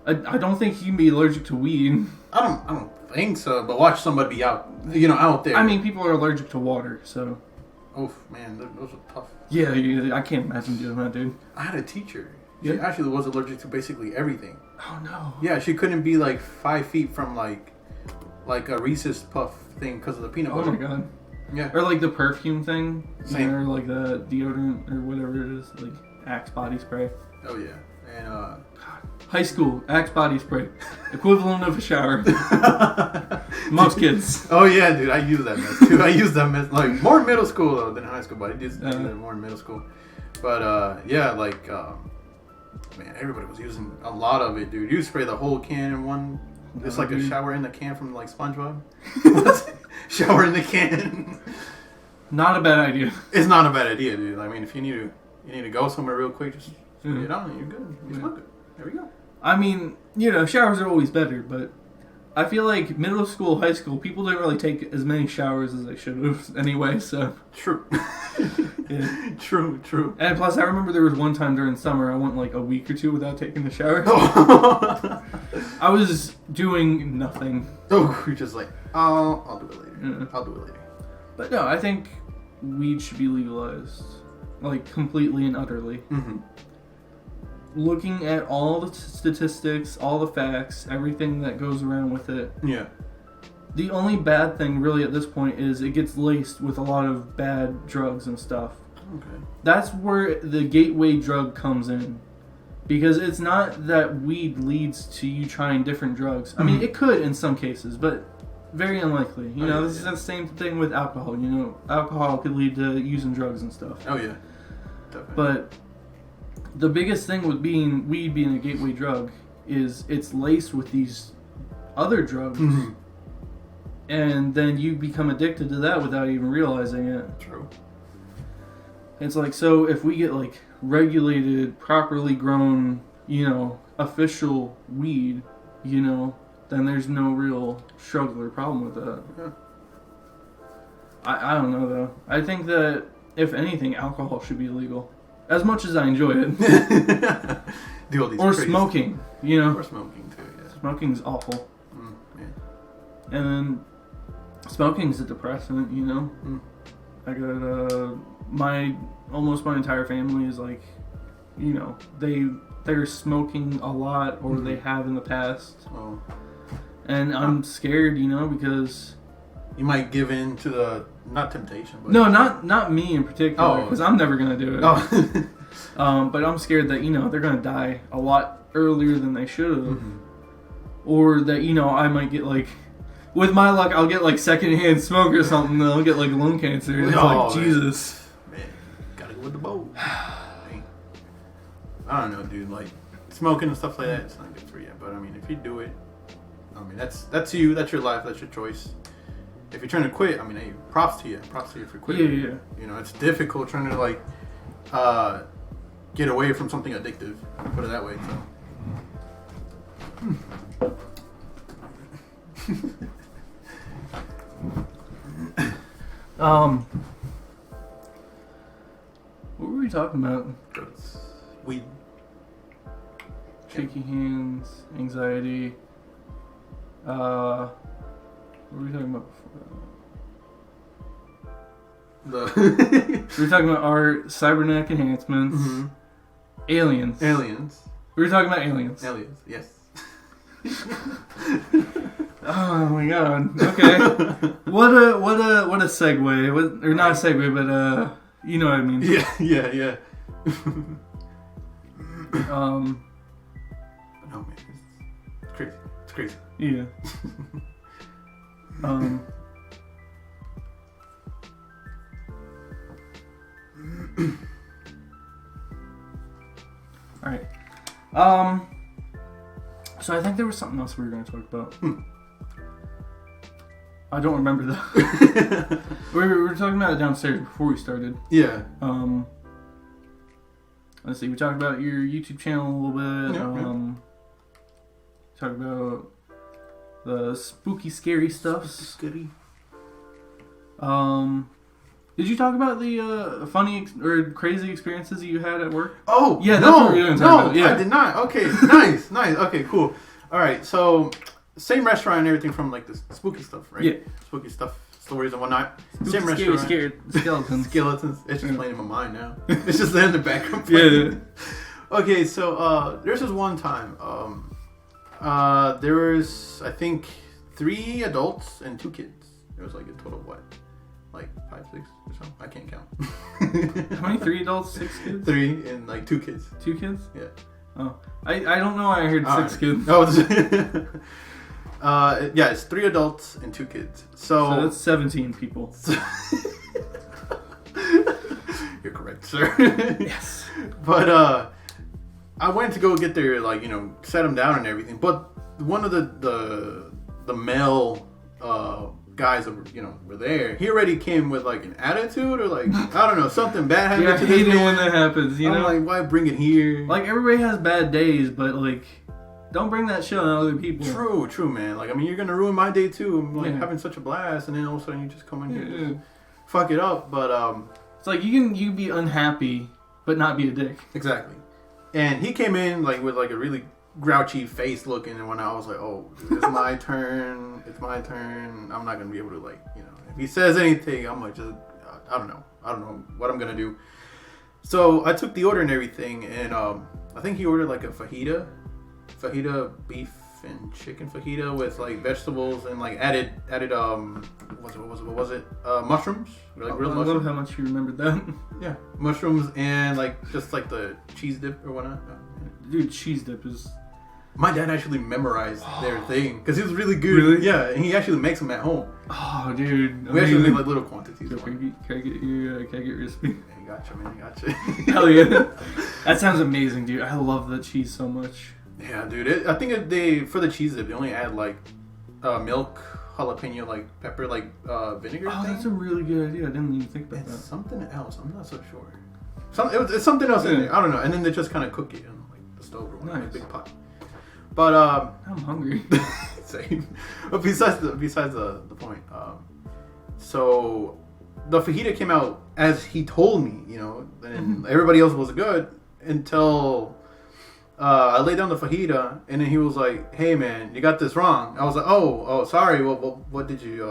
I don't think you'd be allergic to weed. I don't think so. But watch somebody be out, you know, out there. I mean, people are allergic to water, so. Oh man, those are tough. Yeah, I can't imagine doing that, dude. I had a teacher. She actually was allergic to basically everything. Oh no. Yeah, she couldn't be like 5 feet from like a Reese's Puff thing because of the peanut butter. Oh my god. Yeah. Or like the perfume thing. Same. Or like the deodorant or whatever it is, like Axe body spray. Oh yeah. And high school Axe body spray, equivalent of a shower. Most kids. Oh yeah, dude, I use that mess too. I use that mess like more in middle school though than high school, but I did more in middle school. But yeah, like man, everybody was using a lot of it, dude. You spray the whole can in one. It's like a shower in the can from like SpongeBob. Shower in the can. Not a bad idea. It's not a bad idea, dude. I mean, if you need to go somewhere real quick, just put it on and you're good. You smell good. There we go. I mean, you know, showers are always better, but I feel like middle school, high school, people didn't really take as many showers as they should have anyway, so. True. Yeah. True. And plus, I remember there was one time during summer, I went like a week or two without taking the shower. I was doing nothing. Oh, you're just like, I'll do it later. Yeah. I'll do it later. But no, I think weed should be legalized. Like, completely and utterly. Mm-hmm. Looking at all the statistics, all the facts, everything that goes around with it. Yeah. The only bad thing really at this point is it gets laced with a lot of bad drugs and stuff. Okay. That's where the gateway drug comes in. Because it's not that weed leads to you trying different drugs. I mean, it could in some cases, but very unlikely. You know, this is the same thing with alcohol. You know, alcohol could lead to using drugs and stuff. Oh, yeah. Definitely. But the biggest thing with weed being a gateway drug is it's laced with these other drugs. Mm-hmm. And then you become addicted to that without even realizing it. True. It's like, so if we get like regulated, properly grown, you know, official weed, you know, then there's no real struggle or problem with that. Yeah. I don't know though. I think that if anything, alcohol should be illegal. As much as I enjoy it. Do all these or crazy smoking, you know. Or smoking too, yeah. Smoking's awful. Yeah. And then smoking's a depressant, you know. I got almost my entire family is like, you know, they're smoking a lot or they have in the past. Oh. And I'm scared, you know, because you might give in to the not temptation, but no, not me in particular, because I'm never gonna do it. Oh. But I'm scared that, you know, they're gonna die a lot earlier than they should have, or that, you know, I might get like, with my luck, I'll get like secondhand smoke or something. And I'll get like lung cancer. It's like Jesus. Man, gotta go with the bowl. I don't know, dude. Like smoking and stuff like that, it's not good for you. But I mean, if you do it, I mean, that's you. That's your life. That's your choice. If you're trying to quit, I mean, hey, props to you. Props to you for quitting. Yeah. You know, it's difficult trying to like get away from something addictive. Put it that way. So. What were we talking about? Weed. Shaky hands, anxiety. What were we talking about before? We were talking about art, cybernetic enhancements, aliens. Aliens. We were talking about aliens. Aliens, yes. Oh my god. Okay. What a segue. Or not a segue, but you know what I mean. Yeah. No, man, it's crazy. It's crazy. Yeah. All right. So I think there was something else we were going to talk about. I don't remember that. we were talking about it downstairs before we started. Yeah. Let's see. We talked about your YouTube channel a little bit. Yeah. Talked about the spooky, scary stuff. Scary. Did you talk about the funny or crazy experiences that you had at work? Oh, yeah, that's what we're going to talk about. Yeah. I did not. Okay, nice. Okay, cool. All right, so same restaurant and everything from like the spooky stuff, right? Yeah. Spooky stuff, stories and whatnot. Spooky, same scary, restaurant. scared skeletons. Skeletons. It's just playing in my mind now. It's just there in the background. Yeah. Okay, so there's this one time. There was, I think, 3 adults and 2 kids. There was like a total of what? Like 5, 6 or something? I can't count. How many? 3 adults, 6 kids? 3 and like 2 kids. 2 kids? Yeah. Oh. I don't know why I heard 6 kids. Oh, yeah, it's 3 adults and 2 kids. So that's 17 people. You're correct, sir. Yes. But I went to go get their, like, set them down and everything. But one of the male guys that were there, he already came with like an attitude or like, I don't know, something bad happened to this man. I hate it when that happens, I'm like, why bring it here? Like, everybody has bad days, but like, don't bring that shit on other people. True, man. Like, I mean, you're gonna ruin my day too. I'm like having such a blast, and then all of a sudden you just come in here and fuck it up. But it's like you can be unhappy but not be a dick. Exactly. And he came in like with like a really grouchy face looking, and when I was like, oh, it's my turn, I'm not gonna be able to, like, if he says anything, I'm like, just I don't know what I'm gonna do. So I took the order and everything, and I think he ordered like a fajita beef and chicken fajita with like vegetables and like added what was it mushrooms, like real mushrooms. I love how much you remembered that. Yeah, mushrooms and like just like the cheese dip or whatnot. Dude, cheese dip is... My dad actually memorized their thing because he was really good. Really? Yeah, and he actually makes them at home. Oh, dude. We actually make like little quantities. Can I get your recipe? I gotcha, man. I gotcha. Hell yeah. That sounds amazing, dude. I love the cheese so much. Yeah, dude. I think they, for the cheese dip, they only add like milk, jalapeno, like pepper, like vinegar. Oh, that's a really good idea. I didn't even think about that. It's something else. I'm not so sure. It's something else in there. I don't know. And then they just kind of cook it in like the stove or whatever, like a big pot. But I'm hungry. Same. But besides the point, so the fajita came out as he told me, and everybody else was good until I laid down the fajita, and then he was like, "Hey man, you got this wrong." I was like, "Oh, sorry. What did you?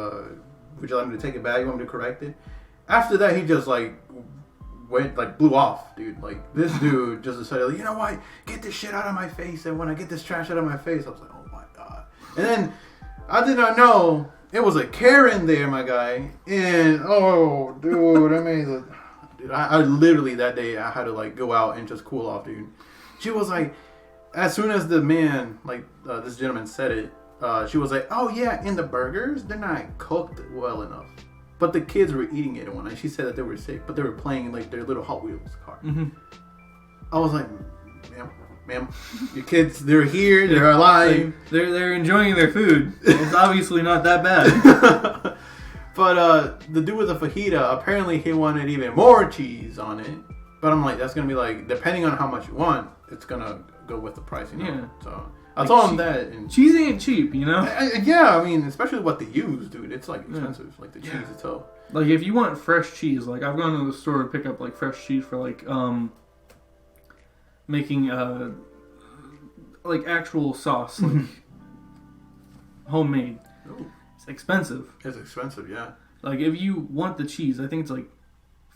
Would you like me to take it back? You want me to correct it?" After that, he just like blew off, dude. Like, this dude just decided, like, you know what? Get this shit out of my face. And when I get this trash out of my face, I was like, oh my god. And then I did not know it was a Karen there, my guy. And oh, dude, I literally that day I had to like go out and just cool off, dude. She was like, as soon as the man, like this gentleman said it, she was like, oh yeah, and the burgers, they're not cooked well enough. But the kids were eating it one night. She said that they were sick, but they were playing in like their little Hot Wheels car. Mm-hmm. I was like, ma'am, your kids, they're here, they're alive. Like, they're enjoying their food. It's obviously not that bad. But the dude with the fajita, apparently he wanted even more cheese on it. But I'm like, that's going to be like, depending on how much you want, it's going to go with the price, Yeah. So I told him that. And cheese ain't cheap, you know? I mean, especially what they use, dude. It's like expensive, like the cheese itself. Like if you want fresh cheese, like I've gone to the store to pick up like fresh cheese for like making like actual sauce, like homemade. Ooh. It's expensive. It's expensive, yeah. Like if you want the cheese, I think it's like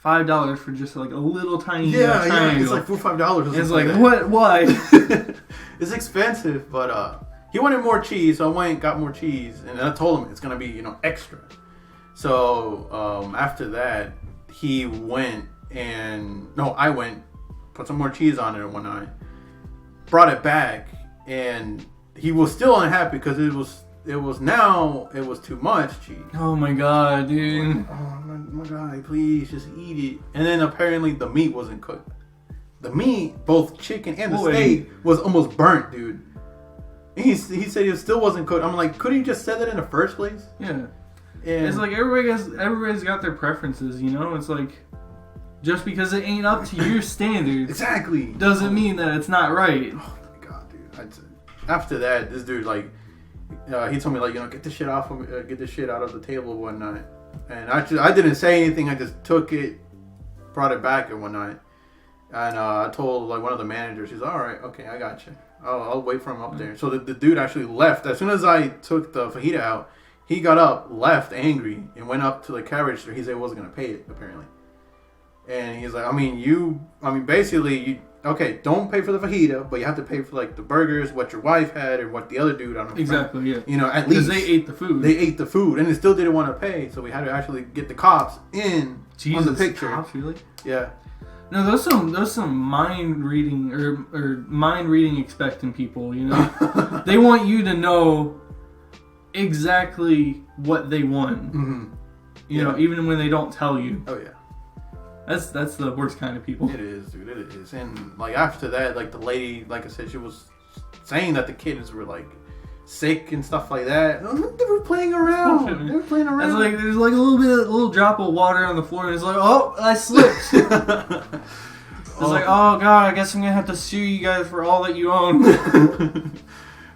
$5 for just like a little tiny triangle. It's like $4 or $5. It's like what? Why? It's expensive, but he wanted more cheese, so I went and got more cheese, and I told him it's gonna be extra. So after that, I went, put some more cheese on it one night, brought it back, and he was still unhappy because it was too much cheese. Oh my god, dude! Oh my god, please just eat it. And then apparently the meat wasn't cooked. The meat, both chicken and the steak, was almost burnt, dude. And he said it still wasn't cooked. I'm like, couldn't you just said that in the first place? Yeah. And it's like everybody's got their preferences, you know? It's like just because it ain't up to your standards exactly doesn't mean that it's not right. Oh my god, dude. After that, this dude he told me get this shit out of the table one night. And I didn't say anything. I just took it, brought it back one night. And I told one of the managers, he's all right, okay, I got you. I'll wait for him up there. So the dude actually left. As soon as I took the fajita out, he got up, left angry, and went up to the cash register. He said he wasn't going to pay it, apparently. And he's like, basically, don't pay for the fajita, but you have to pay for, the burgers, what your wife had, or what the other dude, I don't know. Exactly, yeah. At least. Because they ate the food. They ate the food, and they still didn't want to pay, so we had to actually get the cops in on the picture. Cops, really? Yeah. No, there's some mind reading or mind reading expectant people, you know? They want you to know exactly what they want. Mm-hmm. You know, even when they don't tell you. Oh yeah. That's the worst kind of people. It is, dude. It is. And after that, the lady, like I said, she was saying that the kids were sick and stuff like that. They were playing around. They were playing around. It's there's a little drop of water on the floor, and it's like, oh, I slipped. It's like, oh god, I guess I'm gonna have to sue you guys for all that you own.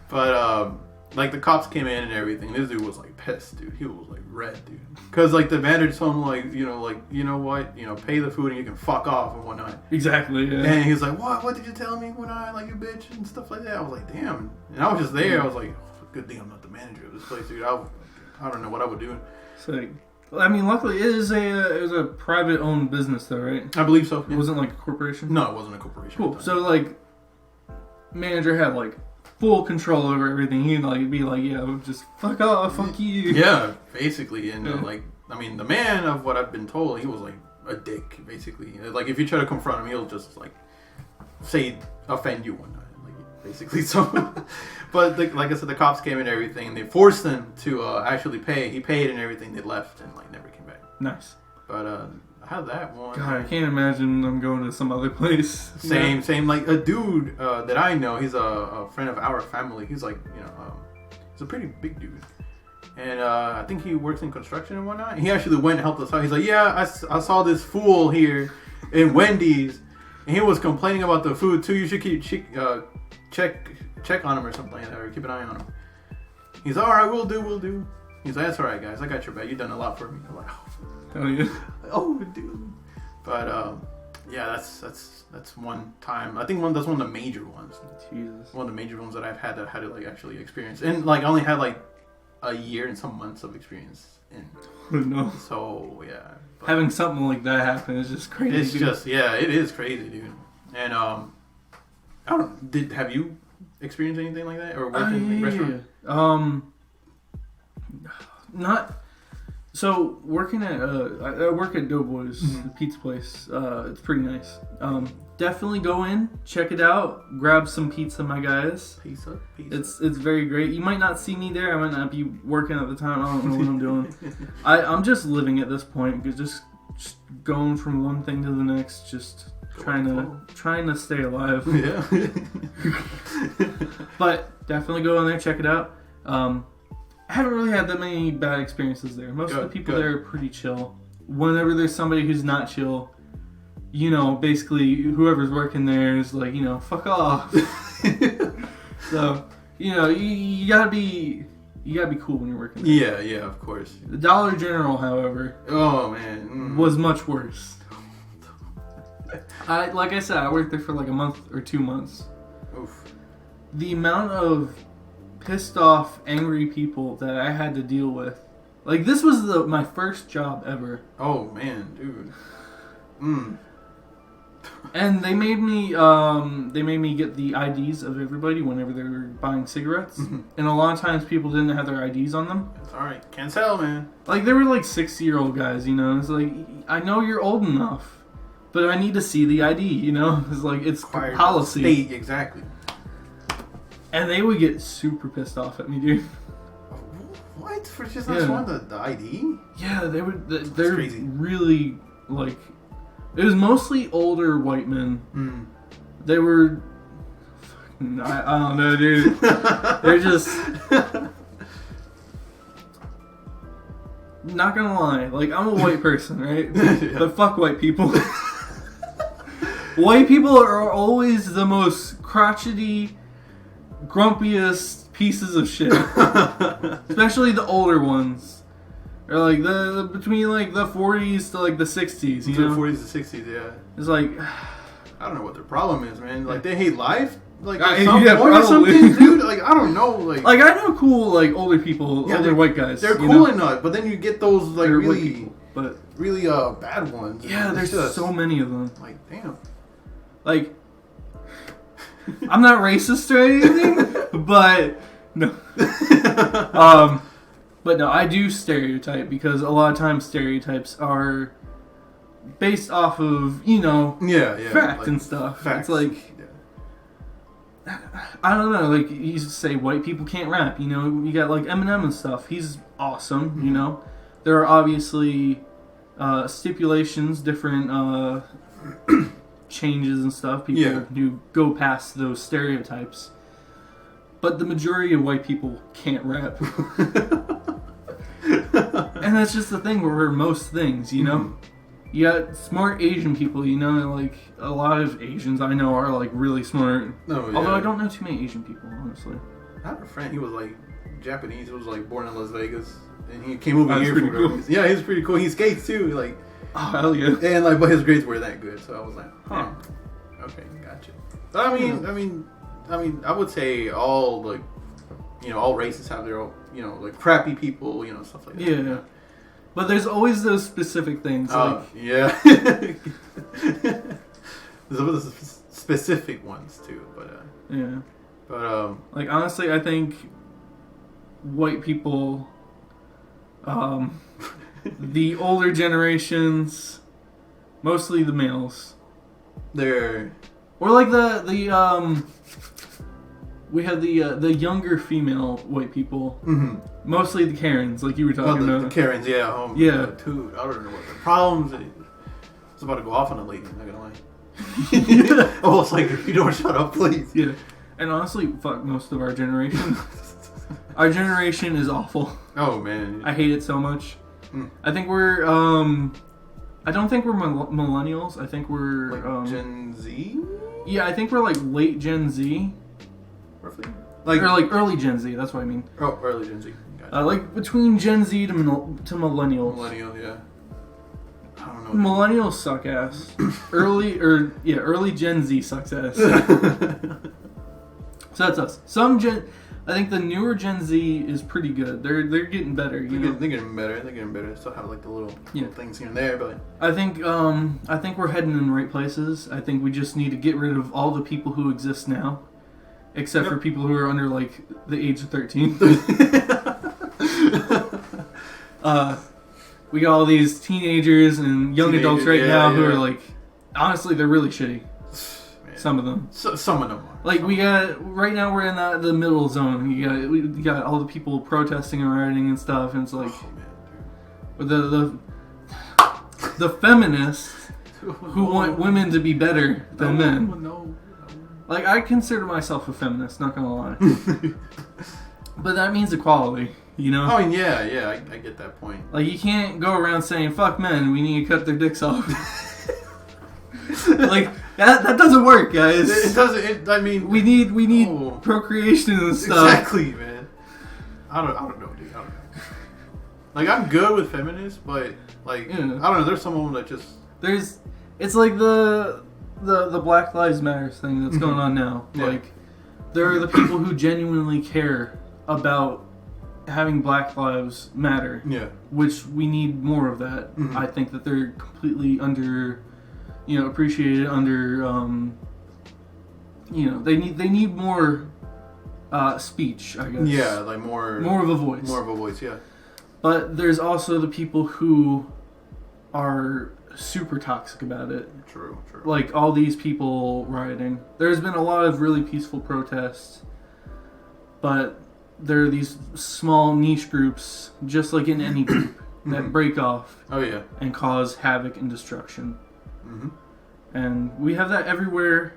But the cops came in and everything. This dude was pissed, dude. He was red, dude. Because the manager told him you know what, pay the food and you can fuck off and whatnot. Exactly. Yeah. And he was like, what did you tell me when you bitch and stuff like that? I was like, damn. And I was just there. I was like, good thing I'm not the manager of this place, dude. I don't know what I would do. So, luckily it was a private owned business though, right? I believe so. Yeah. It wasn't a corporation. No, it wasn't a corporation. Cool. So manager had full control over everything. He'd be yeah, just fuck off, fuck you. Yeah, basically. And the man of what I've been told, he was a dick, basically. If you try to confront him, he'll just offend you one night, basically. So, but like I said, the cops came and everything, and they forced him to actually pay. He paid and everything. They left and never came back. Nice. But I had that one. God, I can't imagine them going to some other place. Same. A dude that I know, he's a friend of our family. He's he's a pretty big dude. And I think he works in construction and whatnot. He actually went and helped us out. He's like, yeah, I saw this fool here in Wendy's, and he was complaining about the food too. You should check on him or something like that, or keep an eye on him. He's all right. We'll do. He's like, that's all right, guys. I got your back. You've done a lot for me. I'm like, oh yeah. Oh, dude. But yeah, that's one time. I think that's one of the major ones. Jesus. One of the major ones that I've had to actually experience, and I only had a year and some months of experience in. Oh, no. So yeah, having something like that happen is just crazy. It's just it is crazy, dude. And have you experienced anything like that or worked in a restaurant? Not. So working at I work at Doughboys, the pizza place. It's pretty nice. Definitely go in, check it out, grab some pizza, my guys. Pizza. It's very great. You might not see me there. I might not be working at the time. I don't know what I'm doing. I'm just living at this point because just going from one thing to the next, just trying to stay alive. Yeah. But definitely go in there, check it out. I haven't really had that many bad experiences there. Most of the people there are pretty chill. Whenever there's somebody who's not chill, basically whoever's working there is fuck off. So you gotta be cool when you're working there. Yeah, of course. The Dollar General, however, oh man, was much worse. Like I said, I worked there for like a month or 2 months. Oof. The amount of pissed off, angry people that I had to deal with. Like, this was my first job ever. Oh man, dude. And they made me get the IDs of everybody whenever they were buying cigarettes. And a lot of times people didn't have their IDs on them. It's alright, can't tell, man. Like, they were like 60-year-old guys, It's like, I know you're old enough, but I need to see the ID, It's like, it's policy. State, exactly. And they would get super pissed off at me, dude. What? For just not showing the ID? Yeah, they would. They're crazy. Really, like... It was mostly older white men. They were... I don't know, dude. They're just... Not gonna lie. Like, I'm a white person, right? Yeah. But fuck white people. White people are always the most crotchety, grumpiest pieces of shit. Especially the older ones. Or like the between like the 40s to like the 60s, The 40s to 60s, yeah. It's like I don't know what their problem is, man. Like they hate life, like at at some point or something, dude. Like I don't know, like I know cool like older people, older white guys. They're cool enough, but then you get those like they're really, people, but really bad ones. Yeah, there's just so many of them. Like damn. Like I'm not racist or anything, but no. But no, I do stereotype because a lot of times stereotypes are based off of, fact like, and stuff. Facts. It's like, I don't know, like you used to say white people can't rap, you got like Eminem and stuff. He's awesome, There are obviously stipulations, different changes and stuff. People who go past those stereotypes. But the majority of white people can't rap. And that's just the thing for most things, You got smart Asian people, like a lot of Asians I know are like really smart. Oh, yeah. Although I don't know too many Asian people, honestly. I have a friend, he was like Japanese, he was like born in Las Vegas. And he came over here for cool. Yeah, he's pretty cool. He skates too, like oh hell yeah. And like but his grades were that good, so I was like, huh. Okay, gotcha. But I mean, I would say all like all races have their own, like crappy people, stuff like that. Yeah. But there's always those specific things. Yeah. There's specific ones too, but yeah. But like honestly, I think white people, the older generations, mostly the males, they're or like the we have the younger female white people, mostly the Karens, like you were talking about. The Karens, yeah. Yeah. Dude, I don't know what the problems. I was about to go off on a lady, I'm not gonna lie. Almost like, if you don't shut up, please. Yeah. And honestly, fuck most of our generation. Our generation is awful. Oh, man. I hate it so much. I think we're, I don't think we're millennials. I think we're... Like Gen Z? Yeah, I think we're like late Gen Z. Roughly? Or like early Gen Z, that's what I mean. Oh, early Gen Z. Gotcha. Like between Gen Z to millennials. Millennial, yeah. I don't know. Millennials suck ass. Early Gen Z sucks ass. So that's us. I think the newer Gen Z is pretty good. They're getting better. They're getting better. They still have like the little things here and there, but I think we're heading in the right places. I think we just need to get rid of all the people who exist now, except for people who are under like the age of 13. We got all these teenagers and young adults right now who are like, honestly, they're really shitty. Man. Some of them. Some of them are. Like we got right now, we're in the middle zone. We got all the people protesting and rioting and stuff, and it's like, the feminists who want women to be better than men. No. Like I consider myself a feminist, not gonna lie, but that means equality. I mean, yeah, I get that point. Like you can't go around saying "fuck men," we need to cut their dicks off. Like That doesn't work, guys. It doesn't. I mean, we need procreation and stuff. Exactly, man. I don't know, dude. I don't know. Like, I'm good with feminists, but like, I don't know. There's some of them that just it's like the Black Lives Matter thing that's going on now. Yeah. Like, there are the people who genuinely care about having Black Lives Matter. Yeah. Which we need more of that. Mm-hmm. I think that they're completely appreciated they need more speech, I guess. Yeah, like more of a voice. More of a voice, yeah. But there's also the people who are super toxic about it. True. Like all these people rioting. There's been a lot of really peaceful protests, but there are these small niche groups, just like in any group, that break off. Oh yeah. And cause havoc and destruction. Mm-hmm. And we have that everywhere,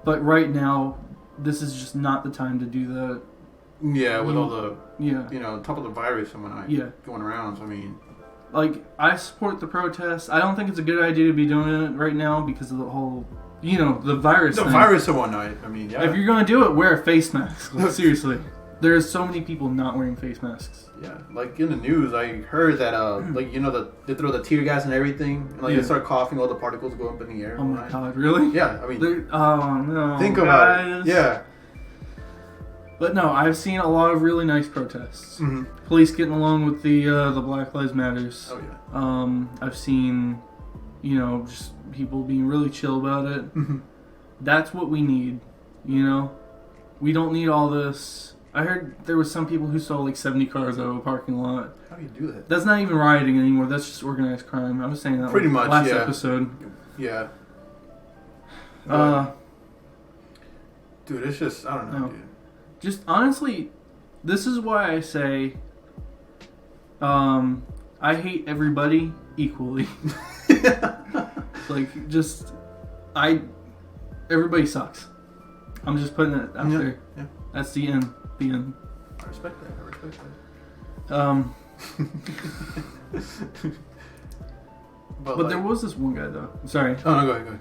but right now, this is just not the time to do that. Yeah, with all the top of the virus and whatnot going around. So, I mean, like, I support the protests. I don't think it's a good idea to be doing it right now because of the whole, the virus. The virus and whatnot. I mean, yeah. If you're gonna do it, wear a face mask. Seriously, there's so many people not wearing face masks. Yeah, like in the news, I heard that they throw the tear gas and everything, and they start coughing, all the particles go up in the air. Oh my god, really? Yeah, I mean, oh no. Think about it. Yeah. But no, I've seen a lot of really nice protests. Mm-hmm. Police getting along with the Black Lives Matters. Oh yeah. I've seen, just people being really chill about it. Mm-hmm. That's what we need. We don't need all this. I heard there was some people who saw like 70 cars out of a parking lot. How do you do that? That's not even rioting anymore. That's just organized crime. I was saying that pretty much last episode. Yeah. Dude, it's just I don't know, dude. Just honestly, this is why I say, I hate everybody equally. Everybody sucks. I'm just putting it out there. Yeah. That's the end. The end. I respect that. But there was this one guy though. Sorry. Oh no, go ahead.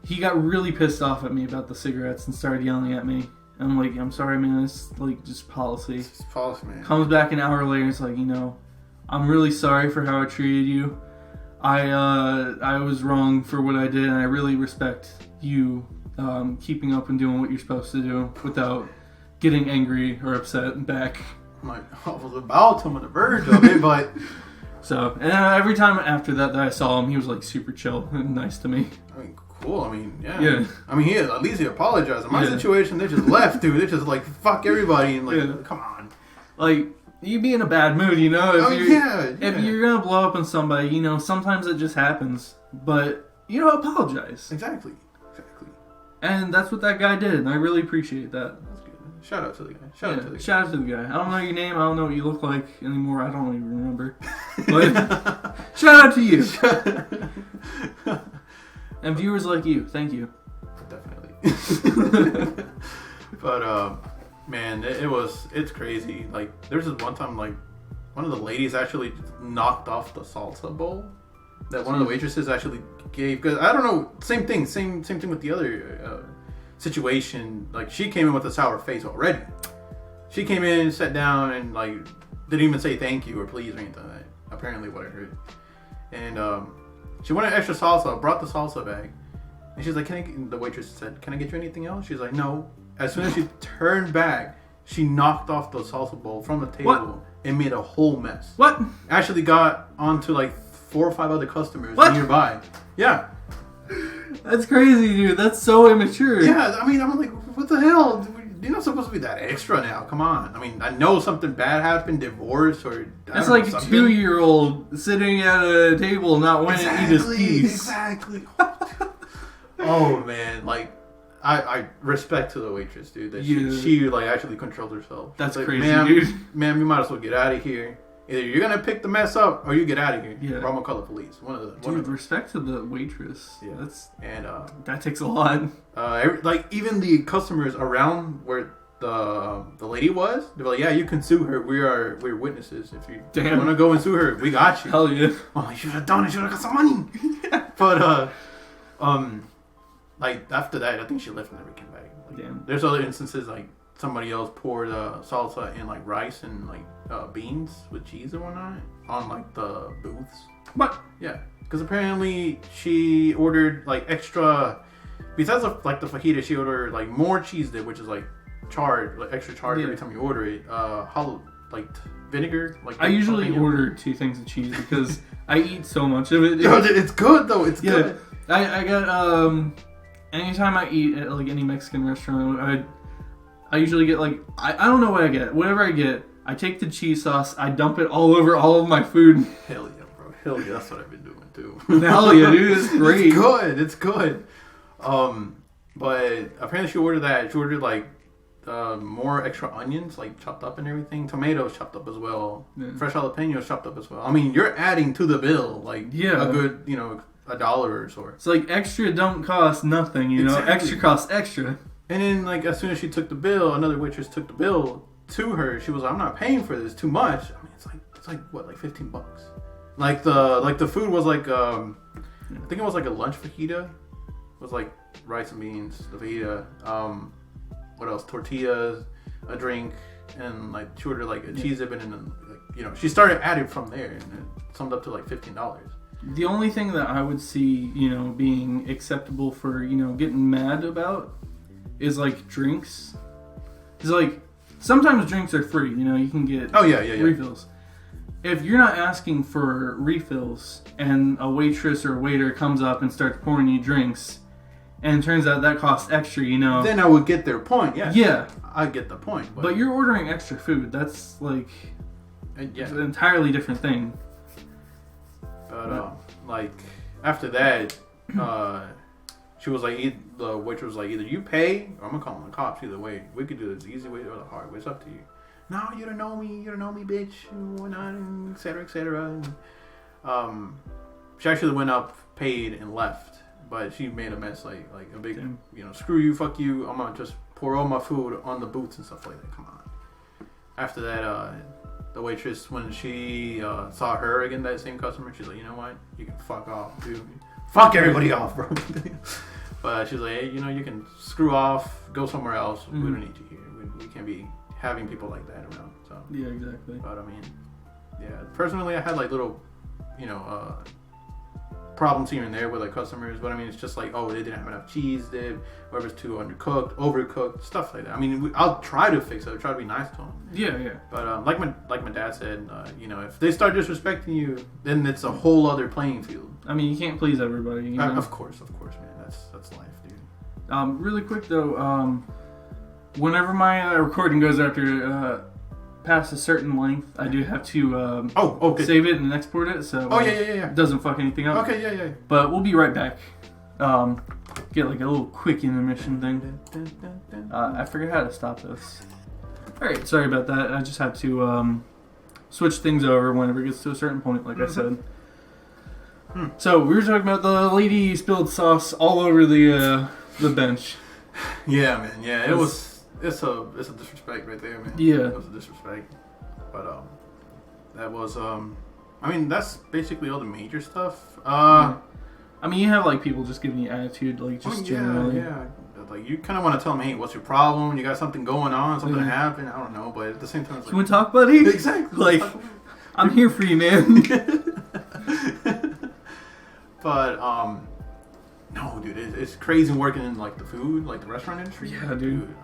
He got really pissed off at me about the cigarettes and started yelling at me. I'm like, I'm sorry, man. It's like just policy. It's policy, man. Comes back an hour later. It's like, I'm really sorry for how I treated you. I was wrong for what I did, and I really respect you keeping up and doing what you're supposed to do without getting angry or upset back. I was about to, on the verge of it, but so, and every time after that I saw him, he was like super chill and nice to me. I mean, cool. I mean, yeah. I mean, at least he apologized. In my situation, they just left, dude. They just like fuck everybody and like, come on. Like, you be in a bad mood, if if you're gonna blow up on somebody, sometimes it just happens. But apologize. Exactly. And that's what that guy did, and I really appreciate that. That's good. Shout out to the guy. Shout out to the guy. I don't know your name. I don't know what you look like anymore. I don't even remember. But shout out to you. And viewers like you. Thank you. Definitely. But man, it's crazy. Like, there's this one time, like, one of the ladies actually knocked off the salsa bowl that one of the waitresses actually gave. Because I don't know, same thing with the other situation. Like, she came in with a sour face already. She came in, sat down, and like didn't even say thank you or please or anything like that. Apparently, what I heard. And she wanted extra salsa, brought the salsa bag, and she's like, the waitress said, "Can I get you anything else?" She's like, "No." As soon as she turned back, she knocked off the salsa bowl from the table and made a whole mess. What? Actually got onto like 4 or 5 other customers nearby. Yeah. That's crazy, dude. That's so immature. Yeah, I mean, I'm like, what the hell? You're not supposed to be that extra now. Come on. I mean, I know something bad happened, divorce, or... That's like a 2-year-old sitting at a table not wanting to eat his piece. Exactly. Oh, man. Like, I respect to the waitress, dude. That she like, actually controlled herself. That's like, crazy, dude. Ma'am, you might as well get out of here. Either you're going to pick the mess up, or you get out of here. Yeah. Or I'm going to call the police. Respect to the waitress. Yeah. That takes a lot. Like, even the customers around where the lady was, they were like, yeah, you can sue her. We're witnesses. If you want to go and sue her, we got you. Hell yeah. Oh, you should have done it. You should have got some money. But, Like after that, I think she left and never came back. Like, Damn. There's other instances like somebody else poured salsa in like rice and like beans with cheese and whatnot on like the booths. What? Yeah, because apparently she ordered like extra. Besides like the fajita, she ordered like more cheese dip, which is like charred, like extra charred every time you order it. Like vinegar. Like I usually order 2 things of cheese because I eat so much of it. It's good though. It's good. I got anytime I eat at like any Mexican restaurant, I usually get like I don't know what I get. Whatever I get, I take the cheese sauce, I dump it all over all of my food. Hell yeah, bro. Hell yeah, that's what I've been doing too. Hell yeah, dude, it's great. It's good. But apparently she ordered that. She ordered like more extra onions, like chopped up and everything. Tomatoes chopped up as well. Yeah. Fresh jalapenos chopped up as well. I mean, you're adding to the bill like a good, $1 or so. It's like extra don't cost nothing, you know. Extra costs extra. And then like as soon as she took the bill, another waitress took the bill to her. She was like, "I'm not paying for this. Too much." I mean, it's like what, like $15. Like the food was like I think it was like a lunch fajita. It was like rice and beans, the fajita. What else? Tortillas, a drink, and like she ordered like a cheese dip, and then she started adding from there, and it summed up to like $15. The only thing that I would see, being acceptable for, getting mad about is like drinks. It's like sometimes drinks are free, you can get refills. If you're not asking for refills and a waitress or a waiter comes up and starts pouring you drinks, and it turns out that costs extra, then I would get their point. Yes. Yeah. I get the point. But you're ordering extra food. That's like it's an entirely different thing. But like after that, she was like, the waitress was like, either you pay or I'm gonna call the cops. Either way, we could do this the easy way or the hard way. It's up to you. No, you don't know me, bitch, and whatnot, and et cetera, et cetera. And, she actually went up, paid, and left. But she made a mess, like a big, screw you, fuck you. I'm gonna just pour all my food on the booths and stuff like that. Come on. After that, the waitress, when she saw her again, that same customer, she's like, you know what? You can fuck off, dude. Fuck everybody off, bro. But she's like, hey, you can screw off, go somewhere else. We don't need you here. We can't be having people like that around. So yeah, exactly. But I mean, yeah. Personally, I had like little, problems here and there with like customers, but I mean, it's just like, oh, they didn't have enough cheese dip, or it was too undercooked, overcooked, stuff like that. I mean, I'll try to fix it. I'll try to be nice to them. Yeah. But like my dad said, if they start disrespecting you, then it's a whole other playing field. I mean, you can't please everybody. Of course, man. That's life, dude. Really quick though, whenever my recording goes after past a certain length, I do have to save it and export it, so it doesn't fuck anything up. Okay, yeah. But we'll be right back. Get like a little quick intermission thing. I forgot how to stop this. Alright, sorry about that. I just had to switch things over whenever it gets to a certain point, like I said. So, we were talking about the lady spilled sauce all over the bench. Yeah, man. Yeah, It's a disrespect right there, man. Yeah. It was a disrespect. But that was I mean, that's basically all the major stuff. I mean, you have like people just giving you attitude, like just generally. Yeah. Like you kind of want to tell them, hey, what's your problem? You got something going on, something happened. I don't know, but at the same time, it's like, you want to talk, buddy? Exactly. Like, I'm here for you, man. But no, dude, it's crazy working in like the food, like the restaurant industry. Yeah, dude.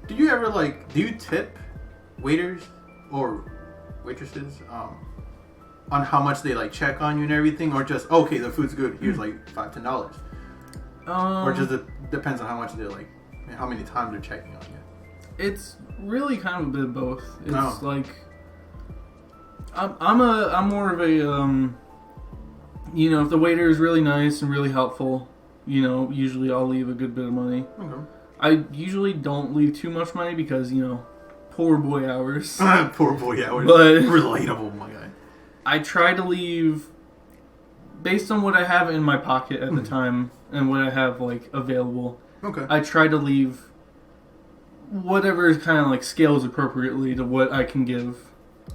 Do you ever do you tip waiters or waitresses on how much they check on you and everything, or just okay, the food's good, here's $5-10, or just it depends on how much they're how many times they're checking on you? It's really kind of a bit of both. It's I'm more of a if the waiter is really nice and really helpful, usually I'll leave a good bit of money. Okay. I usually don't leave too much money because, poor boy hours. Poor boy hours. But relatable, my guy. I try to leave, based on what I have in my pocket at the time and what I have, available. Okay. I try to leave whatever kind of, scales appropriately to what I can give.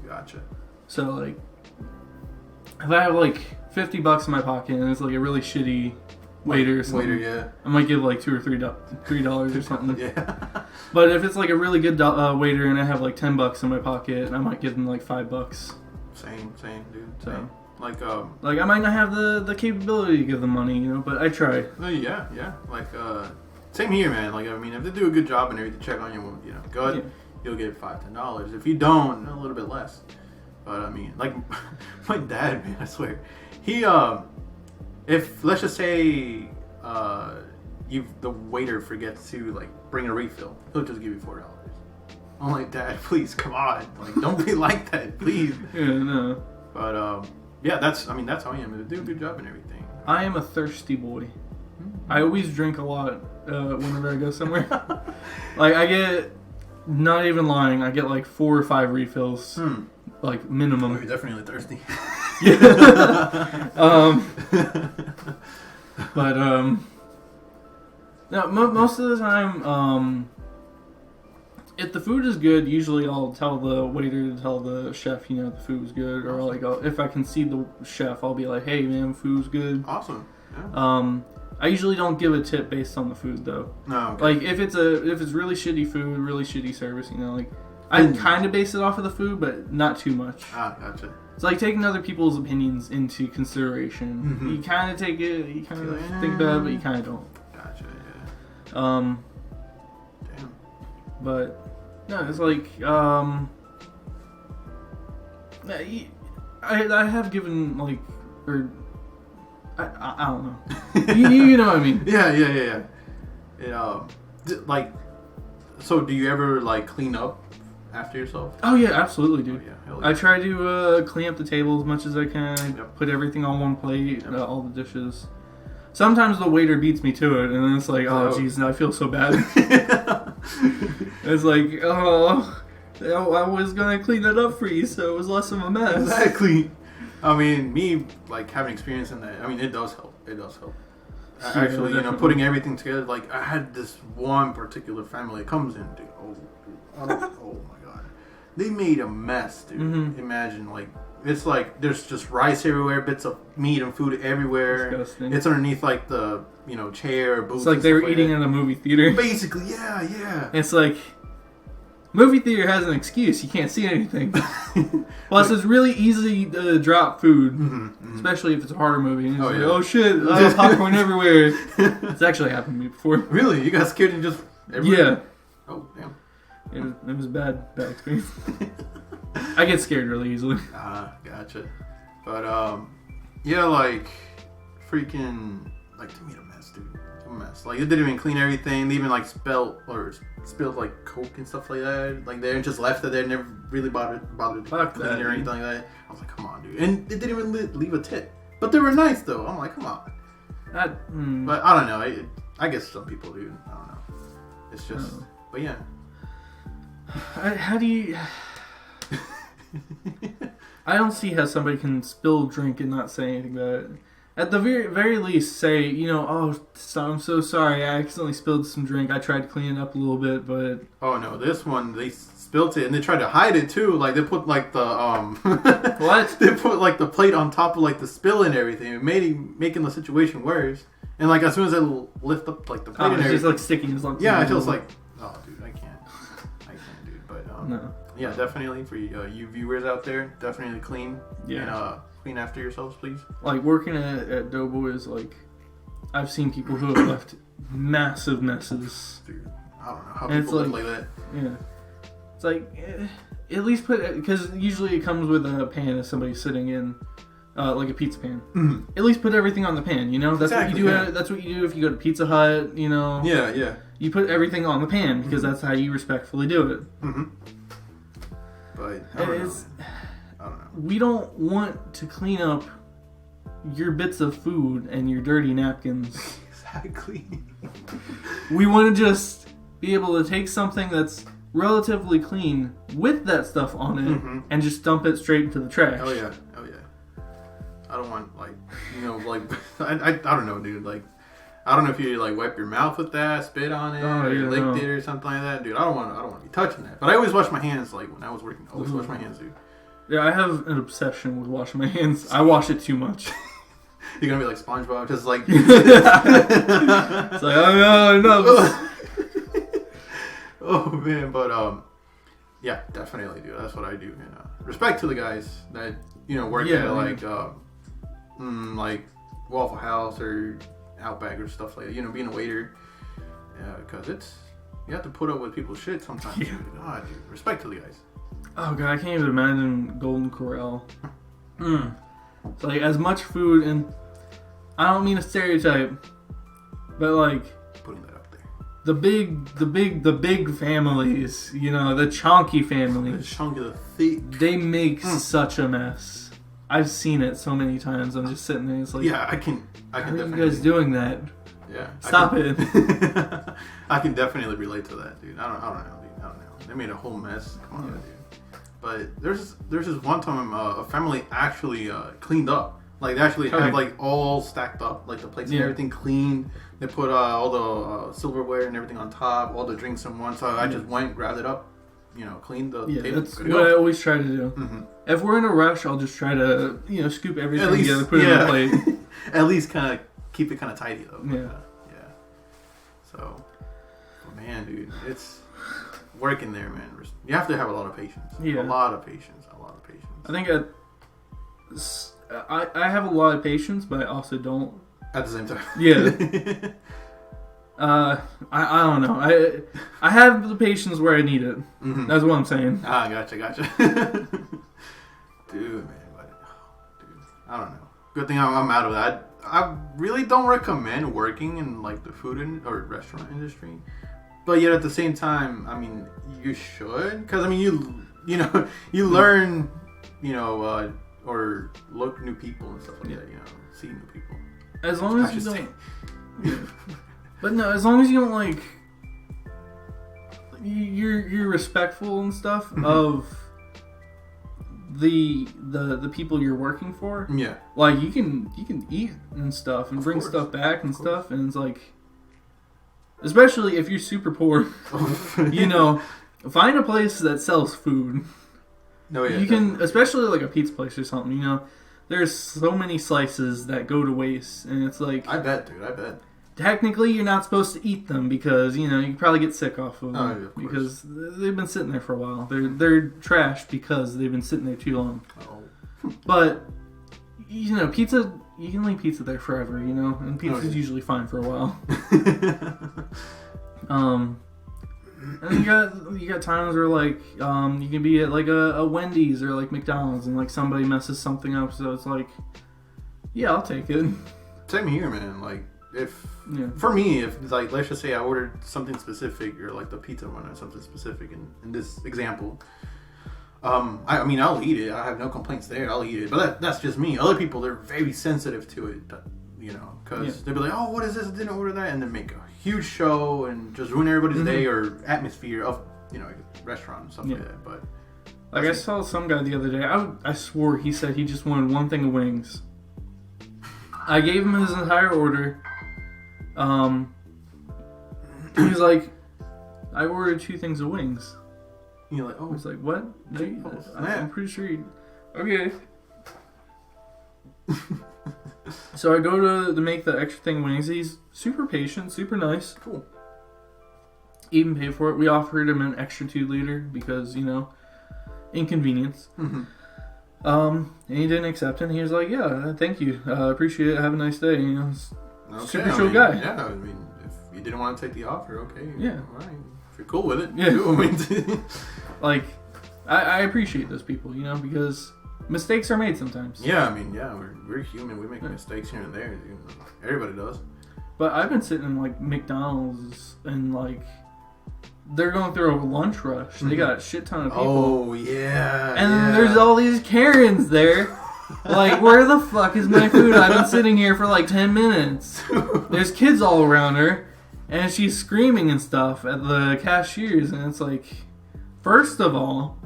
Gotcha. So, if I have, $50 in my pocket and it's, a really shitty waiter or something. Waiter, yeah. I might give like $2 or $3 or something. Yeah. But if it's like a really good waiter and I have like $10 in my pocket, I might give them like $5. Same, dude. So. Same. Like I might not have the capability to give them money, but I try. Yeah. Like same here, man. Like, I mean, if they do a good job and everything, check on you, good, yeah. You'll get $5, $10. If you don't, a little bit less. But I mean, like my dad, man, I swear, he if let's just say the waiter forgets to like bring a refill, he'll just give you $4. I'm like, Dad, please, come on, like don't be like that, please. Yeah, no. But yeah, that's how I am. They do a good job and everything. I am a thirsty boy. I always drink a lot whenever I go somewhere. Like I get, not even lying, I get like 4 or 5 refills, like minimum. You're definitely thirsty. Yeah. But no, most of the time, if the food is good, usually I'll tell the waiter to tell the chef, the food was good, or like if I can see the chef, I'll be like, hey man, food's good. Awesome. Yeah. I usually don't give a tip based on the food though. No. Okay. Like if it's really shitty food, really shitty service, like I kind of base it off of the food, but not too much. Ah, gotcha. It's like taking other people's opinions into consideration. Mm-hmm. You kind of take it, you kind of think about it, but you kind of don't. Gotcha. Yeah. Damn. But no, it's like I have given like, or I don't know. you know what I mean? Yeah. Like, so do you ever like clean up after yourself? Oh yeah, absolutely, dude. Oh, yeah. I try to clean up the table as much as I can. Yep. Put everything on one plate, all the dishes. Sometimes the waiter beats me to it, and then it's like, oh jeez, I feel so bad. It's like, oh, I was gonna clean it up for you, so it was less of a mess. Exactly. I mean, me like having experience in that. I mean, it does help. Actually, putting everything together. Like, I had this one particular family that comes in, dude. Oh my god, they made a mess, dude. Mm-hmm. Imagine, like, it's like there's just rice everywhere, bits of meat and food everywhere. Disgusting. It's underneath like the chair, booth. It's like they were eating in a movie theater. Basically, yeah. It's like, movie theater has an excuse. You can't see anything. Plus, it's really easy to drop food, especially if it's a horror movie. And it's oh shit, popcorn everywhere. It's actually happened to me before. Really? You got scared and just everywhere? Yeah. Oh, damn. It was a bad experience. I get scared really easily. Gotcha. But, yeah, like, freaking, like, they made a mess, dude. A mess. Like, they didn't even clean everything. They even, like, spilled, like, Coke and stuff like that. Like, they just left it there, never really bothered to clean it or anything like that. I was like, come on, dude. And they didn't even leave a tip. But they were nice, though. I'm like, come on. But I don't know. I guess some people do. I don't know. It's just, but yeah. How do you... I don't see how somebody can spill drink and not say anything about it. At the very least, say, oh, I'm so sorry, I accidentally spilled some drink. I tried to clean it up a little bit, but... Oh, no, this one, they spilled it, and they tried to hide it, too. Like, they put, like, the, What? They put, like, the plate on top of, like, the spill and everything, making the situation worse. And, like, as soon as I lift up, like, the plate and everything... It's just, like, sticking as long as... Yeah, I was like, oh, dude, I can't, dude. But, no. Yeah, definitely, for you viewers out there, definitely clean. Yeah. And, clean after yourselves, please. Like, working at Doughboys, like, I've seen people who have left massive messes. Dude, I don't know how people live like that. Yeah. It's like, at least put, because usually it comes with a pan if somebody's sitting in, like a pizza pan. Mm-hmm. At least put everything on the pan, That's exactly, what you do. That's what you do if you go to Pizza Hut, Yeah. You put everything on the pan because that's how you respectfully do it. Mm-hmm. But I don't know. We don't want to clean up your bits of food and your dirty napkins. Exactly. We want to just be able to take something that's relatively clean with that stuff on it and just dump it straight into the trash. Oh yeah. I don't want I don't know, dude. Like, I don't know if you like wipe your mouth with that, spit on it, or you licked it or something like that, dude. I don't want to be touching that. But I always wash my hands. Like when I was working, I always wash my hands, dude. Yeah, I have an obsession with washing my hands. I wash it too much. You're gonna be like SpongeBob, just like. It's like, oh no. Oh man, but yeah, definitely, dude. That's what I do. Respect to the guys that work at like Waffle House or Outback or stuff like that. Being a waiter, because you have to put up with people's shit sometimes. Yeah. God, dude. Respect to the guys. Oh god, I can't even imagine Golden Corral. It's like as much food, and I don't mean a stereotype, but like putting that up there. The big families, the chunky families. The chunky, the thick. They make such a mess. I've seen it so many times. I'm just sitting there. It's like, yeah, I can how are definitely. you guys doing that? Yeah. Stop it. I can definitely relate to that, dude. I don't know, dude. I don't know. They made a whole mess. Come on, dude. But there's this one time a family actually cleaned up. Like they actually have like all stacked up, like the plates and everything cleaned. They put all the silverware and everything on top, all the drinks in one. So I just went, grabbed it up, cleaned the table. That's what I always try to do. Mm-hmm. If we're in a rush, I'll just try to scoop everything together, put it on the plate. At least kind of keep it kind of tidy though. Yeah. So, man, dude, it's working there, man. You have to have a lot of patience. Yeah. A lot of patience. I think I have a lot of patience, but I also don't. At the same time. Yeah. I don't know. I have the patience where I need it. Mm-hmm. That's what I'm saying. Ah, gotcha. Dude, man. I don't know. Good thing I'm out of that. I really don't recommend working in like the food or restaurant industry. But yet at the same time, I mean, you should. Because, I mean, you learn, or look new people and stuff like that, see new people. As long as you don't... Yeah. But no, as long as you don't, like... You're respectful and stuff of the people you're working for. Yeah. Like, you can eat and stuff and bring stuff back and stuff, and it's like... Especially if you're super poor, find a place that sells food. No, yeah, you can, especially like a pizza place or something. There's so many slices that go to waste, and it's like I bet, dude. Technically, you're not supposed to eat them because you could probably get sick off of them of because they've been sitting there for a while. They're trash because they've been sitting there too long. Oh. But pizza. You can leave pizza there forever, and pizza's usually fine for a while. And you got times where like you can be at like a Wendy's or like McDonald's and like somebody messes something up, so it's like, yeah, I'll take it. Same here, man. Like for me, if like let's just say I ordered something specific or like the pizza one or something specific in this example. I mean, I'll eat it. I have no complaints there. I'll eat it. But that's just me. Other people, they're very sensitive to it, because they'll be like, oh, what is this? I didn't order that. And then make a huge show and just ruin everybody's day or atmosphere of, a restaurant and stuff like that. But like I saw some guy the other day. I swore he said he just wanted one thing of wings. I gave him his entire order. He was like, I ordered 2 things of wings. You're like, oh. I was like, what? I'm pretty sure okay. So I go to make the extra thing of wings. He's super patient, super nice. Cool. Even paid for it. We offered him an extra 2-liter because, inconvenience. Mm-hmm. And he didn't accept it. And he was like, yeah, thank you. Appreciate it. Have a nice day. Super chill guy. Yeah, I mean, if you didn't want to take the offer, okay. Yeah. All right. If you're cool with it. Yeah. Like, I appreciate those people, because mistakes are made sometimes. Yeah, I mean, we're human. We make mistakes here and there. Everybody does. But I've been sitting in, like, McDonald's and, like, they're going through a lunch rush. Mm-hmm. They got a shit ton of people. Oh, yeah. And then there's all these Karens there. Like, where the fuck is my food? I've been sitting here for, like, 10 minutes. There's kids all around her. And she's screaming and stuff at the cashiers. And it's like, first of all,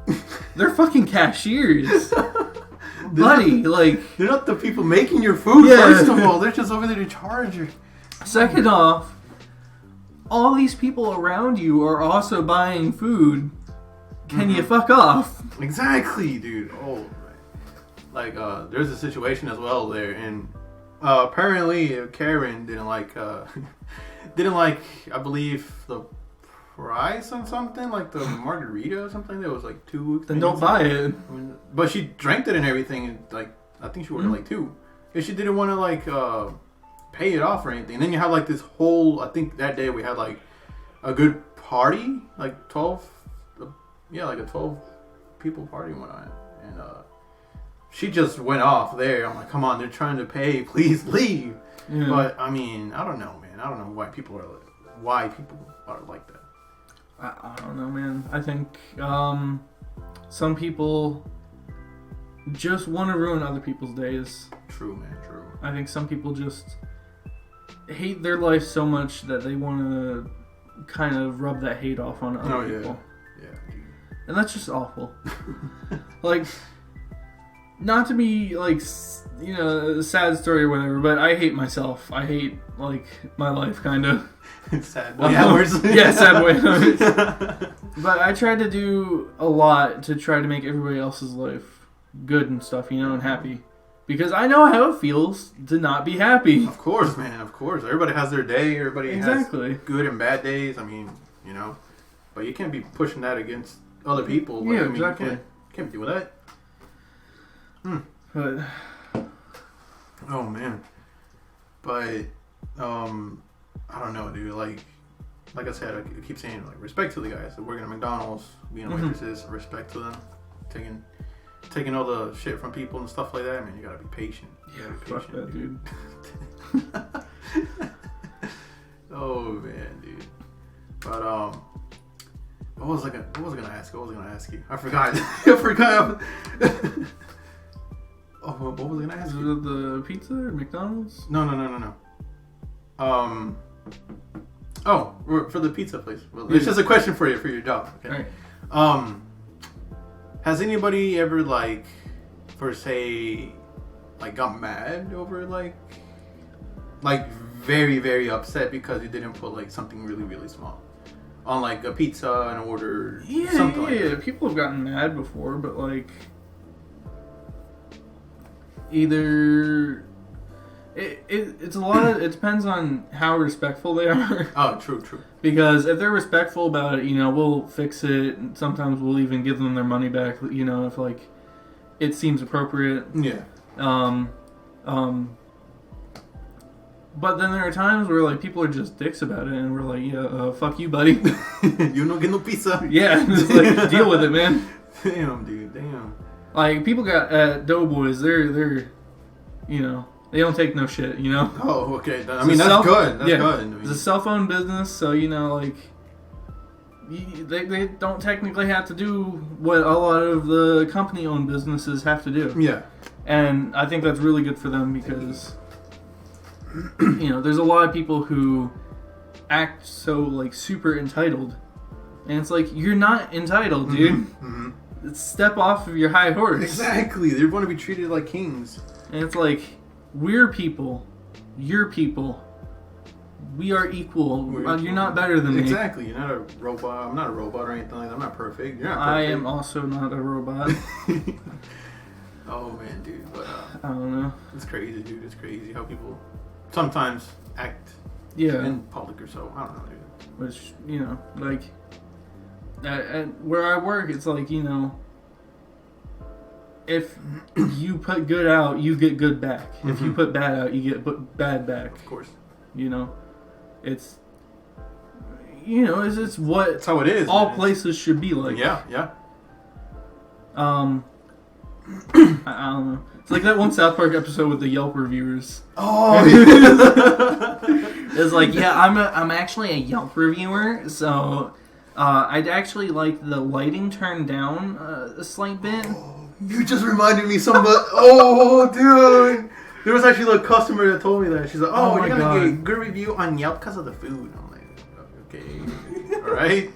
they're fucking cashiers. Buddy, like... They're not the people making your food, first of all. They're just over there to charge you. Second off, all these people around you are also buying food. Can you fuck off? Exactly, dude. Oh, like, there's a situation as well there, and Apparently Karen didn't like I believe the price on something like the margarita or something that was like $2. Then don't buy it. But she drank it and everything, and like I think she ordered like 2. And she didn't want to like pay it off or anything. And then you have like this whole. I think that day we had like a good party, like 12. Yeah, like a 12 people party went on, and she just went off there. I'm like, come on, they're trying to pay. Please leave. Yeah. But I mean, I don't know, man. I don't know why people are like that. I don't know, man. I think some people just want to ruin other people's days. True, man. True. I think some people just hate their life so much that they want to kind of rub that hate off on other people. Yeah, dude. And that's just awful. Like, not to be like, you know, a sad story or whatever, but I hate myself. I hate like my life, kind of. Sad boy hours. Yeah, sad boy hours. But I tried to do a lot to try to make everybody else's life good and stuff, you know, and happy. Because I know how it feels to not be happy. Of course, man. Of course. Everybody has their day. Everybody has good and bad days. I mean, you know. But you can't be pushing that against other people. Like, yeah, I mean, exactly. You can't be doing that. But... Oh, man. But, I don't know, dude. Like I said, I keep saying, like, respect to the guys that working at McDonald's, being waitresses, respect to them, taking all the shit from people and stuff like that. I mean, you gotta be patient. Fuck that, dude. Oh man, dude. But what was I gonna ask you? I forgot. I forgot. Oh, what was I gonna ask you? The pizza or McDonald's? No. Oh, for the pizza place. Well, it's just a question for you for your job. Okay. All right. Has anybody ever like, for say, like got mad over like very very upset because you didn't put like something really really small on like a pizza and order something like that? People have gotten mad before, but like either it's a lot of, it depends on how respectful they are. Oh, true. Because if they're respectful about it, you know, we'll fix it. Sometimes we'll even give them their money back, you know, if like it seems appropriate. Yeah. But then there are times where like people are just dicks about it, and we're like, yeah, fuck you, buddy. You no get no pizza. Yeah, just like deal with it, man. Damn, dude. Damn. Like people got at Doughboys, they're, you know. They don't take no shit, you know? Oh, okay. I mean, that's good. That's good. I mean, it's a cell phone business, so, you know, like, they don't technically have to do what a lot of the company-owned businesses have to do. Yeah. And I think that's really good for them because, you know, there's a lot of people who act so, like, super entitled. And it's like, you're not entitled, dude. Mm-hmm. Step off of your high horse. Exactly. They want to be treated like kings. And it's like... We're people. You're people. We are equal. You're not better than me. Exactly. You're not a robot. I'm not a robot or anything like that. I'm not perfect. You're not perfect. I am also not a robot. Oh, man, dude. But, I don't know. It's crazy, dude. It's crazy how people sometimes act in public or so. I don't know, dude. Which, you know, like, at where I work, it's like, you know, if you put good out, you get good back. Mm-hmm. If you put bad out, you get bad back. Of course. You know, it's what it's how it is. All places should be like. Yeah. I don't know. It's like that one South Park episode with the Yelp reviewers. Oh. It's like, yeah, I'm actually a Yelp reviewer, so I'd actually like the lighting turned down a slight bit. You just reminded me somebody. Oh, dude. There was actually a customer that told me that. She's like, oh you're going to get a good review on Yelp because of the food. I'm like, okay. All right.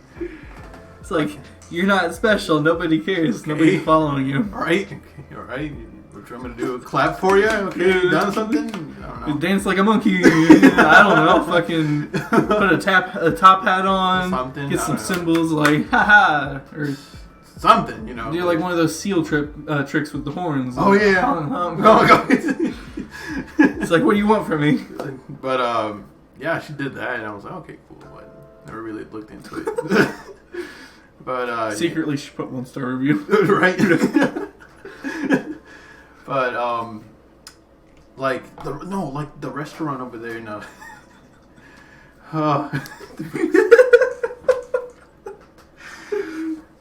It's like, you're not special. Nobody cares. Okay. Nobody's following you. All right. All right. What I'm going to do, a clap for you? Okay, you done something? I don't know. Dance like a monkey. I don't know. Fucking put a top hat on. Something. Get some symbols like, haha. Or... something, you know. Do like one of those seal tricks with the horns. Oh, yeah. Oh my God. It's like, what do you want from me? But yeah, she did that, and I was like, okay, cool. But never really looked into it. But secretly, she put 1-star review. Right. But like the restaurant over there now.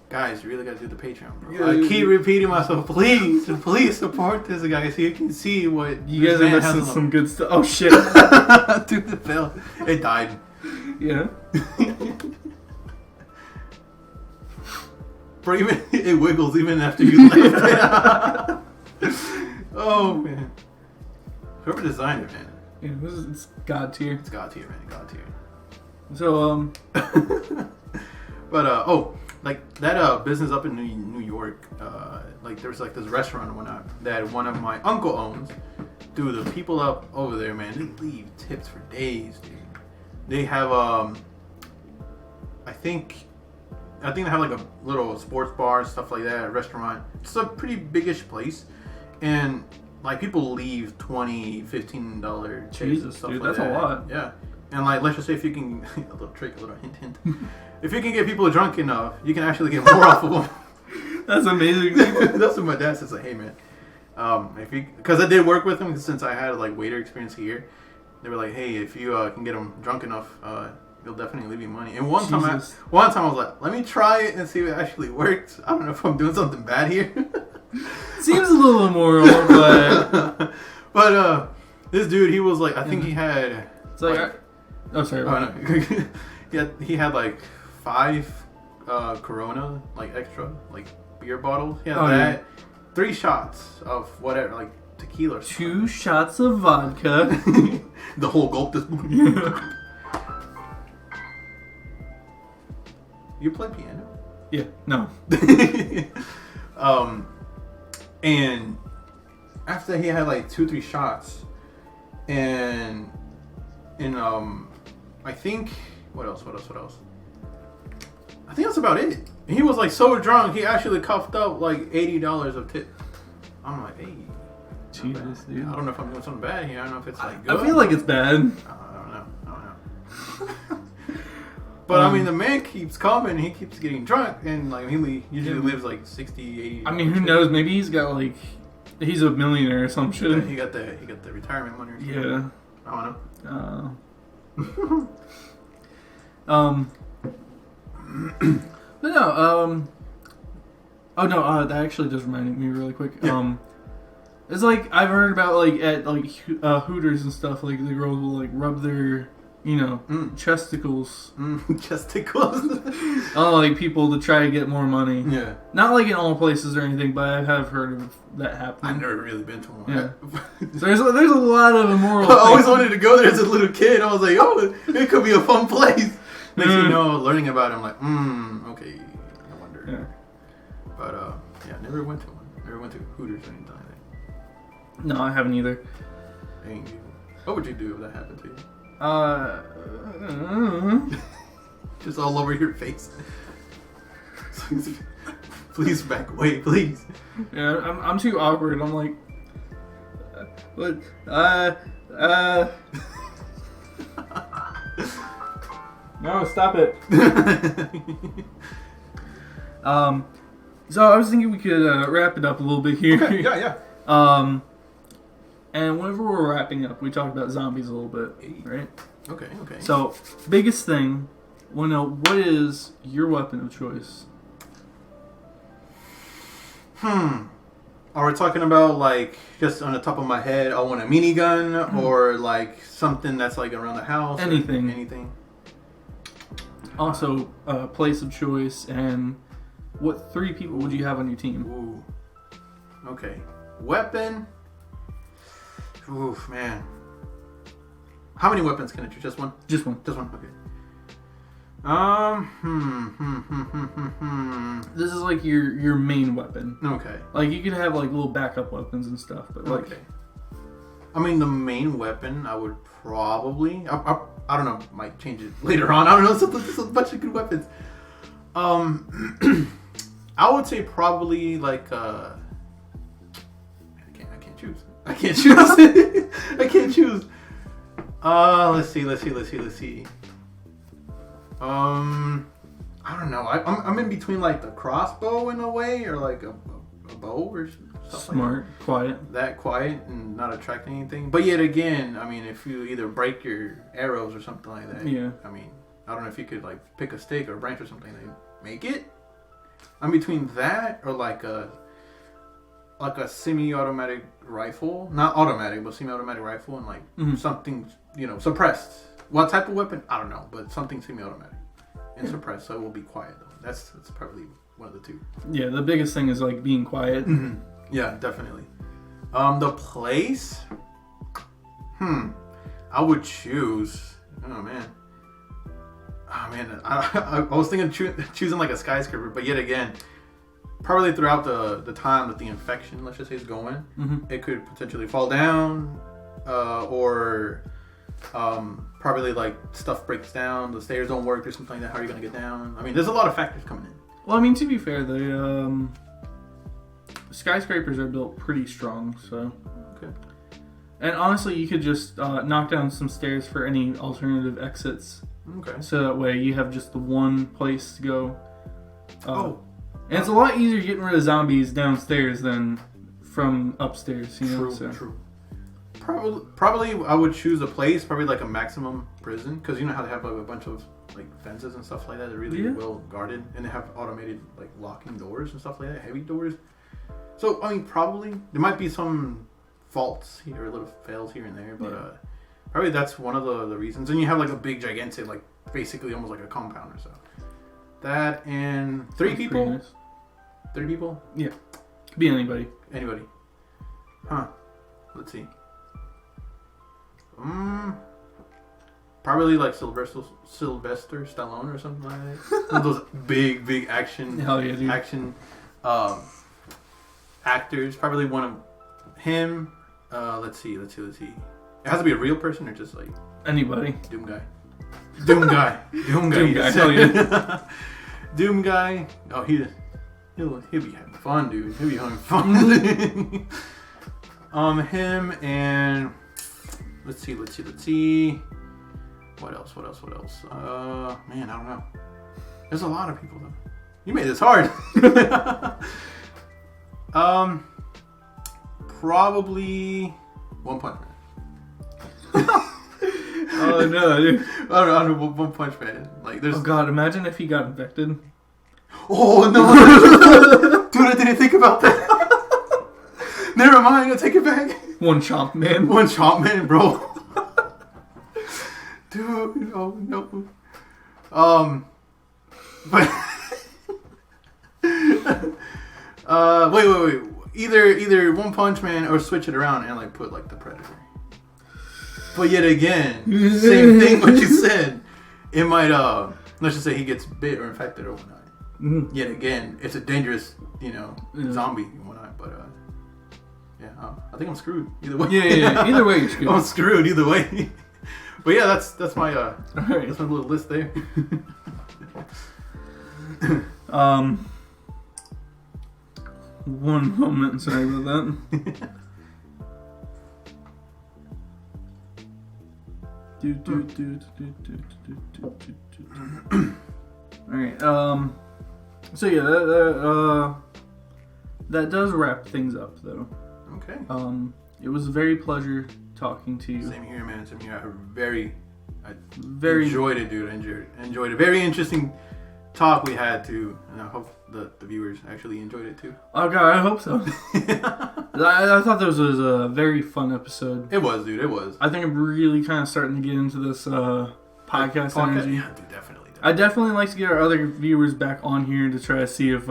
Guys, you really gotta do the Patreon, bro. Yeah, I keep repeating myself, please support this guy so you can see what you guys are missing some good stuff. Oh shit! Dude, it fell. It died. Yeah. Bro, even it wiggles even after you left it. Oh man. Whoever designed it, man. Yeah, it's God tier. It's God tier, man. God tier. So But like that business up in New York, like there's like this restaurant and whatnot that one of my uncle owns. Dude, the people up over there, man, they leave tips for days, dude. They have I think they have like a little sports bar and stuff like that, restaurant. It's a pretty biggish place, and like people leave $20, $15 tips and stuff dude, like that's that. a lot. Yeah. And like, let's just say if you can, a little trick, a little hint. If you can get people drunk enough, you can actually get more off of them. That's amazing. That's what my dad says. Like, hey man, because I did work with him since I had like waiter experience here. They were like, hey, if you can get them drunk enough, they'll definitely leave you money. And one time I was like, let me try it and see if it actually works. I don't know if I'm doing something bad here. Seems a little immoral, but but this dude, he was like, I think he had. It's like oh, sorry. No. he had like 5 Corona, like extra, like beer bottles. He had that. Yeah. 3 shots of whatever, like tequila. Or 2 shots of vodka. The whole gulp. This. You play piano? Yeah. No. And after he had like 2-3 shots, and I think what else? I think that's about it. He was like so drunk, he actually coughed up like $80 of tip. I'm like, hey, Jesus, dude. I don't know if I'm doing something bad here. I don't know if it's like good. I feel like it's bad. I don't know. But I mean, the man keeps coming. He keeps getting drunk, and like he usually lives like 60, 80. I mean, who knows? Maybe he's got like he's a millionaire or some shit. He got the retirement money or something. Yeah. I don't know. But no, oh no, that actually does remind me really quick. Yeah. It's like I've heard about like at like Hooters and stuff, like the girls will like rub their, you know, chesticles. Chesticles. Oh, like people to try to get more money. Yeah. Not like in all places or anything, but I have heard of that happening. I've never really been to one. Yeah. So there's a lot of immoral. I always wanted to go there as a little kid. I was like, oh, it could be a fun place. Next thing you know, learning about it, I'm like, okay, I wonder. Yeah. But yeah, never went to one. Never went to Hooters or anything like that. No, I haven't either. Dang you. What would you do if that happened to you? Just all over your face. Please back away, please. Yeah, I'm too awkward. I'm like, what? No, stop it. So I was thinking we could wrap it up a little bit here. Okay, yeah. And whenever we're wrapping up, we talked about zombies a little bit, right? Okay. So, biggest thing, want to know, what is your weapon of choice? Are we talking about like just on the top of my head? I want a minigun, or like something that's like around the house. Anything. Also, place of choice, and what 3 people would you have on your team? Ooh. Okay. Weapon. Oof, man. How many weapons can I choose? Just one? Just one. Just one. Okay. This is like your main weapon. Okay. Like you could have like little backup weapons and stuff, but like. Okay. I mean, the main weapon I would probably. I don't know. Might change it later on. I don't know. There's a bunch of good weapons. I would say probably like. I can't choose. I can't choose. I can't choose. Let's see. I don't know. I'm in between like the crossbow in a way, or like a bow or stuff. Smart, like quiet. That quiet and not attract anything. But yet again, I mean, if you either break your arrows or something like that. Yeah. I mean, I don't know if you could like pick a stick or a branch or something and make it. I'm between that or like a semi-automatic rifle, not automatic, but semi-automatic rifle, and like something, suppressed. What type of weapon? I don't know, but something semi-automatic and suppressed, so it will be quiet though. That's probably one of the two. Yeah, the biggest thing is like being quiet. Mm-hmm. Yeah, definitely. The place. I would choose. Oh man. I was thinking choosing like a skyscraper, but yet again, probably throughout the time that the infection, let's just say, is going, it could potentially fall down, or probably like stuff breaks down, the stairs don't work or something like that. How are you gonna get down? I mean, there's a lot of factors coming in. Well, I mean, to be fair, the skyscrapers are built pretty strong, so. Okay. And honestly, you could just knock down some stairs for any alternative exits. Okay. So that way you have just the one place to go. And it's a lot easier getting rid of zombies downstairs than from upstairs, True. Probably I would choose a place, probably like a maximum prison, because you know how they have like a bunch of like fences and stuff like that. They're really well guarded, and they have automated like locking doors and stuff like that, heavy doors. So I mean, probably there might be some faults here, little fails here and there, but probably that's one of the reasons. And you have like a big, gigantic, like basically almost like a compound or so. That and 3 people. Nice. 3 people. Yeah, could be anybody. Huh? Let's see. Probably like Sylvester Stallone or something like that. One of those big action. Hell yeah, dude. Action actors. Probably one of him. Let's see. It has to be a real person or just like anybody. Doom guy. Hell yeah. Doom guy. Oh, he'll be having fun, dude. He'll be having fun. Him and let's see. What else? Man, I don't know. There's a lot of people though. You made this hard. Probably One Punch Man. Oh no, dude. I don't know, One Punch Man. Like, there's. Oh god, imagine if he got infected. Oh no, dude! I didn't think about that. Never mind. I'll take it back. One Chomp Man, bro. Dude, oh no. But wait. Either One Punch Man or switch it around and like put like the Predator. But yet again, same thing what you said. It might let's just say he gets bit or infected or whatnot. Mm-hmm. Yet again, it's a dangerous, zombie and whatnot. But I think I'm screwed either way. Yeah. Either way, you're screwed. I'm screwed either way. But yeah, that's my right. That's my little list there. One moment, sorry about that. Alright, so yeah, that does wrap things up though. Okay. It was a very pleasure talking to you. Same here, man. Same here. I enjoyed it, dude. Enjoyed it. Very interesting talk we had too, and I hope the viewers actually enjoyed it too. Oh god, I hope so. I thought this was a very fun episode. It was, dude. It was. I think I'm really kind of starting to get into this podcast energy. Yeah, dude, definitely. I definitely like to get our other viewers back on here to try to see if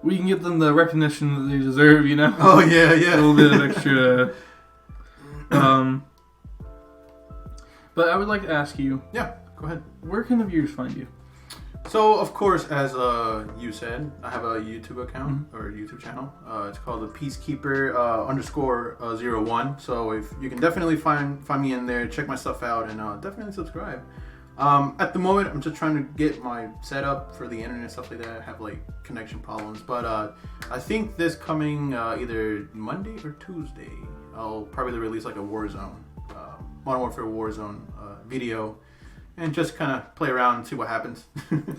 we can get them the recognition that they deserve, you know? Oh, yeah. A little bit of extra. But I would like to ask you. Yeah, go ahead. Where can the viewers find you? So, of course, as you said, I have a YouTube account or YouTube channel. It's called ThePeaceKeeper _01. So if you can definitely find me in there, check my stuff out, and definitely subscribe. At the moment, I'm just trying to get my setup for the internet and stuff like that. I have like connection problems, but I think this coming either Monday or Tuesday, I'll probably release like a Warzone, Modern Warfare Warzone video, and just kind of play around and see what happens.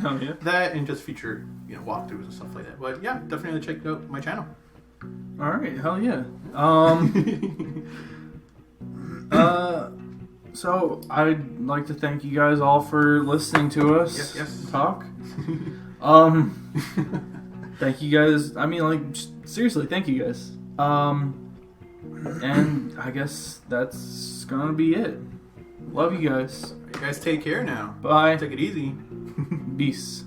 Oh yeah. That and just feature walkthroughs and stuff like that. But yeah, definitely check out my channel. All right, hell yeah. So I'd like to thank you guys all for listening to us talk. Thank you guys. I mean, like, seriously, thank you guys. And I guess that's gonna be it. Love you guys. You guys take care now. Bye. Take it easy. Peace.